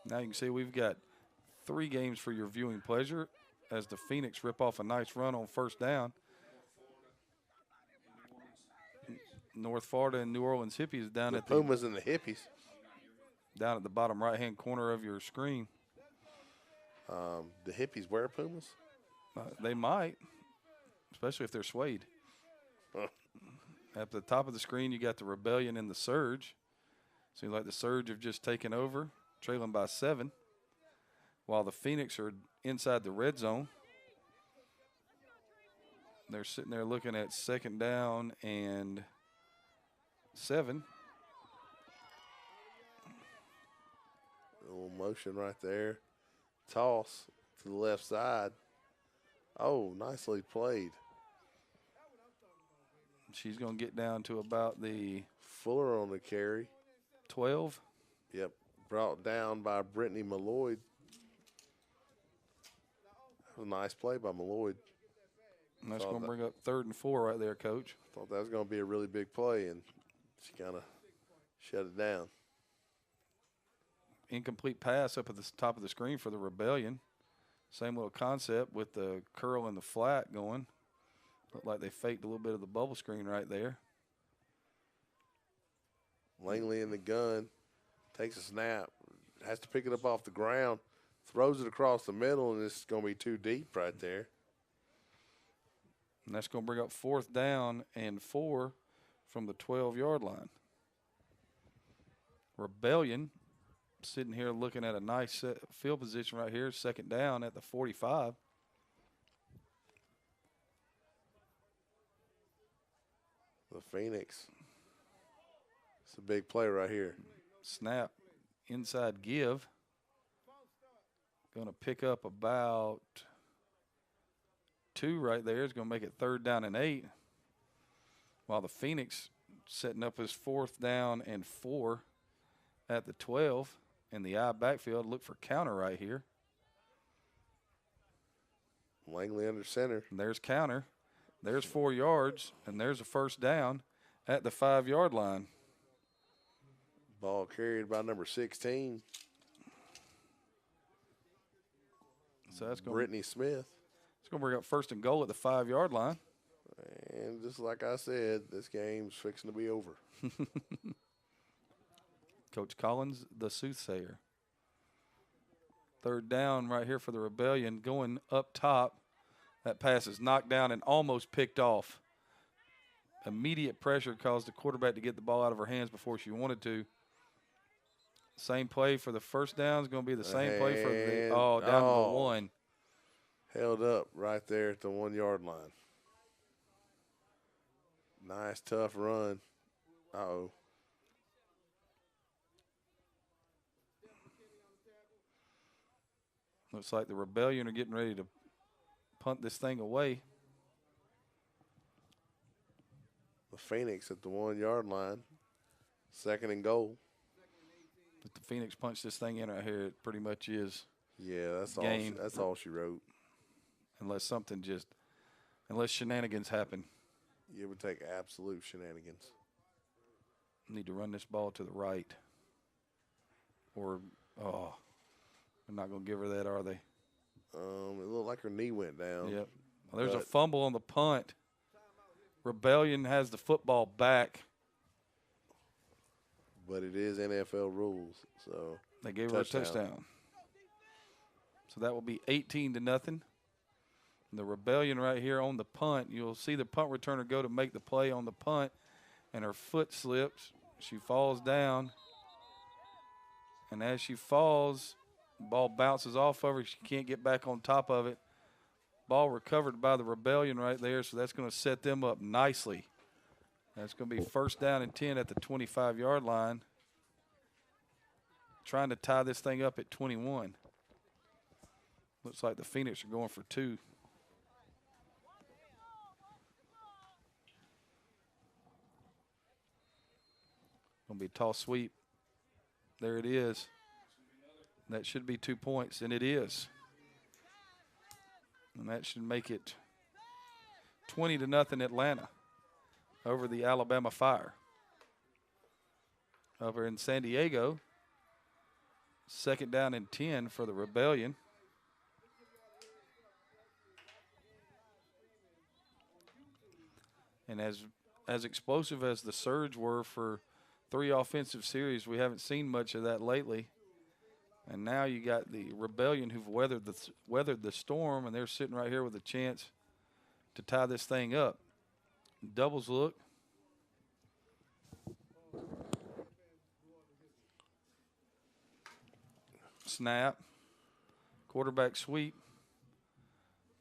Now you can see we've got 3 games for your viewing pleasure as the Phoenix rip off a nice run on 1st down. North Florida and New Orleans Hippies down at the Pumas and the Hippies. Down at the bottom right-hand corner of your screen. The Hippies wear Pumas? They might, especially if they're suede. Huh. At the top of the screen, you got the Rebellion and the Surge. Seems like the Surge have just taken over, trailing by 7, while the Phoenix are inside the red zone. They're sitting there looking at 2nd down and 7. A little motion right there. Toss to the left side. Oh, nicely played. She's going to get down to about the Fuller on the carry. 12. Yep. Brought down by Brittany Malloyd. That was a nice play by Malloyd. And that's going to bring up 3rd and 4 right there, Coach. Thought that was going to be a really big play, and she kind of shut it down. Incomplete pass up at the top of the screen for the Rebellion. Same little concept with the curl and the flat going. Looked like they faked a little bit of the bubble screen right there. Langley in the gun. Takes a snap. Has to pick it up off the ground. Throws it across the middle, and it's going to be too deep right there. And that's going to bring up 4th down and 4 from the 12-yard line. Rebellion sitting here looking at a nice field position right here, 2nd down at the 45. The Phoenix. It's a big play right here. Snap, inside give. Going to pick up about 2 right there. Is going to make it 3rd down and 8. While the Phoenix setting up his 4th down and 4 at the 12. In the I backfield, look for counter right here. Langley under center. And there's counter. There's 4 yards, and there's a 1st down at the 5-yard line. Ball carried by number 16. So that's going Brittany Smith. It's going to bring up 1st and goal at the 5-yard line. And just like I said, this game's fixing to be over. Coach Collins, the soothsayer. 3rd down right here for the Rebellion going up top. That pass is knocked down and almost picked off. Immediate pressure caused the quarterback to get the ball out of her hands before she wanted to. Same play for the 1st down is going to be the same play for the down to the 1. Held up right there at the 1-yard line. Nice, tough run. Uh-oh. Looks like the Rebellion are getting ready to punt this thing away. The Phoenix at the 1-yard line. 2nd and goal. If the Phoenix punch this thing in right here, it pretty much is. Yeah, that's game. all. That's all she wrote. Unless shenanigans happen. It would take absolute shenanigans. Need to run this ball to the right. Or, they're not going to give her that, are they? It looked like her knee went down. Yep. Well, there's a fumble on the punt. Rebellion has the football back. But it is NFL rules, so they gave her a touchdown. So that will be 18-0. The Rebellion right here on the punt. You'll see the punt returner go to make the play on the punt, and her foot slips. She falls down. And as she falls, ball bounces off of her. She can't get back on top of it. Ball recovered by the Rebellion right there, so that's going to set them up nicely. That's going to be first down and 10 at the 25-yard line. Trying to tie this thing up at 21. Looks like the Phoenix are going for 2. Going to be a toss sweep. There it is. That should be 2 points, and it is. And that should make it 20-0 Atlanta over the Alabama Fire. Over in San Diego, second down and 10 for the Rebellion. And as explosive as the Surge were for 3 offensive series, we haven't seen much of that lately. And now you got the Rebellion who've weathered the storm, and they're sitting right here with a chance to tie this thing up. Doubles look. Snap. Quarterback sweep.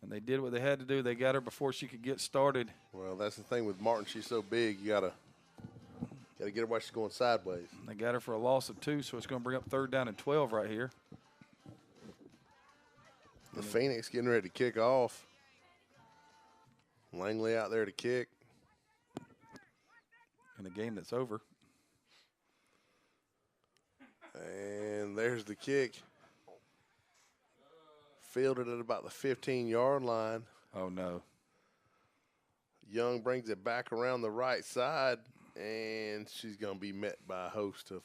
And they did what they had to do. They got her before she could get started. Well, that's the thing with Martin. She's so big, you gotta get her while she's going sideways. They got her for a loss of 2, so it's going to bring up third down and 12 right here. The Phoenix getting ready to kick off. Langley out there to kick. In a game that's over. And there's the kick. Fielded at about the 15-yard line. Oh, no. Young brings it back around the right side, and she's going to be met by a host of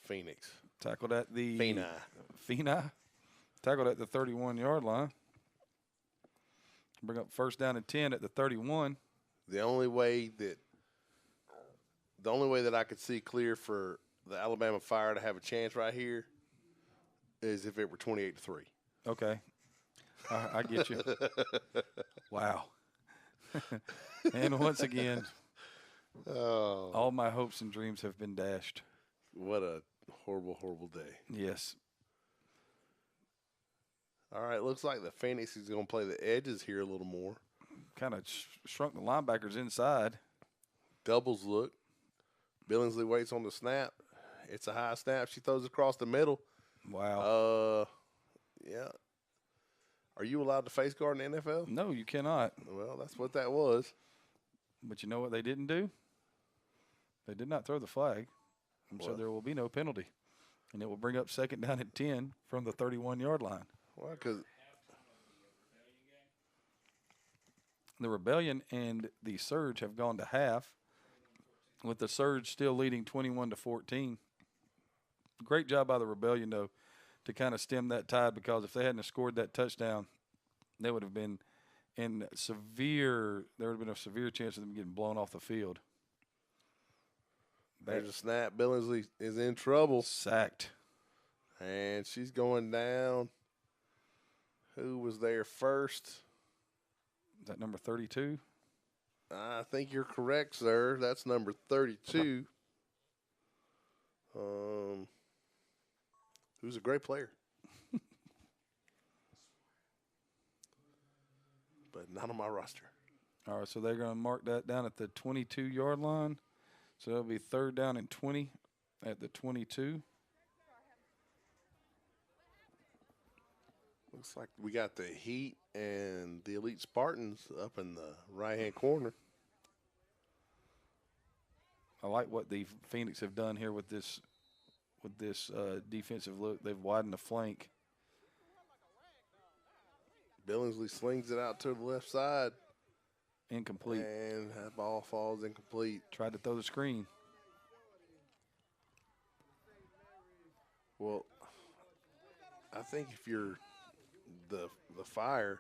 Phoenix. Tackled at the Phoenix. Tackled at the 31-yard line. Bring up first down and 10 at the 31. The only way that I could see clear for the Alabama Fire to have a chance right here is if it were 28-3. Okay. I get you. Wow. And once again, all my hopes and dreams have been dashed. What a horrible, horrible day. Yes. All right, looks like the Phoenix is going to play the edges here a little more. Kind of shrunk the linebackers inside. Doubles look. Billingsley waits on the snap. It's a high snap. She throws across the middle. Wow. Yeah. Are you allowed to face guard in the NFL? No, you cannot. Well, that's what that was. But you know what they didn't do? They did not throw the flag. And so there will be no penalty. And it will bring up second down and 10 from the 31-yard line. Well, because the Rebellion and the Surge have gone to half, with the Surge still leading 21-14. Great job by the Rebellion, though, to kind of stem that tide, because if they hadn't have scored that touchdown, they would have been there would have been a severe chance of them getting blown off the field. there's a snap. Billingsley is in trouble. Sacked. And she's going down. Who was there first? Is that number 32? I think you're correct, sir. That's number 32. Who's a great player. But not on my roster. All right, so they're going to mark that down at the 22-yard line. So it'll be third down and 20 at the 22. Looks like we got the Heat and the Elite Spartans up in the right-hand corner. I like what the Phoenix have done here with this defensive look. They've widened the flank. Billingsley slings it out to the left side. Incomplete. And that ball falls incomplete. Tried to throw the screen. Well, I think if you're the Fire,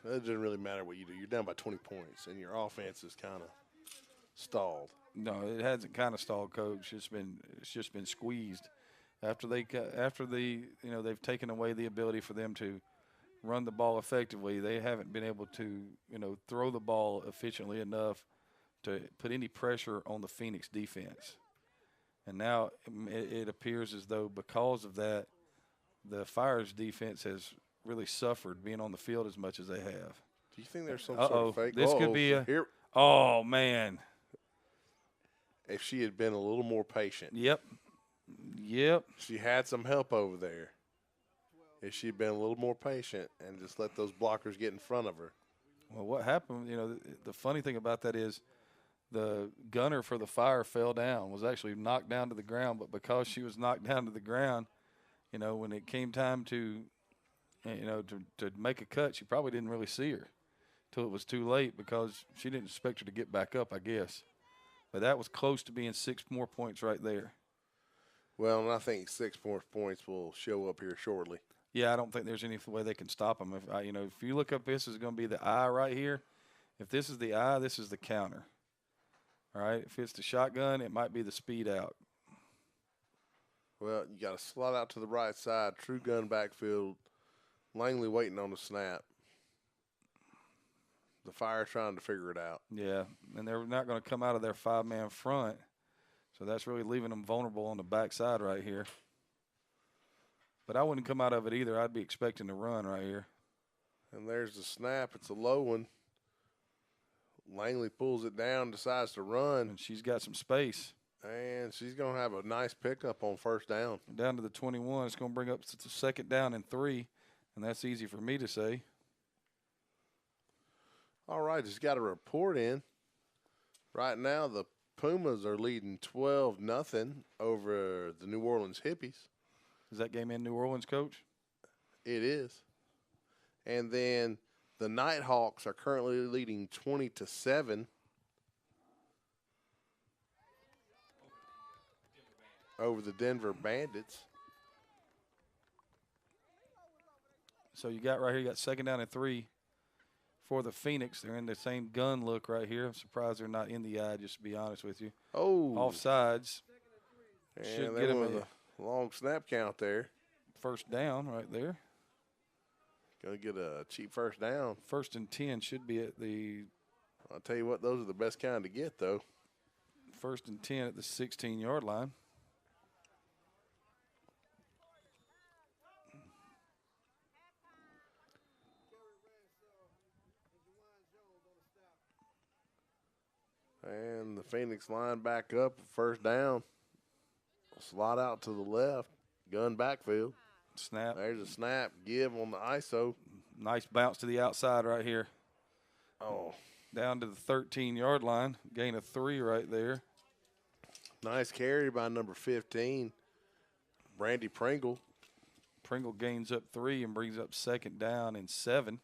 it doesn't really matter what you do. You're down by 20 points, and your offense is kind of stalled. No, it hasn't kind of stalled, Coach. It's just been squeezed. After they've taken away the ability for them to run the ball effectively, they haven't been able to, throw the ball efficiently enough to put any pressure on the Phoenix defense. And now it appears as though because of that, the Fire's defense has really suffered being on the field as much as they have. Do you think there's some sort of fake? This could be a here. Oh, man. If she had been a little more patient. Yep. She had some help over there. If she'd been a little more patient and just let those blockers get in front of her. Well, what happened, the funny thing about that is the gunner for the Fire fell down, was actually knocked down to the ground, but because she was knocked down to the ground, when it came time to make a cut, she probably didn't really see her till it was too late because she didn't expect her to get back up, I guess. But that was close to being 6 more points right there. Well, and I think 6 more points will show up here shortly. Yeah, I don't think there's any way they can stop them. If you look up, this is going to be the eye right here. If this is the eye, this is the counter. All right, if it's the shotgun, it might be the speed out. Well, you got to slide out to the right side, true gun backfield. Langley waiting on the snap. The Fire trying to figure it out. Yeah, and they're not going to come out of their 5-man front, so that's really leaving them vulnerable on the backside right here. But I wouldn't come out of it either. I'd be expecting to run right here. And there's the snap. It's a low one. Langley pulls it down, decides to run. And she's got some space. And she's going to have a nice pickup on first down. Down to the 21. It's going to bring up to 2nd down and 3, and that's easy for me to say. All right, just got a report in. Right now, the Pumas are leading 12-0 over the New Orleans Hippies. Is that game in New Orleans, Coach? It is. And then the Nighthawks are currently leading 20-7 over the Denver Bandits. So you got right here, you got 2nd down and 3 for the Phoenix. They're in the same gun look right here. I'm surprised they're not in the eye, just to be honest with you. Oh. Offsides. And should get get them a long snap count there. First down right there. Going to get a cheap first down. 1st and 10 should be at the – I'll tell you what, those are the best kind to get, though. 1st and 10 at the 16-yard line. And the Phoenix line back up, first down. Slide out to the left, gun backfield. Snap. There's a snap, give on the ISO. Nice bounce to the outside right here. Oh. Down to the 13-yard line. Gain of 3 right there. Nice carry by number 15, Brandy Pringle. Pringle gains up 3 and brings up 2nd down and 7.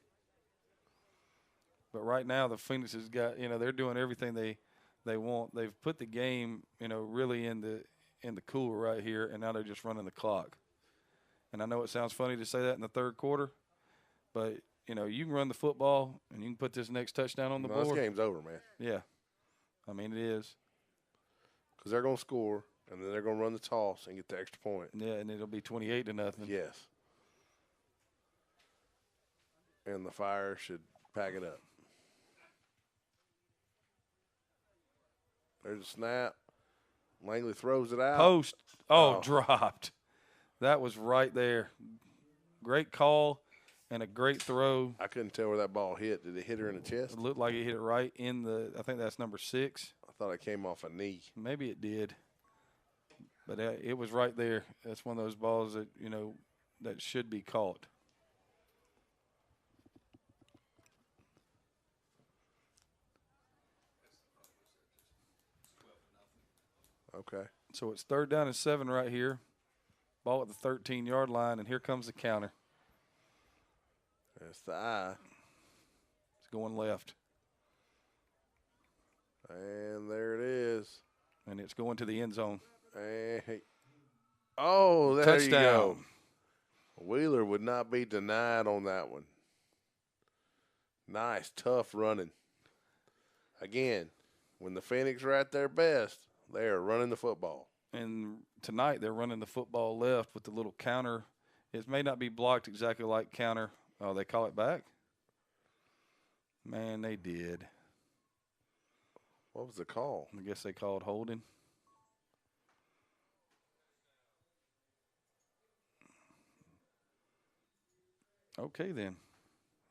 But right now the Phoenix has got, they're doing everything they want. They've put the game, really in the cooler right here, and now they're just running the clock. And I know it sounds funny to say that in the 3rd quarter, but, you can run the football and you can put this next touchdown on the board. This game's over, man. Yeah. I mean, it is. Because they're going to score, and then they're going to run the toss and get the extra point. Yeah, and it'll be 28-0. Yes. And the Fire should pack it up. There's a snap. Langley throws it out. Post. Oh, dropped. That was right there. Great call and a great throw. I couldn't tell where that ball hit. Did it hit her in the chest? It looked like it hit it right in the – I think that's number 6. I thought it came off a knee. Maybe it did. But it was right there. That's one of those balls that, that should be caught. Okay. So it's 3rd down and 7 right here. Ball at the 13-yard line, and here comes the counter. That's the eye. It's going left. And there it is. And it's going to the end zone. Hey. Oh, there Touchdown. You go. Wheeler would not be denied on that one. Nice, tough running. Again, when the Phoenix are at their best, they are running the football. And tonight they're running the football left with the little counter. It may not be blocked exactly like counter. Oh, they call it back? Man, they did. What was the call? I guess they called holding. Okay, then.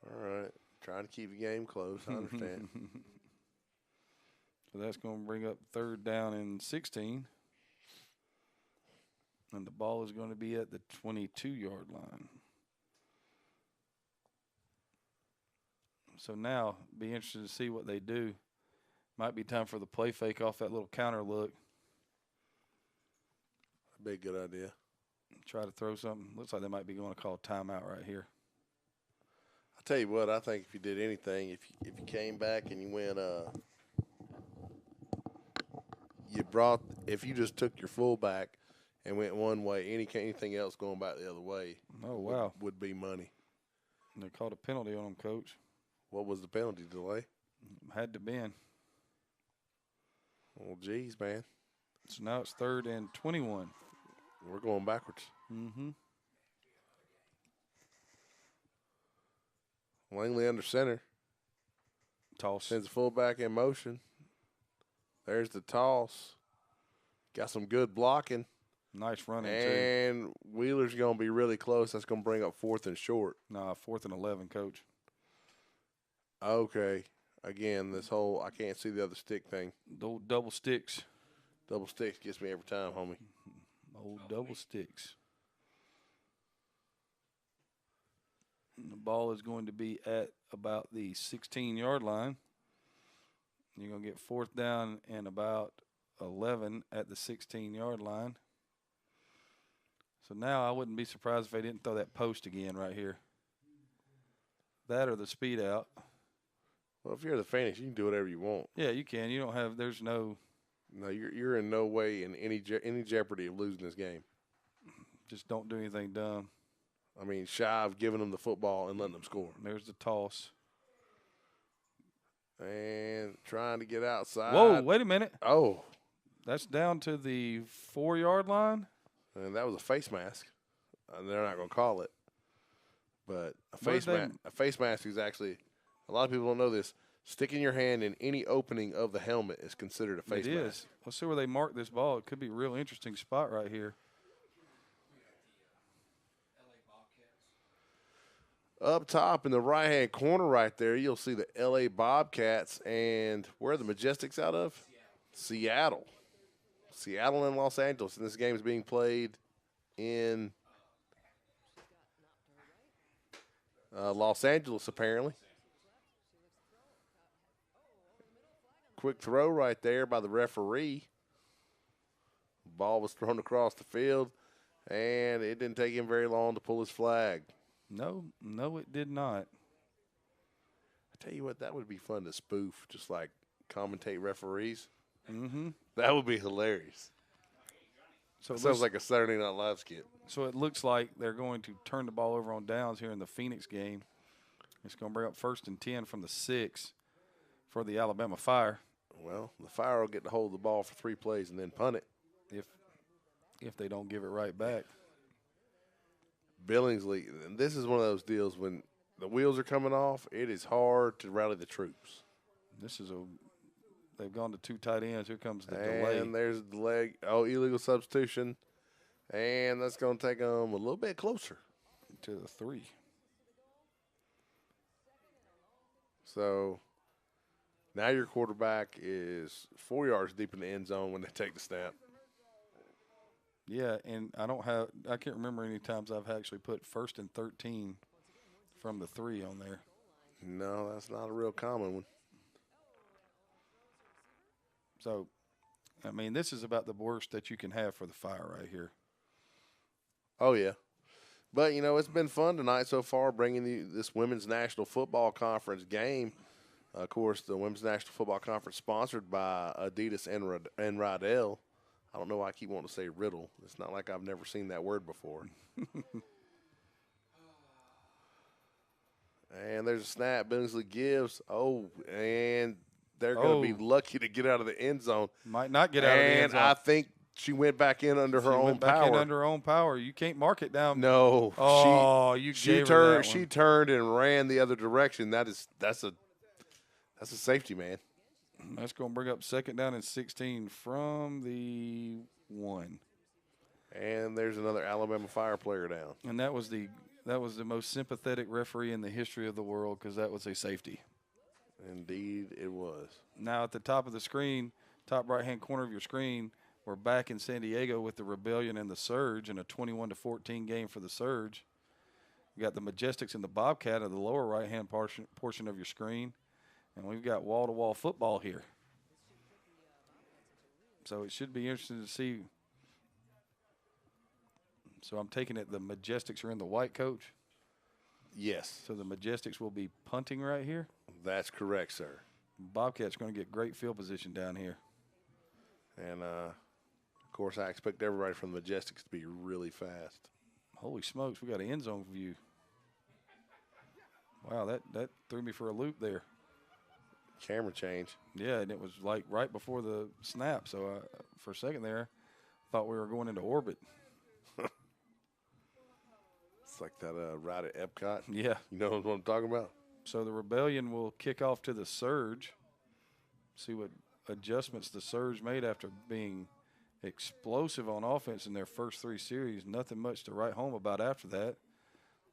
All right. Trying to keep the game close. I understand. So that's going to bring up 3rd down and 16. And the ball is going to be at the 22-yard line. So now, be interested to see what they do. Might be time for the play fake off that little counter look. That'd be a good idea. Try to throw something. Looks like they might be going to call timeout right here. I'll tell you what, I think if you did anything, if you came back and you went if you just took your fullback and went one way, anything else going back the other way would be money. And they called a penalty on him, Coach. What was the penalty? Delay? Had to been. Well, geez, man. So now it's 3rd and 21. We're going backwards. Mm-hmm. Langley under center. Toss. Sends the fullback in motion. There's the toss. Got some good blocking. Nice running, too. And Wheeler's going to be really close. That's going to bring up 4th and short. Nah, 4th and 11, Coach. Okay. Again, this whole I can't see the other stick thing. Old double sticks. Double sticks gets me every time, homie. Old double sticks. And the ball is going to be at about the 16-yard line. You're going to get 4th down and about 11 at the 16-yard line. So now I wouldn't be surprised if they didn't throw that post again right here. That or the speed out. Well, if you're the Phoenix, you can do whatever you want. Yeah, you can. You don't have – there's no – No, you're in no way in any jeopardy of losing this game. Just don't do anything dumb. I mean, shy of giving them the football and letting them score. There's the toss. And trying to get outside. Whoa, wait a minute. Oh. That's down to the 4-yard line. And that was a face mask. They're not going to call it. But a face mask is actually, a lot of people don't know this, sticking your hand in any opening of the helmet is considered a face mask. It is. Let's see where they mark this ball. It could be a real interesting spot right here. Up top in the right-hand corner right there, you'll see the LA Bobcats. And where are the Majestics out of? Seattle. Seattle and Los Angeles. And this game is being played in Los Angeles, apparently. Quick throw right there by the referee. Ball was thrown across the field, and it didn't take him very long to pull his flag. No, it did not. I tell you what, that would be fun to spoof, just like commentate referees. Mm-hmm. That would be hilarious. So it sounds like a Saturday Night Live skit. So it looks like they're going to turn the ball over on downs here in the Phoenix game. It's going to bring up 1st and 10 from the 6 for the Alabama Fire. Well, the Fire will get to hold the ball for 3 plays and then punt it. If they don't give it right back. Billingsley, and this is one of those deals when the wheels are coming off, it is hard to rally the troops. They've gone to 2 tight ends. Here comes the delay. And there's the leg. Oh, illegal substitution. And that's going to take them a little bit closer. To the 3. So now your quarterback is 4 yards deep in the end zone when they take the snap. Yeah, and I can't remember any times I've actually put 1st and 13 from the 3 on there. No, that's not a real common one. So, I mean, this is about the worst that you can have for the Fire right here. Oh, yeah. But, you know, it's been fun tonight so far bringing you this Women's National Football Conference game. Of course, the Women's National Football Conference sponsored by Adidas and Rydell. I don't know why I keep wanting to say riddle. It's not like I've never seen that word before. And there's a snap. Billingsley gives. Oh, and they're going to be lucky to get out of the end zone. Might not get out of the end zone. And I think she went back in under her own power. Under her own power. You can't mark it down. No. Oh, she turned and ran the other direction. That's a safety, man. That's going to bring up 2nd down and 16 from the 1. And there's another Alabama Fire player down. And that was the most sympathetic referee in the history of the world because that was a safety. Indeed, it was. Now at the top of the screen, top right-hand corner of your screen, we're back in San Diego with the Rebellion and the Surge in a 21-14 game for the Surge. You got the Majestics and the Bobcat at the lower right-hand portion of your screen. And we've got wall-to-wall football here. So it should be interesting to see. So I'm taking it the Majestics are in the white, Coach? Yes. So the Majestics will be punting right here? That's correct, sir. Bobcats are going to get great field position down here. And, of course, I expect everybody from the Majestics to be really fast. Holy smokes, we got an end zone view. Wow, that threw me for a loop there. Camera change. Yeah, and it was like right before the snap. So for a second there, thought we were going into orbit. It's like that ride at Epcot. Yeah. You know what I'm talking about? So the Rebellion will kick off to the Surge. See what adjustments the Surge made after being explosive on offense in their first 3 series. Nothing much to write home about after that.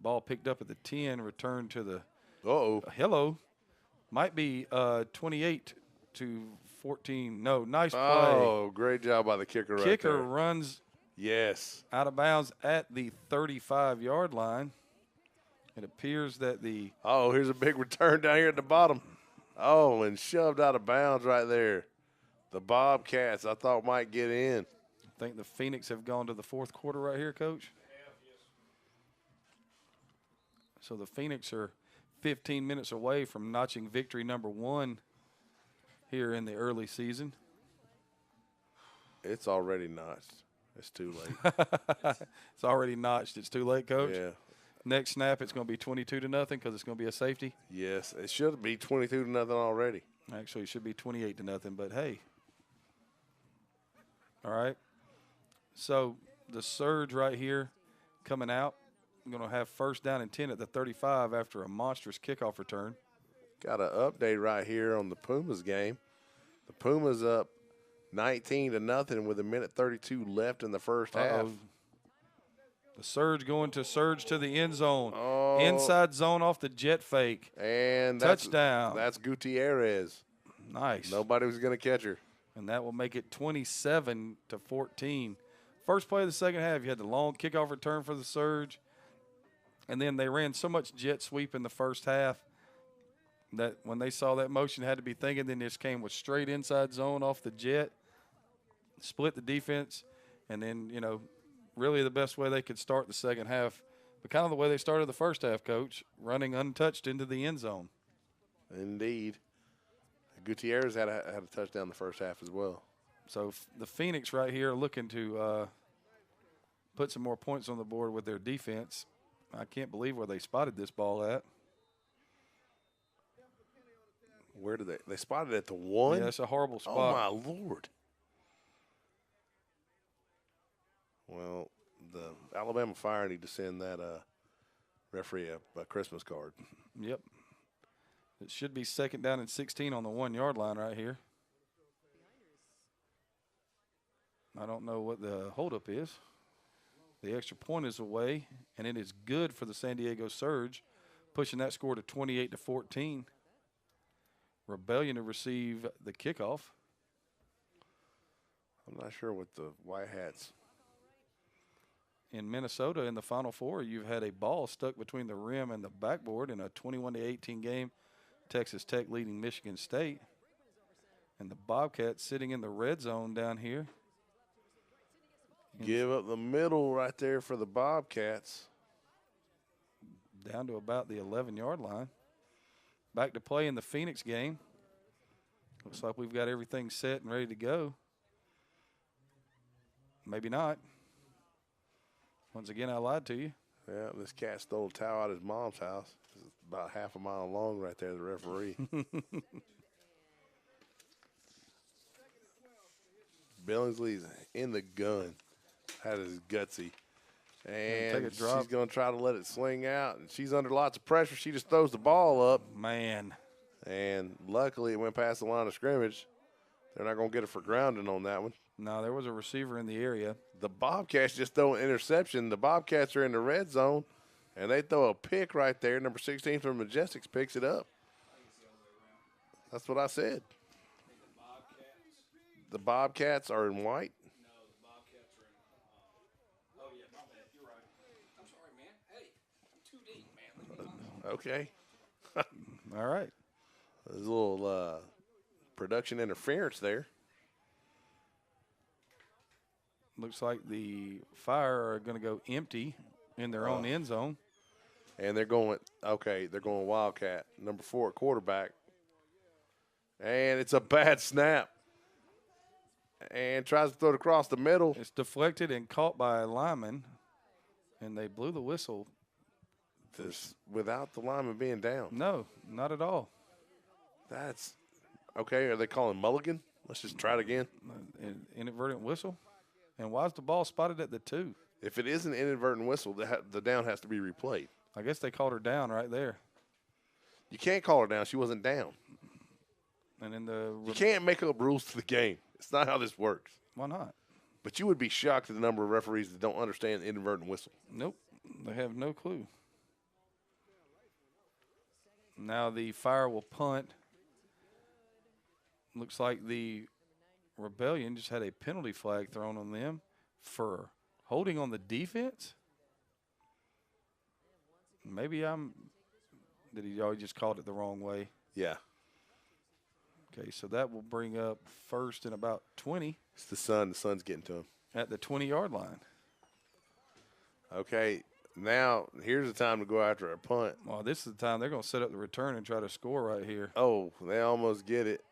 Ball picked up at the 10, returned to the hello. Might be 28 to 14. No, nice play. Oh, great job by the kicker right there. Kicker runs out of bounds at the 35-yard line. It appears that the – oh, here's a big return down here at the bottom. Oh, and shoved out of bounds right there. The Bobcats, I thought, might get in. I think the Phoenix have gone to the 4th quarter right here, Coach. So the Phoenix are 15 minutes away from notching victory number 1 here in the early season. It's already notched. It's too late. It's already notched. It's too late, Coach? Yeah. Next snap, it's going to be 22-0 because it's going to be a safety. Yes, it should be 22-0 already. Actually, it should be 28-0, but hey. All right. So the Surge right here coming out. I'm going to have 1st down and 10 at the 35 after a monstrous kickoff return. Got an update right here on the Pumas game. The Pumas up 19-0 with 1:32 left in the first half. The Surge going to Surge to the end zone. Oh. Inside zone off the jet fake. And touchdown. That's Gutierrez. Nice. Nobody was going to catch her. And that will make it 27-14. First play of the second half, you had the long kickoff return for the Surge. And then they ran so much jet sweep in the first half that when they saw that motion, had to be thinking, then this came with straight inside zone off the jet, split the defense, and then, you know, really the best way they could start the second half, but kind of the way they started the first half, Coach, running untouched into the end zone. Indeed. Gutierrez had a touchdown the first half as well. So the Phoenix right here looking to put some more points on the board with their defense. I can't believe where they spotted this ball at. Where did they spotted it at the 1? Yeah, that's a horrible spot. Oh, my Lord. Well, the Alabama Fire need to send that referee a Christmas card. Yep. It should be 2nd down and 16 on the 1-yard line right here. I don't know what the holdup is. The extra point is away, and it is good for the San Diego Surge, pushing that score to 28-14. Rebellion to receive the kickoff. I'm not sure what the White Hats. In Minnesota, in the Final Four, you've had a ball stuck between the rim and the backboard in a 21-18 game. Texas Tech leading Michigan State. And the Bobcats sitting in the red zone down here. Give up the middle right there for the Bobcats. Down to about the 11-yard line. Back to play in the Phoenix game. Looks like we've got everything set and ready to go. Maybe not. Once again, I lied to you. Yeah, this cat stole a towel out of his mom's house. It's about half a mile long right there, the referee. Billingsley's in the gun. That is gutsy. And she's going to try to let it swing out. And she's under lots of pressure. She just throws the ball up. Man. And luckily it went past the line of scrimmage. They're not going to get it for grounding on that one. No, there was a receiver in the area. The Bobcats just throw an interception. The Bobcats are in the red zone, and they throw a pick right there. Number 16 from Majestics picks it up. That's what I said. The Bobcats are in white. No, the Bobcats are in. Oh yeah, my bad. You're right. I'm sorry, man. Hey, I'm too deep, man. Okay. All right. There's a little production interference there. Looks like the Fire are going to go empty in their own end zone. And they're going Wildcat, number 4 at quarterback. And it's a bad snap. And tries to throw it across the middle. It's deflected and caught by a lineman, and they blew the whistle. Without the lineman being down. No, not at all. That's okay. Are they calling mulligan? Let's just try it again. An inadvertent whistle. And why is the ball spotted at the 2? If it is an inadvertent whistle, the down has to be replayed. I guess they called her down right there. You can't call her down. She wasn't down. And in you can't make up rules to the game. It's not how this works. Why not? But you would be shocked at the number of referees that don't understand the inadvertent whistle. Nope. They have no clue. Now the Fire will punt. Looks like the Rebellion just had a penalty flag thrown on them for holding on the defense. Maybe did he already just called it the wrong way? Yeah. Okay, so that will bring up first and about 20. It's the sun. The sun's getting to him. At the 20-yard line. Okay, now here's the time to go after a punt. Well, this is the time they're going to set up the return and try to score right here. Oh, they almost get it.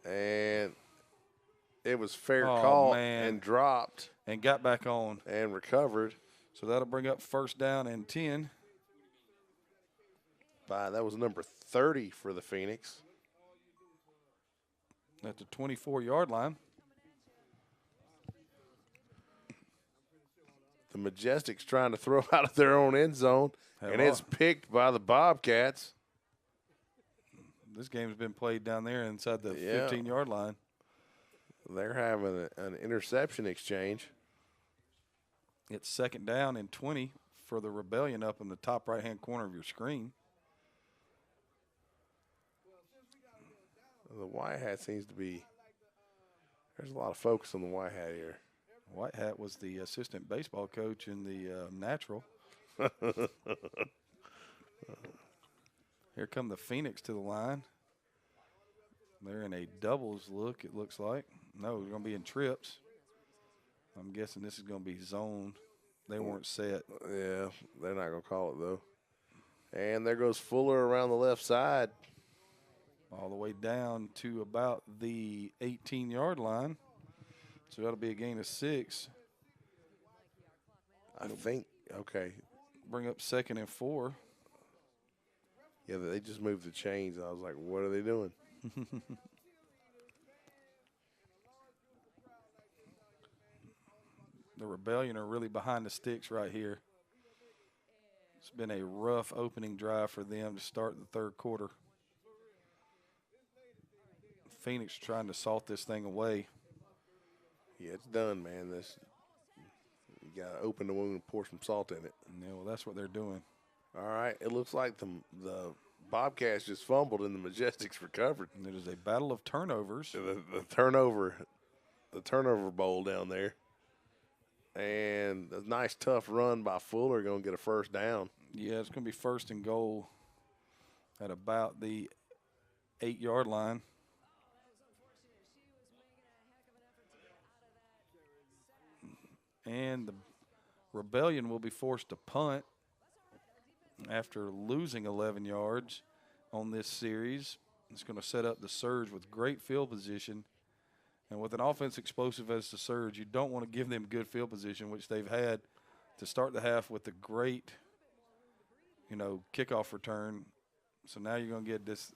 And it was fair call and dropped. And got back on. And recovered. So that'll bring up first down and 10. That was number 30 for the Phoenix. At the 24-yard line. The Majestics trying to throw out of their own end zone, and it's picked by the Bobcats. This game's been played down there inside the 15-yard line. They're having an interception exchange. It's second down and 20 for the Rebellion up in the top right-hand corner of your screen. The white hat seems to be – there's a lot of focus on the white hat here. White hat was the assistant baseball coach in the natural. Here come the Phoenix to the line. They're in a doubles look, it looks like. No, they're going to be in trips. I'm guessing this is going to be zone. They weren't set. Yeah, they're not going to call it, though. And there goes Fuller around the left side. All the way down to about the 18-yard line. So that'll be a gain of 6. I think, okay. Bring up second and 4. Yeah, they just moved the chains. I was like, what are they doing? The Rebellion are really behind the sticks right here. It's been a rough opening drive for them to start the third quarter. Phoenix trying to salt this thing away. Yeah, it's done, man. You got to open the wound and pour some salt in it. Yeah, well, that's what they're doing. All right, it looks like the Bobcats just fumbled and the Majestics recovered. And it is a battle of turnovers. The turnover bowl down there. And a nice tough run by Fuller going to get a first down. Yeah, it's going to be first and goal at about the 8-yard line. And the Rebellion will be forced to punt after losing 11 yards on this series. It's going to set up the Surge with great field position. And with an offense explosive as the Surge, you don't want to give them good field position, which they've had to start the half with a great, kickoff return. So now you're going to get this.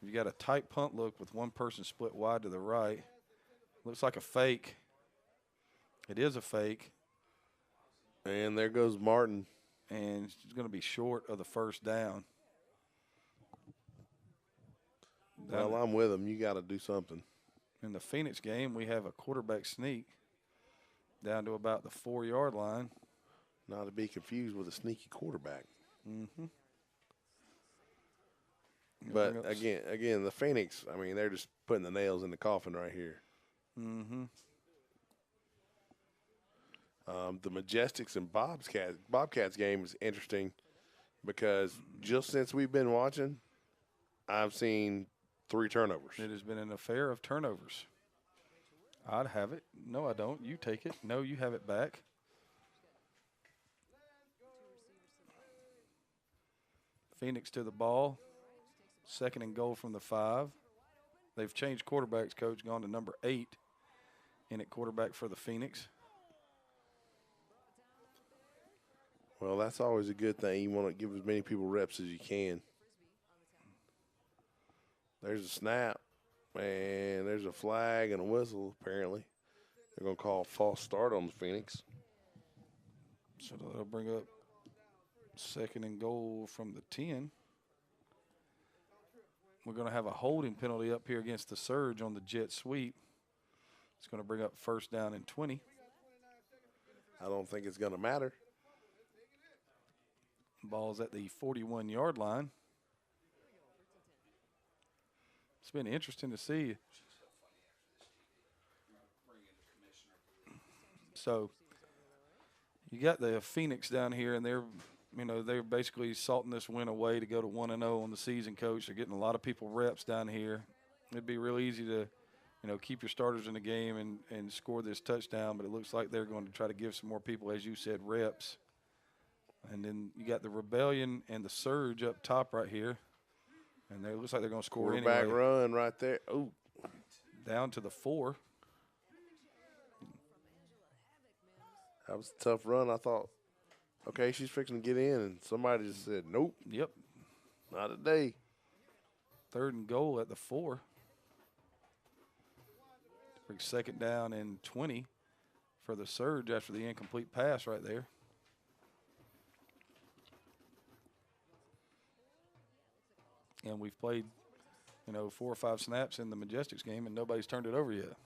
You got a tight punt look with one person split wide to the right. Looks like a fake. It is a fake. And there goes Martin. And it's going to be short of the first down. Well, I'm with them. You got to do something. In the Phoenix game, we have a quarterback sneak down to about the 4-yard line. Not to be confused with a sneaky quarterback. Mm-hmm. But again, the Phoenix, I mean, they're just putting the nails in the coffin right here. Mm-hmm. The Majestics and Bobcats game is interesting because just since we've been watching, I've seen 3 turnovers. It has been an affair of turnovers. I'd have it. No, I don't. You take it. No, you have it back. Phoenix to the ball. 2nd and goal from the 5. They've changed quarterbacks, Coach, gone to number 8 in at quarterback for the Phoenix. Well, that's always a good thing. You want to give as many people reps as you can. There's a snap, and there's a flag and a whistle, apparently. They're going to call a false start on the Phoenix. So that'll bring up 2nd and goal from the 10. We're going to have a holding penalty up here against the Surge on the jet sweep. It's going to bring up 1st down and 20. I don't think it's going to matter. Ball's at the 41-yard line. It's been interesting to see. So you got the Phoenix down here, and they're basically salting this win away to go to 1-0 on the season, Coach. They're getting a lot of people reps down here. It'd be real easy to, keep your starters in the game and score this touchdown, but it looks like they're going to try to give some more people, as you said, reps. And then you got the Rebellion and the Surge up top right here. And it looks like they're going to score anyway. Quarterback run right there. Oh. Down to the 4. That was a tough run. I thought, okay, she's fixing to get in, and somebody just said, nope. Yep. Not today. 3rd and goal at the 4. Bring 2nd down and 20 for the Surge after the incomplete pass right there. And we've played, 4 or 5 snaps in the Majestics game, and nobody's turned it over yet.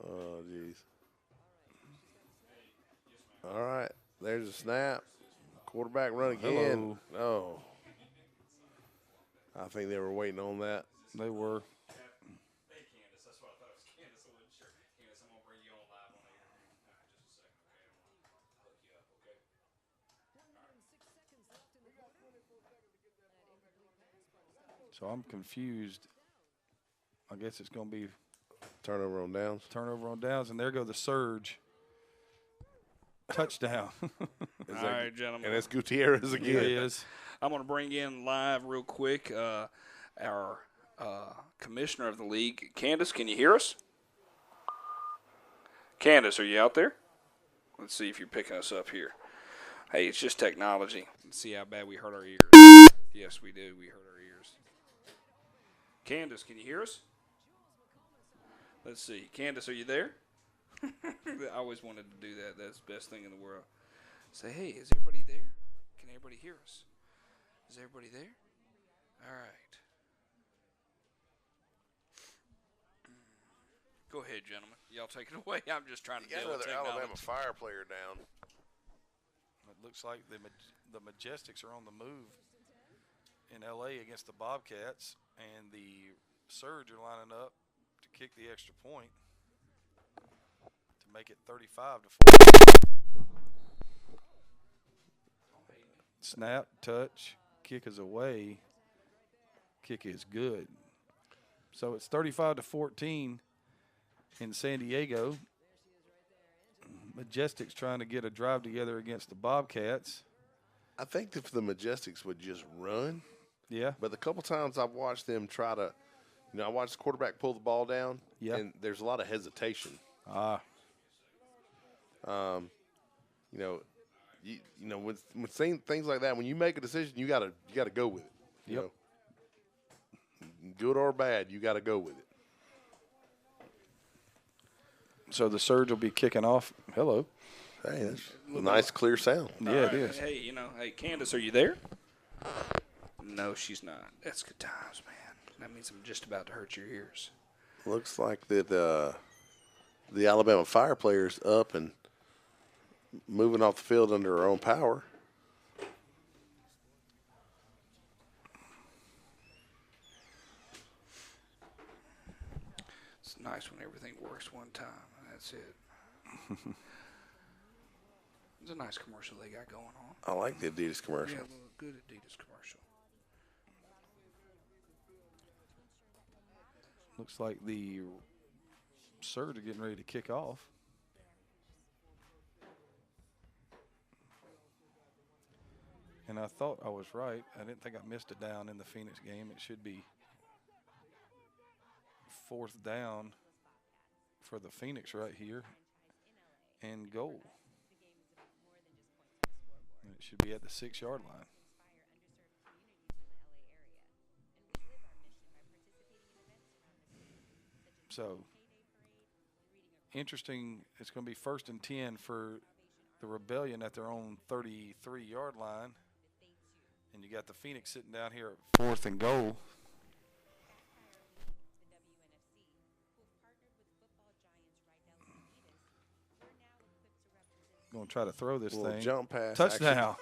Oh, jeez. All right. There's a snap. Quarterback run again. Hello. Oh. I think they were waiting on that. They were. Hey, Candace. That's what I thought it was Candace. I wasn't sure. Candace, I'm going to bring you on live on air. All right, just a second, okay? I'm going to hook you up, okay? So I'm confused. I guess it's going to be Turnover on downs. turnover on downs, and there go the Surge. Touchdown. All right, gentlemen. And it's Gutierrez It again. is. I'm going to bring in live real quick our commissioner of the league. Candace, can you hear us? Candace, are you out there? Let's see if you're picking us up here. Hey, it's just technology. Let's see how bad we hurt our ears. Yes, we do. We hurt our ears. Candace, can you hear us? Let's see. Candace, are you there? I always wanted to do that. That's the best thing in the world. Say, hey, is everybody there? Can everybody hear us? Is everybody there? All right. Go ahead, gentlemen. Y'all take it away. I'm just trying to You got deal with another technology. Alabama fire player down. It looks like the Majestics are on the move in L.A. against the Bobcats, and the Surge are lining up to kick the extra point to make it 35-40. Snap, touch, kick is away. Kick is good. So it's 35-14 in San Diego. Majestics trying to get a drive together against the Bobcats. I think if the Majestics would just run, Yeah. but the couple times I've watched them try to, I watched the quarterback pull the ball down, Yeah. and there's a lot of hesitation. When seeing things like that, when you make a decision, you gotta go with it. You Yep. know, good or bad, you gotta go with it. So the Surge will be kicking off. Hello. Hey, that's a nice, clear sound. Yeah, All it right. is. Hey, hey, Candace, are you there? No, she's not. That's good times, man. That means I'm just about to hurt your ears. Looks like that the Alabama Fire player's up and moving off the field under her own power. It's nice when everything works one time. That's it. It's a nice commercial they got going on. I like the Adidas commercial. Yeah, a little good Adidas commercial. Looks like the Surge are getting ready to kick off. And I thought I was right. I didn't think I missed a down in the Phoenix game. It should be 4th down for the Phoenix right here and goal. And it should be at the 6-yard line. So, interesting. It's going to be 1st and 10 for the Rebellion at their own 33-yard line. And you got the Phoenix sitting down here at 4th and goal. Going to try to throw this thing. Jump pass. Touchdown.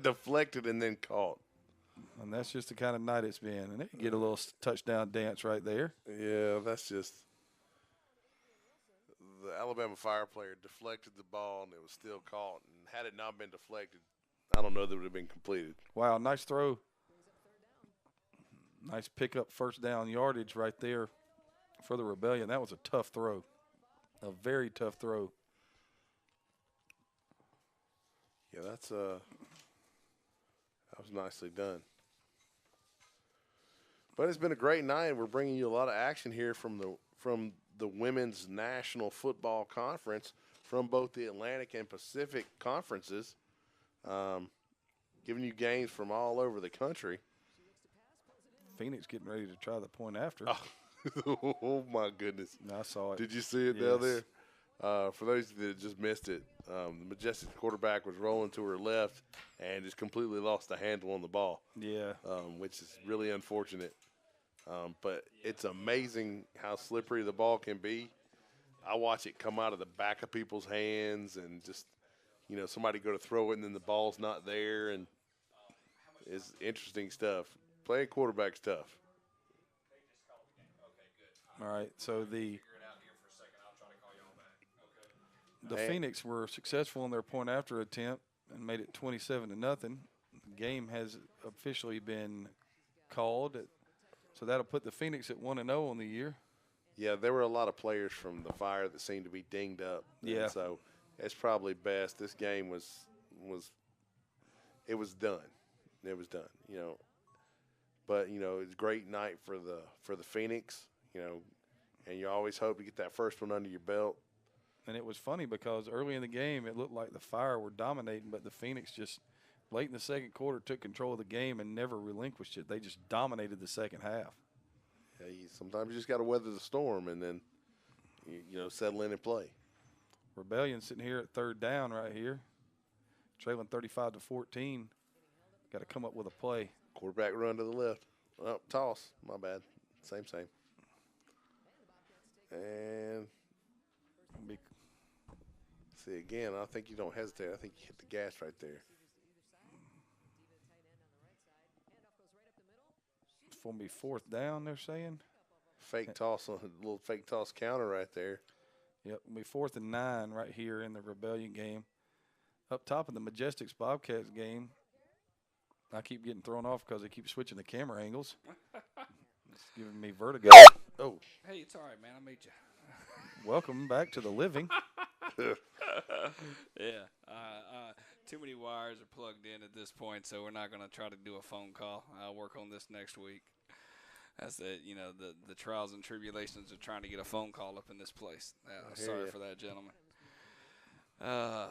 Deflected and then caught. And that's just the kind of night it's been. And they can get a little touchdown dance right there. Yeah, that's just the Alabama Fire player deflected the ball and it was still caught. And had it not been deflected, I don't know that it would have been completed. Wow, nice throw. Nice pickup 1st down yardage right there for the Rebellion. That was a tough throw. A very tough throw. Yeah, that was nicely done. But it's been a great night. We're bringing you a lot of action here from the Women's National Football Conference from both the Atlantic and Pacific conferences, giving you games from all over the country. Phoenix getting ready to try the point after. Oh my goodness. I saw it. Did you see it down there? For those that just missed it, the Majestics quarterback was rolling to her left and just completely lost the handle on the ball. Yeah. Which is really unfortunate. But it's amazing how slippery the ball can be. I watch it come out of the back of people's hands and just, somebody go to throw it and then the ball's not there. And it's interesting stuff. Playing quarterback's tough. All right, so the Phoenix were successful in their point after attempt and made it 27-0. The game has officially been called, so that'll put the Phoenix at 1-0 on the year. Yeah, there were a lot of players from the Fire that seemed to be dinged up. Yeah. And so it's probably best. This game was done. It was done. But it's a great night for the Phoenix. And you always hope to get that first one under your belt. And it was funny because early in the game it looked like the Fire were dominating, but the Phoenix just late in the second quarter took control of the game and never relinquished it. They just dominated the second half. Yeah, sometimes you just got to weather the storm and then settle in and play. Rebellion sitting here at 3rd down right here, trailing 35-14. Got to come up with a play. Quarterback run to the left. Oh, toss. My bad. Same. And see, again, I think you don't hesitate. I think you hit the gas right there. It's going to be 4th down, they're saying. Fake toss, a little fake toss counter right there. Yep, it'll be 4th and 9 right here in the Rebellion game. Up top of the Majestics Bobcats game, I keep getting thrown off because they keep switching the camera angles. It's giving me vertigo. Oh. Hey, it's all right, man. I made you. Welcome back to the living. Yeah. Too many wires are plugged in at this point, so we're not going to try to do a phone call. I'll work on this next week. That's the trials and tribulations of trying to get a phone call up in this place. Sorry for that, gentlemen. The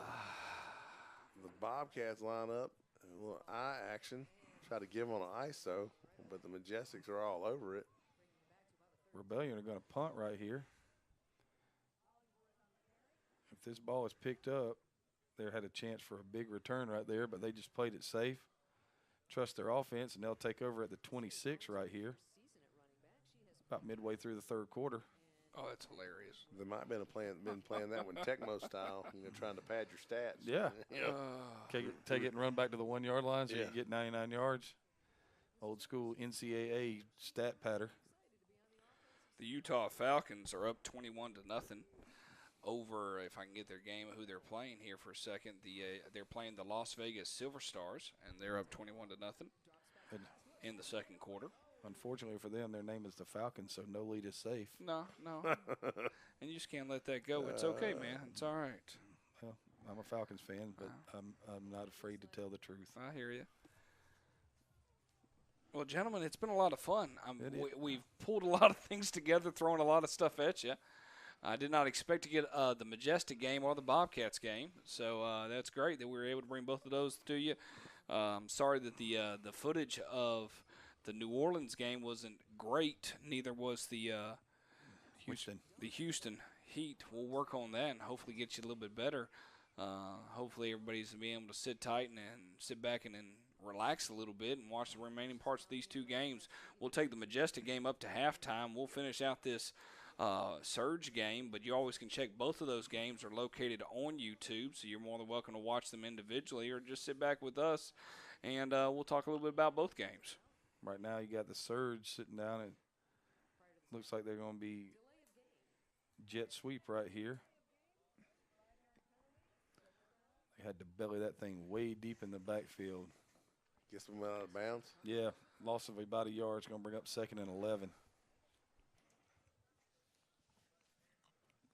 Bobcats line up. A little eye action. Try to give on an ISO, but the Majestics are all over it. Rebellion are going to punt right here. If this ball is picked up, they had a chance for a big return right there, but they just played it safe. trust their offense, and they'll take over at the 26 right here, about midway through the third quarter. Oh, that's hilarious. They might have been playing that one Tecmo style, trying to pad your stats. Yeah. Take it and run back to the 1 yard line so you Yeah. can get 99 yards. Old school NCAA stat patter. The Utah Falcons are up 21-0 over, if I can get their game, who they're playing here for a second. They're playing the Las Vegas Silver Stars, and they're up 21-0 in the second quarter. Unfortunately for them, their name is the Falcons, so no lead is safe. No. And you just can't let that go. It's okay, man. It's all right. Well, I'm a Falcons fan, but I'm not afraid to tell the truth. I hear you. Well, gentlemen, it's been a lot of fun. We've pulled a lot of things together, thrown a lot of stuff at you. I did not expect to get the Majestic game or the Bobcats game, so that's great that we were able to bring both of those to you. Sorry that the footage of the New Orleans game wasn't great. Neither was the Houston. The Houston Heat. We'll work on that and hopefully get you a little bit better. Hopefully everybody's going to be able to sit tight and sit back and relax a little bit and watch the remaining parts of these two games. We'll take the Majestic game up to halftime. We'll finish out this Surge game, but you always can check both of those games are located on YouTube, so you're more than welcome to watch them individually or just sit back with us, and we'll talk a little bit about both games. Right now you got the Surge sitting down, and looks like they're going to be jet sweep right here. They had to belly that thing way deep in the backfield. Get some out of bounds. Yeah, loss of about a yard. It's going to bring up 2nd and 11.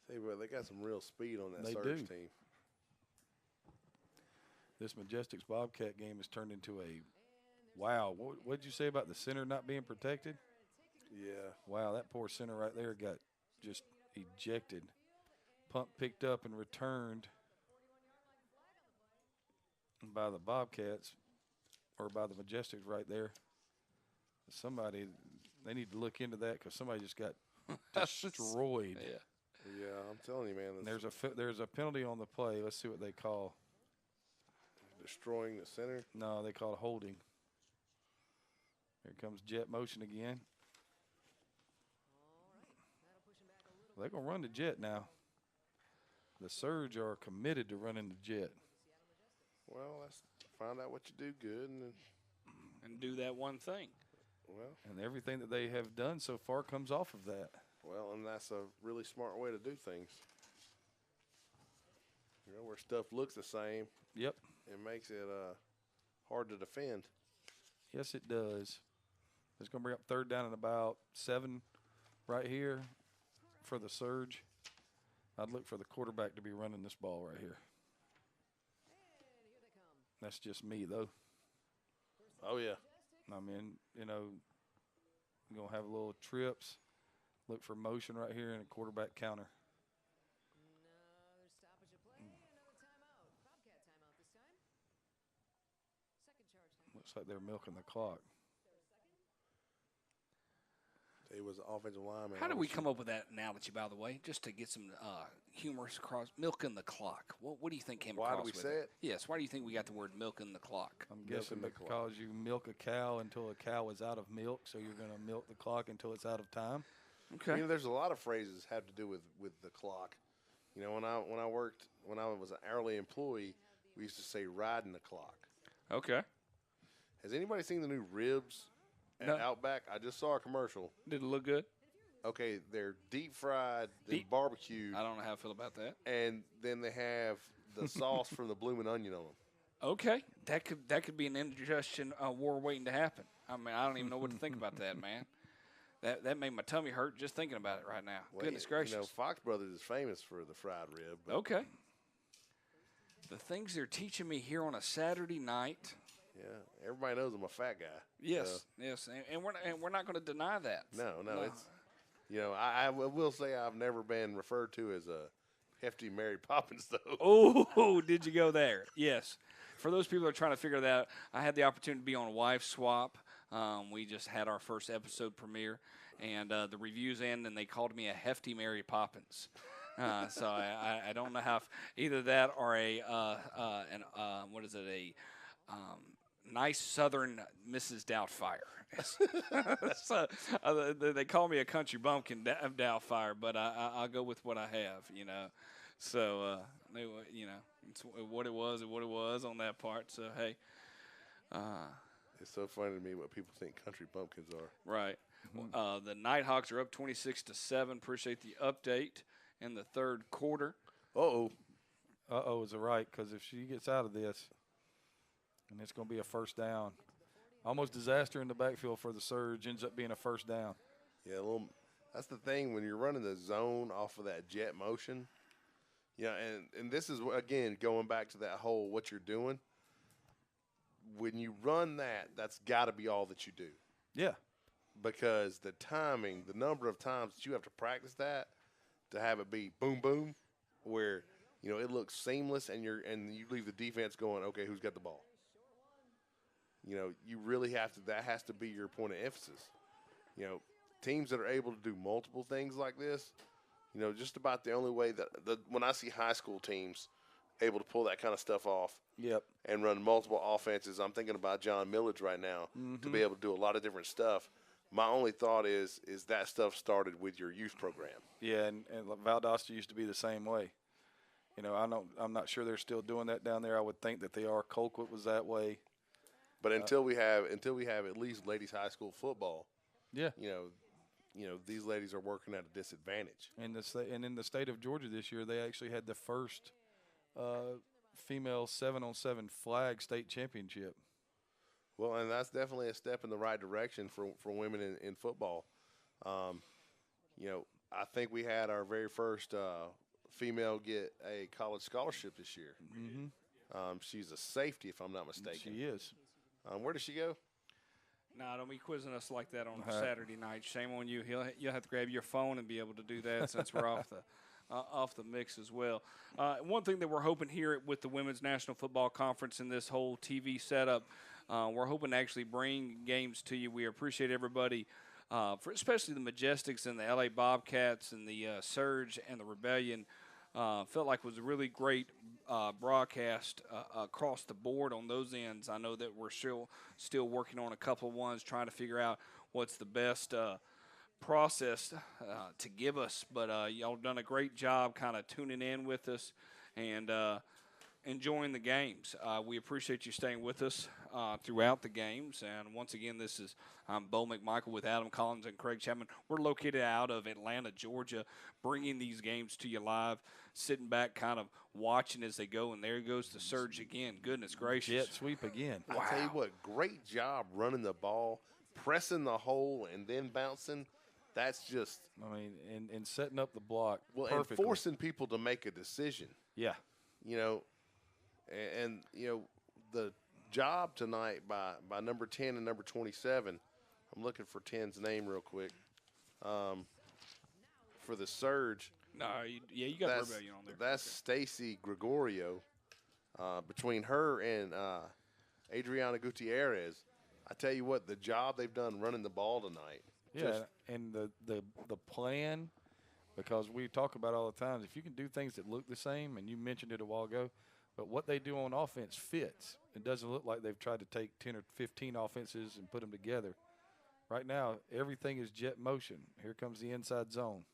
Tell you what, they got some real speed on that They Surge do. team. This Majestics Bobcat game has turned into a wow. What did you say about the center not being protected? Yeah. Wow, that poor center right there got just ejected. Punt picked up and returned by the Bobcats, or by the Majestics right there. Somebody, they need to look into that because somebody just got destroyed. Yeah. Yeah, I'm telling you, man. There's a penalty on the play. Let's see what they call. Destroying the center. No, they call it holding. Here comes jet motion again. They're going to run the jet now. The Surge are committed to running the jet. Well, let's find out what you do good And do that one thing. Well, and everything that they have done so far comes off of that. Well, and that's a really smart way to do things. Where stuff looks the same. Yep. It makes it hard to defend. Yes, it does. It's going to bring up 3rd down and about 7 right here for the Surge. I'd look for the quarterback to be running this ball right here. That's just me, though. Oh, yeah. I mean, you're going to have a little trips. Look for motion right here and a quarterback counter. Looks like they're milking the clock. It was an offensive lineman. How did we come up with that analogy, by the way, just to get some humorous across? Milking the clock. What do you think came across Why do we with say it? Yes, why do you think we got the word milking the clock? I'm guessing the clock. because you milk a cow until a cow is out of milk, so you're going to milk the clock until it's out of time. Okay. There's a lot of phrases have to do with the clock. When I was an hourly employee, we used to say riding the clock. Okay. Has anybody seen the new ribs at No. Outback? I just saw a commercial. Did it look good? Okay, they're deep fried, then barbecued, I don't know how I feel about that. and then they have the sauce from the blooming onion on them. Okay, that could be an indigestion war waiting to happen. I mean, I don't even know what to think about that, man. That made my tummy hurt just thinking about it right now. Well, Goodness gracious. Fox Brothers is famous for the fried rib. But Okay. The things they're teaching me here on a Saturday night. yeah, everybody knows I'm a fat guy. Yes, yes, and we're not going to deny that. No, it's I will say I've never been referred to as a hefty Mary Poppins though. Oh, did you go there? Yes. For those people that are trying to figure that out, I had the opportunity to be on Wife Swap. We just had our first episode premiere, and the reviews in, and they called me a hefty Mary Poppins. So I don't know how either that or a nice Southern Mrs. Doubtfire. So, they call me a country bumpkin of Doubtfire, but I'll go with what I have, you know. So, you know, it's what it was and what it was on that part. So, hey. It's so funny to me what people think country bumpkins are. Right. The Nighthawks are up 26-7. Appreciate the update in the third quarter. Uh-oh. Uh-oh is right, because if she gets out of this, and it's going to be a first down. Almost disaster in the backfield for the Surge, ends up being a first down. Yeah, that's the thing when you're running the zone off of that jet motion. Yeah, and this is, again, going back to that whole what you're doing. When you run that, that's got to be all that you do. Yeah. Because the timing, the number of times that you have to practice that to have it be boom, boom, where, you know, it looks seamless and you leave the defense going, okay, who's got the ball? You know, you really have to – that has to be your point of emphasis. You know, teams that are able to do multiple things like this, you know, just about the only way that when I see high school teams able to pull that kind of stuff off and run multiple offenses, I'm thinking about John Millage right now to be able to do a lot of different stuff. My only thought is that stuff started with your youth program. Yeah, and Valdosta used to be the same way. You know, I'm not sure they're still doing that down there. I would think that they are. Colquitt was that way. But until we have at least ladies high school football, yeah, you know these ladies are working at a disadvantage. And in the state of Georgia this year, they actually had the first female 7-on-7 flag state championship. Well, and that's definitely a step in the right direction for women in football. You know, I think we had our very first female get a college scholarship this year. Mm-hmm. She's a safety, if I'm not mistaken. She is. Where does she go? Nah, don't be quizzing us like that on a Saturday night. Shame on you. You'll have to grab your phone and be able to do that since we're off the mix as well. One thing that we're hoping here with the Women's National Football Conference and this whole TV setup, we're hoping to actually bring games to you. We appreciate everybody, especially the Majestics and the LA Bobcats and the Surge and the Rebellion. Felt like it was a really great broadcast across the board on those ends. I know that we're still working on a couple of ones, trying to figure out what's the best process to give us. But y'all done a great job kind of tuning in with us and enjoying the games. We appreciate you staying with us throughout the games. And once again, I'm Bo McMichael with Adam Collins and Craig Chapman. We're located out of Atlanta, Georgia, bringing these games to you live, sitting back kind of watching as they go. And there goes the Surge again. Goodness gracious. Jet sweep again. Wow. I tell you what, great job running the ball, pressing the hole, and then bouncing. That's just – I mean, and setting up the block perfectly. And forcing people to make a decision. Yeah. You know, and you know, the job tonight by number 10 and number 27 – I'm looking for 10's name real quick. For the Surge. No, you got Rebellion on there. That's Stacy Gregorio. Between her and Adriana Gutierrez, I tell you what, the job they've done running the ball tonight. Yeah, and the plan, because we talk about all the time, if you can do things that look the same, and you mentioned it a while ago, but what they do on offense fits. It doesn't look like they've tried to take 10 or 15 offenses and put them together. Right now, everything is jet motion. Here comes the inside zone,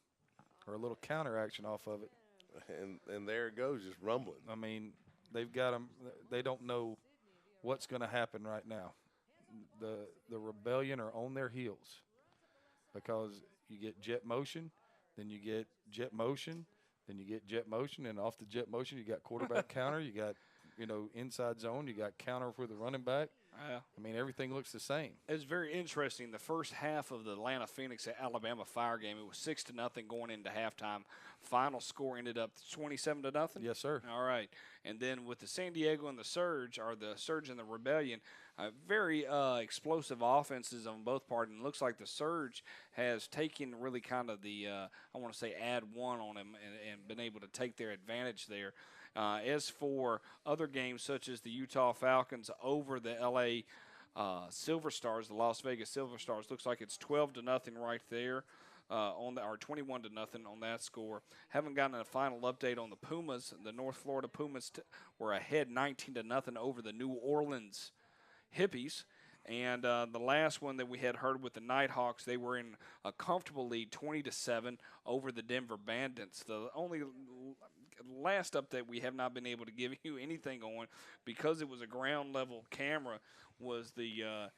or a little counter action off of it. And there it goes, just rumbling. I mean, they've got them. They don't know what's going to happen right now. The Rebellion are on their heels because you get jet motion, then you get jet motion, then you get jet motion, and off the jet motion you got quarterback counter, you got inside zone, you got counter for the running back. I mean, everything looks the same. It's very interesting. The first half of the Atlanta Phoenix at Alabama Fire game, it was 6-0 going into halftime. Final score ended up 27-0. Yes, sir. All right. And then with the San Diego and the Surge, or the Surge and the Rebellion, very explosive offenses on both parts. And it looks like the Surge has taken really kind of the, I want to say, add one on them and been able to take their advantage there. As for other games such as the Utah Falcons over the LA Silver Stars, the Las Vegas Silver Stars, looks like it's 12-0 right there, or 21-0 on that score. Haven't gotten a final update on the Pumas. The North Florida Pumas were ahead 19-0 over the New Orleans Hippies. And the last one that we had heard with the Nighthawks, they were in a comfortable lead, 20-7 over the Denver Bandits. The only last update we have not been able to give you anything on, because it was a ground level camera, was the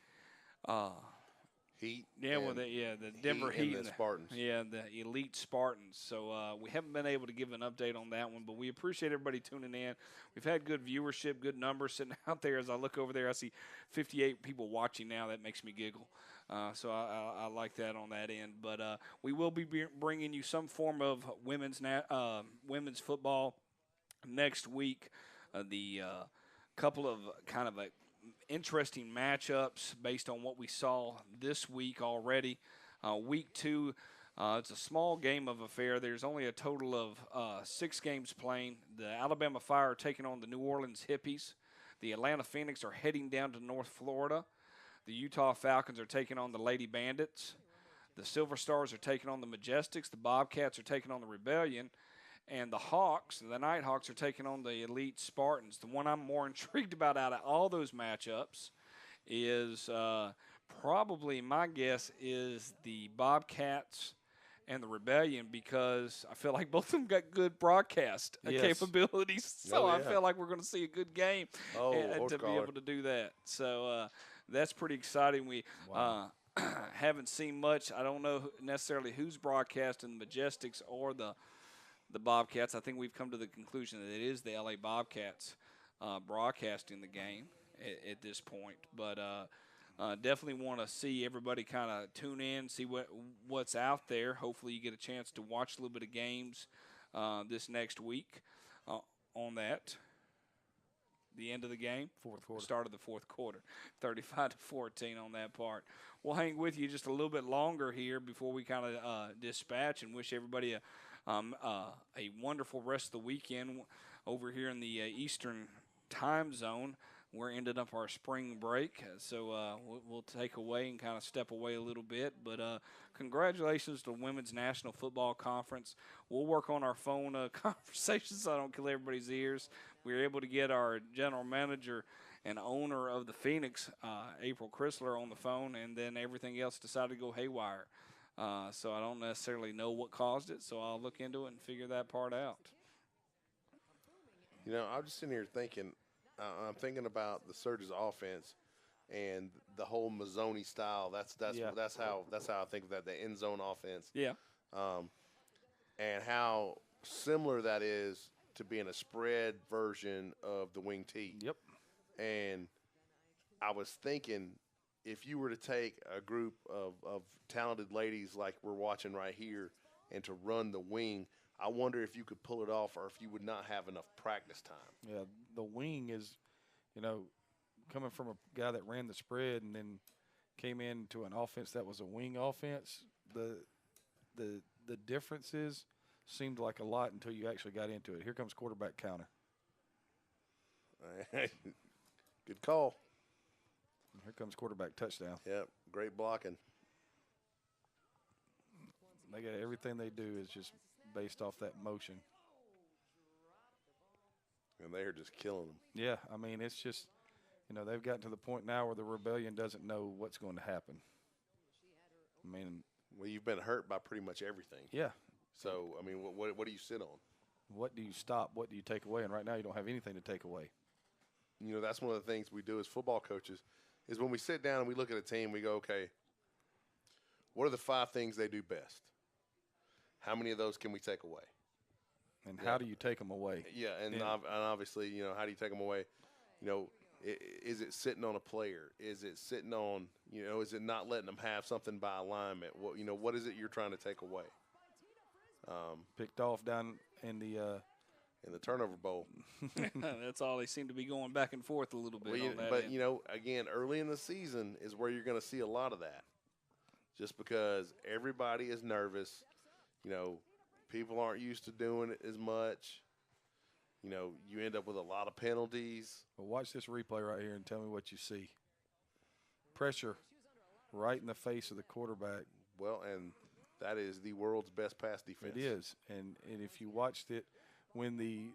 Heat. Yeah, well, the Denver Heat and the Spartans. Yeah, the Elite Spartans. So we haven't been able to give an update on that one, but we appreciate everybody tuning in. We've had good viewership, good numbers sitting out there. As I look over there, I see 58 people watching now. That makes me giggle. So I like that on that end. But we will be bringing you some form of women's football next week. The couple of kind of interesting matchups based on what we saw this week already. Week 2, it's a small game of affair. There's only a total of 6 games playing. The Alabama Fire are taking on the New Orleans Hippies. The Atlanta Phoenix are heading down to North Florida. The Utah Falcons are taking on the Lady Bandits. The Silver Stars are taking on the Majestics. The Bobcats are taking on the Rebellion. And the Hawks, the Nighthawks, are taking on the Elite Spartans. The one I'm more intrigued about out of all those matchups is probably, my guess, is the Bobcats and the Rebellion, because I feel like both of them got good broadcast capabilities. So I feel like we're going to see a good game to be able to do that. So that's pretty exciting. We haven't seen much. I don't know necessarily who's broadcasting the Majestics or the Bobcats. I think we've come to the conclusion that it is the LA Bobcats broadcasting the game at this point. But definitely want to see everybody kind of tune in, see what's out there. Hopefully you get a chance to watch a little bit of games this next week on that. The end of the game, start of the fourth quarter, 35-14 on that part. We'll hang with you just a little bit longer here before we kind of dispatch, and wish everybody a wonderful rest of the weekend over here in the Eastern time zone. We're ending up our spring break, so we'll take away and kind of step away a little bit. But congratulations to Women's National Football Conference. We'll work on our phone conversations so I don't kill everybody's ears. We were able to get our general manager and owner of the Phoenix, April Chrysler, on the phone, and then everything else decided to go haywire. So I don't necessarily know what caused it, so I'll look into it and figure that part out. You know, I'm just sitting here thinking, I'm thinking about the Surge's offense and the whole Mazzoni style. That's how I think of that, the end zone offense. Yeah. And how similar that is to being a spread version of the wing T. Yep. And I was thinking, if you were to take a group of talented ladies like we're watching right here and to run the wing, I wonder if you could pull it off or if you would not have enough practice time. Yeah, the wing is, coming from a guy that ran the spread and then came into an offense that was a wing offense, the differences seemed like a lot until you actually got into it. Here comes quarterback counter. Good call. Here comes quarterback touchdown. Yep, great blocking. They got everything they do is just based off that motion. And they are just killing them. Yeah, I mean, it's just, they've gotten to the point now where the Rebellion doesn't know what's going to happen. I mean, well, you've been hurt by pretty much everything. Yeah. So, I mean, what do you sit on? What do you stop? What do you take away? And right now you don't have anything to take away. That's one of the things we do as football coaches is when we sit down and we look at a team, we go, okay, what are the 5 things they do best? How many of those can we take away? And how do you take them away? Yeah, and obviously, how do you take them away? Is it sitting on a player? Is it sitting on, is it not letting them have something by alignment? What is it you're trying to take away? Picked off down in the turnover bowl. That's all. They seem to be going back and forth a little bit on that But, end. again, early in the season is where you're going to see a lot of that. Just because everybody is nervous. People aren't used to doing it as much. You end up with a lot of penalties. Well, watch this replay right here and tell me what you see. Pressure right in the face of the quarterback. Well, and that is the world's best pass defense. It is. And if you watched it, when the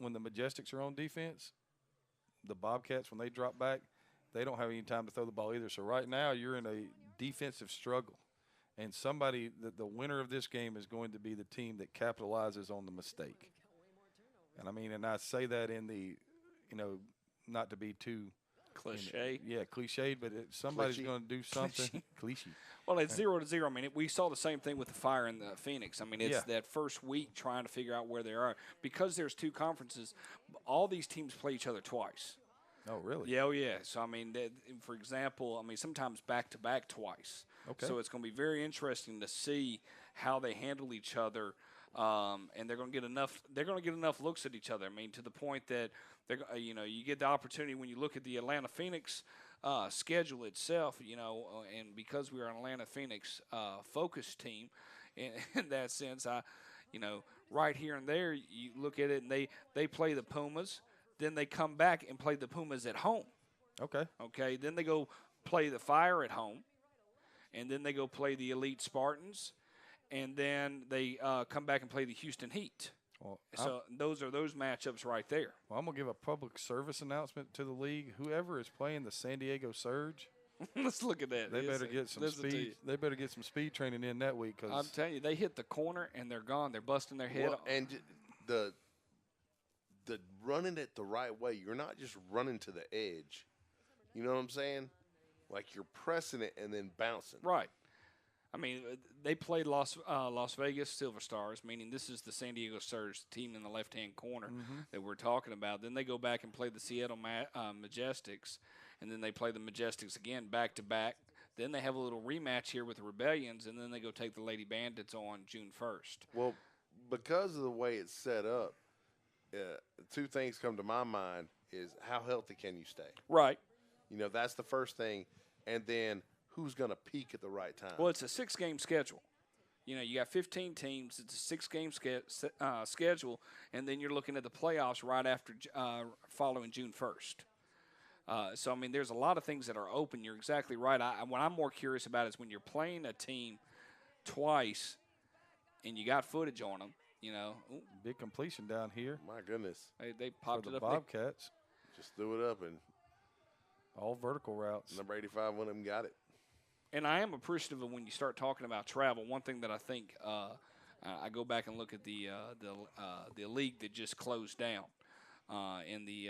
Majestics are on defense, the Bobcats, when they drop back, they don't have any time to throw the ball either. So right now you're in a defensive struggle. And the winner of this game is going to be the team that capitalizes on the mistake. And I mean, and I say that in the, not to be too cliche. Cliched, but somebody's going to do something. Cliche. Well, it's 0-0. I mean, we saw the same thing with the Fire and the Phoenix. I mean, it's that first week trying to figure out where they are. Because there's 2 conferences, all these teams play each other twice. Oh, really? Yeah, So, I mean, for example, sometimes back-to-back twice. Okay. So it's going to be very interesting to see how they handle each other, and they're going to get enough. They're going to get enough looks at each other. I mean, to the point that you get the opportunity when you look at the Atlanta Phoenix schedule itself. And because we are an Atlanta Phoenix focused team, in that sense, right here and there, you look at it, and they play the Pumas. Then they come back and play the Pumas at home. Okay. Then they go play the Fire at home. And then they go play the Elite Spartans. And then they come back and play the Houston Heat. Well, so those are those matchups right there. Well, I'm going to give a public service announcement to the league. Whoever is playing the San Diego Surge, let's look at that. They better get some speed. They better get some speed training in that week. Cause I'm telling you, they hit the corner and they're gone. They're busting their head. Well, and the running it the right way. You're not just running to the edge. You know what I'm saying? Like you're pressing it and then bouncing. Right. I mean, they played Las Vegas Silver Stars, meaning this is the San Diego Surge team in the left-hand corner that we're talking about. Then they go back and play the Seattle Majestics, and then they play the Majestics again back-to-back. Then they have a little rematch here with the Rebellions, and then they go take the Lady Bandits on June 1st. Well, because of the way it's set up, 2 things come to my mind is how healthy can you stay? Right. That's the first thing. And then who's going to peak at the right time? Well, it's a 6-game schedule. You got 15 teams. It's a 6-game schedule, and then you're looking at the playoffs right after following June 1st. So, I mean, there's a lot of things that are open. You're exactly right. What I'm more curious about is when you're playing a team twice and you got footage on them, Ooh. Big completion down here. My goodness. They popped it up. The Bobcats. Just threw it up and all vertical routes. Number 85 one of them got it. And I am appreciative of when you start talking about travel. One thing that I think I go back and look at the league that just closed down in the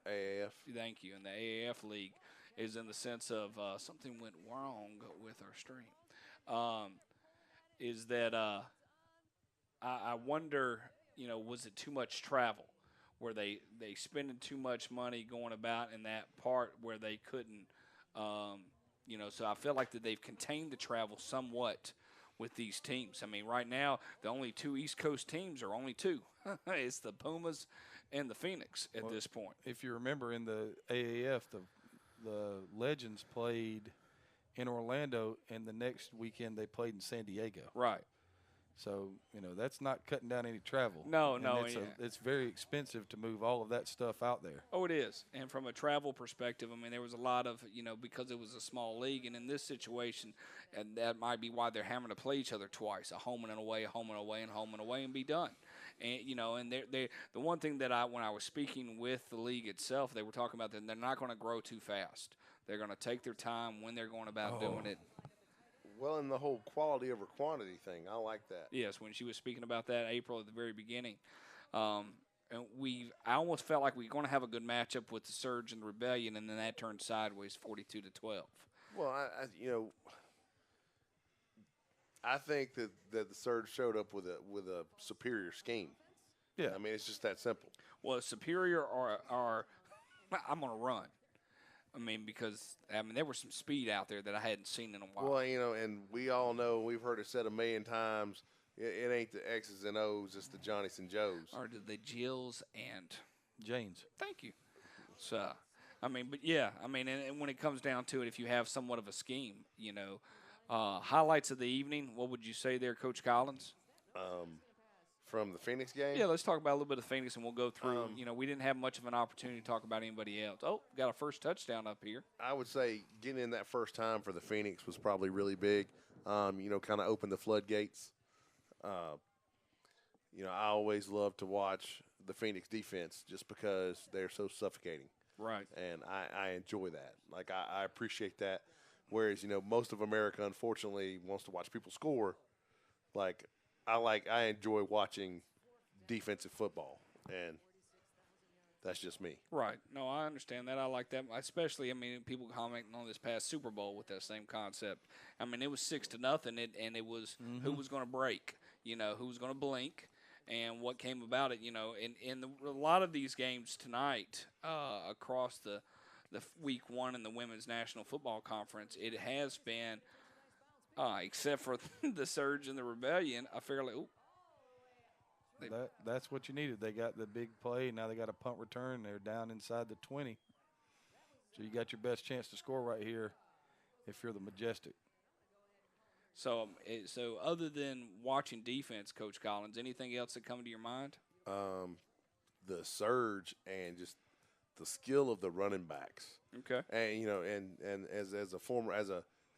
AAF. Thank you. In the AAF league is in the sense of something went wrong with our stream. Is that I wonder, was it too much travel? Where they spending too much money going about in that part where they couldn't, so I feel like that they've contained the travel somewhat with these teams. I mean, right now, the only 2 East Coast teams are only 2. It's the Pumas and the Phoenix at this point. If you remember in the AAF, the Legends played in Orlando, and the next weekend they played in San Diego. Right. So, that's not cutting down any travel. No. It's very expensive to move all of that stuff out there. Oh, it is. And from a travel perspective, I mean, there was a lot of, because it was a small league, and in this situation, and that might be why they're having to play each other twice, a home and away, a home and away, and home and away, and be done. And, and the one thing that when I was speaking with the league itself, they were talking about that they're not going to grow too fast. They're going to take their time when they're going about doing it. Well, and the whole quality over quantity thing, I like that. Yes, when she was speaking about that, April, at the very beginning. And I almost felt like we were going to have a good matchup with the Surge and the Rebellion, and then that turned sideways 42-12. Well, I think that the Surge showed up with a superior scheme. Yeah. I mean, it's just that simple. Well, superior are I'm going to run. I mean, because, there was some speed out there that I hadn't seen in a while. Well, and we all know, we've heard it said a million times, it ain't the X's and O's, it's the Johnnies and Joes. Or the Jills and Janes. Thank you. So, but yeah, and when it comes down to it, if you have somewhat of a scheme, highlights of the evening, what would you say there, Coach Collins? From the Phoenix game? Yeah, let's talk about a little bit of Phoenix, and we'll go through. We didn't have much of an opportunity to talk about anybody else. Oh, got a first touchdown up here. I would say getting in that first time for the Phoenix was probably really big. Kind of opened the floodgates. I always love to watch the Phoenix defense just because they're so suffocating. Right. And I enjoy that. Like, I appreciate that. Whereas, most of America, unfortunately, wants to watch people score. Like, I enjoy watching defensive football, and that's just me. Right. No, I understand that. I like that. Especially, people commenting on this past Super Bowl with that same concept. It was 6-0, and it was who was going to break, who was going to blink, and what came about it, in a lot of these games tonight across the week one in the Women's National Football Conference, it has been, except for the Surge and the Rebellion, a fairly That's what you needed. They got the big play. Now they got a punt return. They're down inside the 20. So you got your best chance to score right here if you're the Majestic. So other than watching defense, Coach Collins, anything else that come to your mind? The surge and just the skill of the running backs. Okay. And and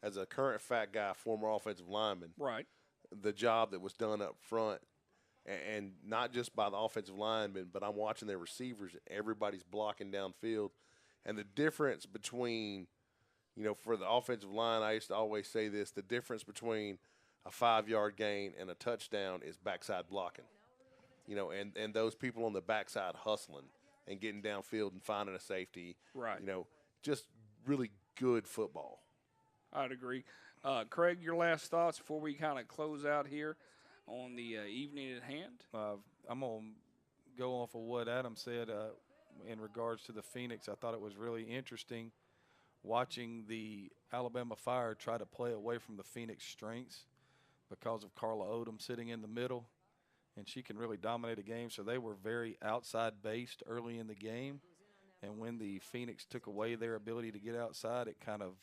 as a current fat guy, former offensive lineman, right, the job that was done up front, and not just by the offensive linemen, but I'm watching their receivers. Everybody's blocking downfield, and the difference between, for the offensive line, I used to always say this: the difference between a 5-yard gain and a touchdown is backside blocking. And those people on the backside hustling and getting downfield and finding a safety. Right. Just really good football. I'd agree. Craig, your last thoughts before we kind of close out here on the evening at hand? I'm going to go off of what Adam said in regards to the Phoenix. I thought it was really interesting watching the Alabama Fire try to play away from the Phoenix strengths because of Carla Odom sitting in the middle, and she can really dominate a game. So they were very outside-based early in the game, and when the Phoenix took away their ability to get outside, it kind of,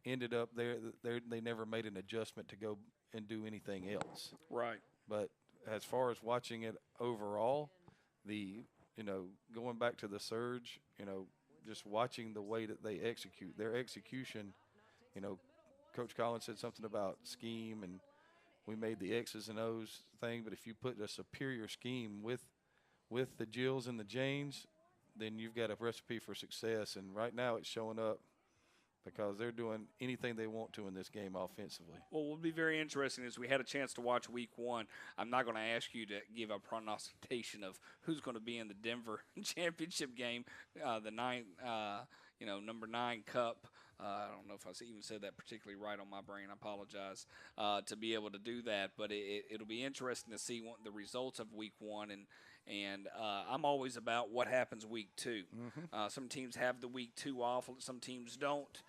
ended up there. They never made an adjustment to go and do anything else. Right. But as far as watching it overall, going back to the Surge, just watching the way that they execute, their execution, Coach Collins said something about scheme, and we made the X's and O's thing, but if you put a superior scheme with the Jills and the Janes, then you've got a recipe for success. And right now it's showing up because they're doing anything they want to in this game offensively. Well, what will be very interesting is we had a chance to watch week one. I'm not going to ask you to give a prognostication of who's going to be in the Denver championship game, the number 9 Cup. I don't know if I even said that particularly right on my brain. I apologize to be able to do that. But it'll be interesting to see the results of week one. And I'm always about what happens week two. Mm-hmm. Some teams have the week 2 off. Some teams don't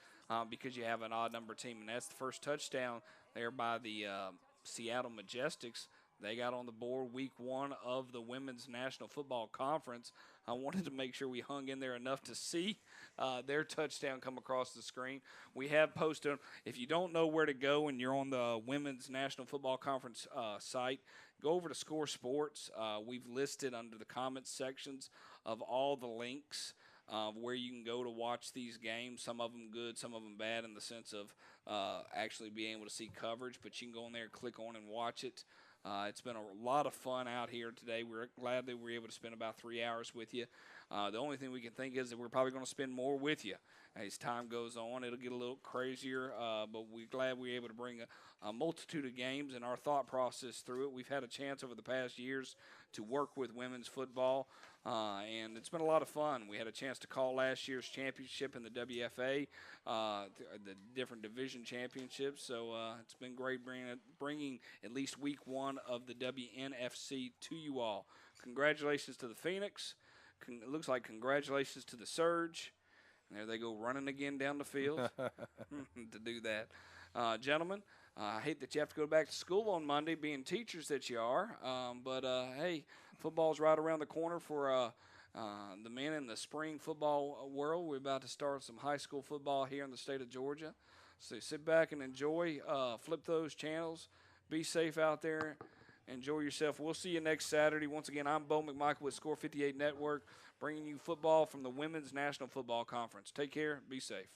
because you have an odd number team. And that's the first touchdown there by the Seattle Majestics. They got on the board week 1 of the Women's National Football Conference. I wanted to make sure we hung in there enough to see their touchdown come across the screen. We have posted them. If you don't know where to go and you're on the Women's National Football Conference site, go over to Score Sports. We've listed under the comments sections of all the links where you can go to watch these games. Some of them good, some of them bad in the sense of actually being able to see coverage. But you can go in there, click on, and watch it. It's been a lot of fun out here today. We're glad that we were able to spend about 3 hours with you. The only thing we can think is that we're probably going to spend more with you as time goes on. It'll get a little crazier, but we're glad we were able to bring a multitude of games and our thought process through it. We've had a chance over the past years to work with women's football, and it's been a lot of fun. We had a chance to call last year's championship in the WFA, the different division championships, so it's been great bringing at least week 1 of the WNFC to you all. Congratulations to the Phoenix. It looks like congratulations to the Surge. And there they go running again down the field to do that. Gentlemen, I hate that you have to go back to school on Monday being teachers that you are. But, hey, football's right around the corner for the men in the spring football world. We're about to start some high school football here in the state of Georgia. So sit back and enjoy. Flip those channels. Be safe out there. Enjoy yourself. We'll see you next Saturday. Once again, I'm Bo McMichael with Score 58 Network, bringing you football from the Women's National Football Conference. Take care. Be safe.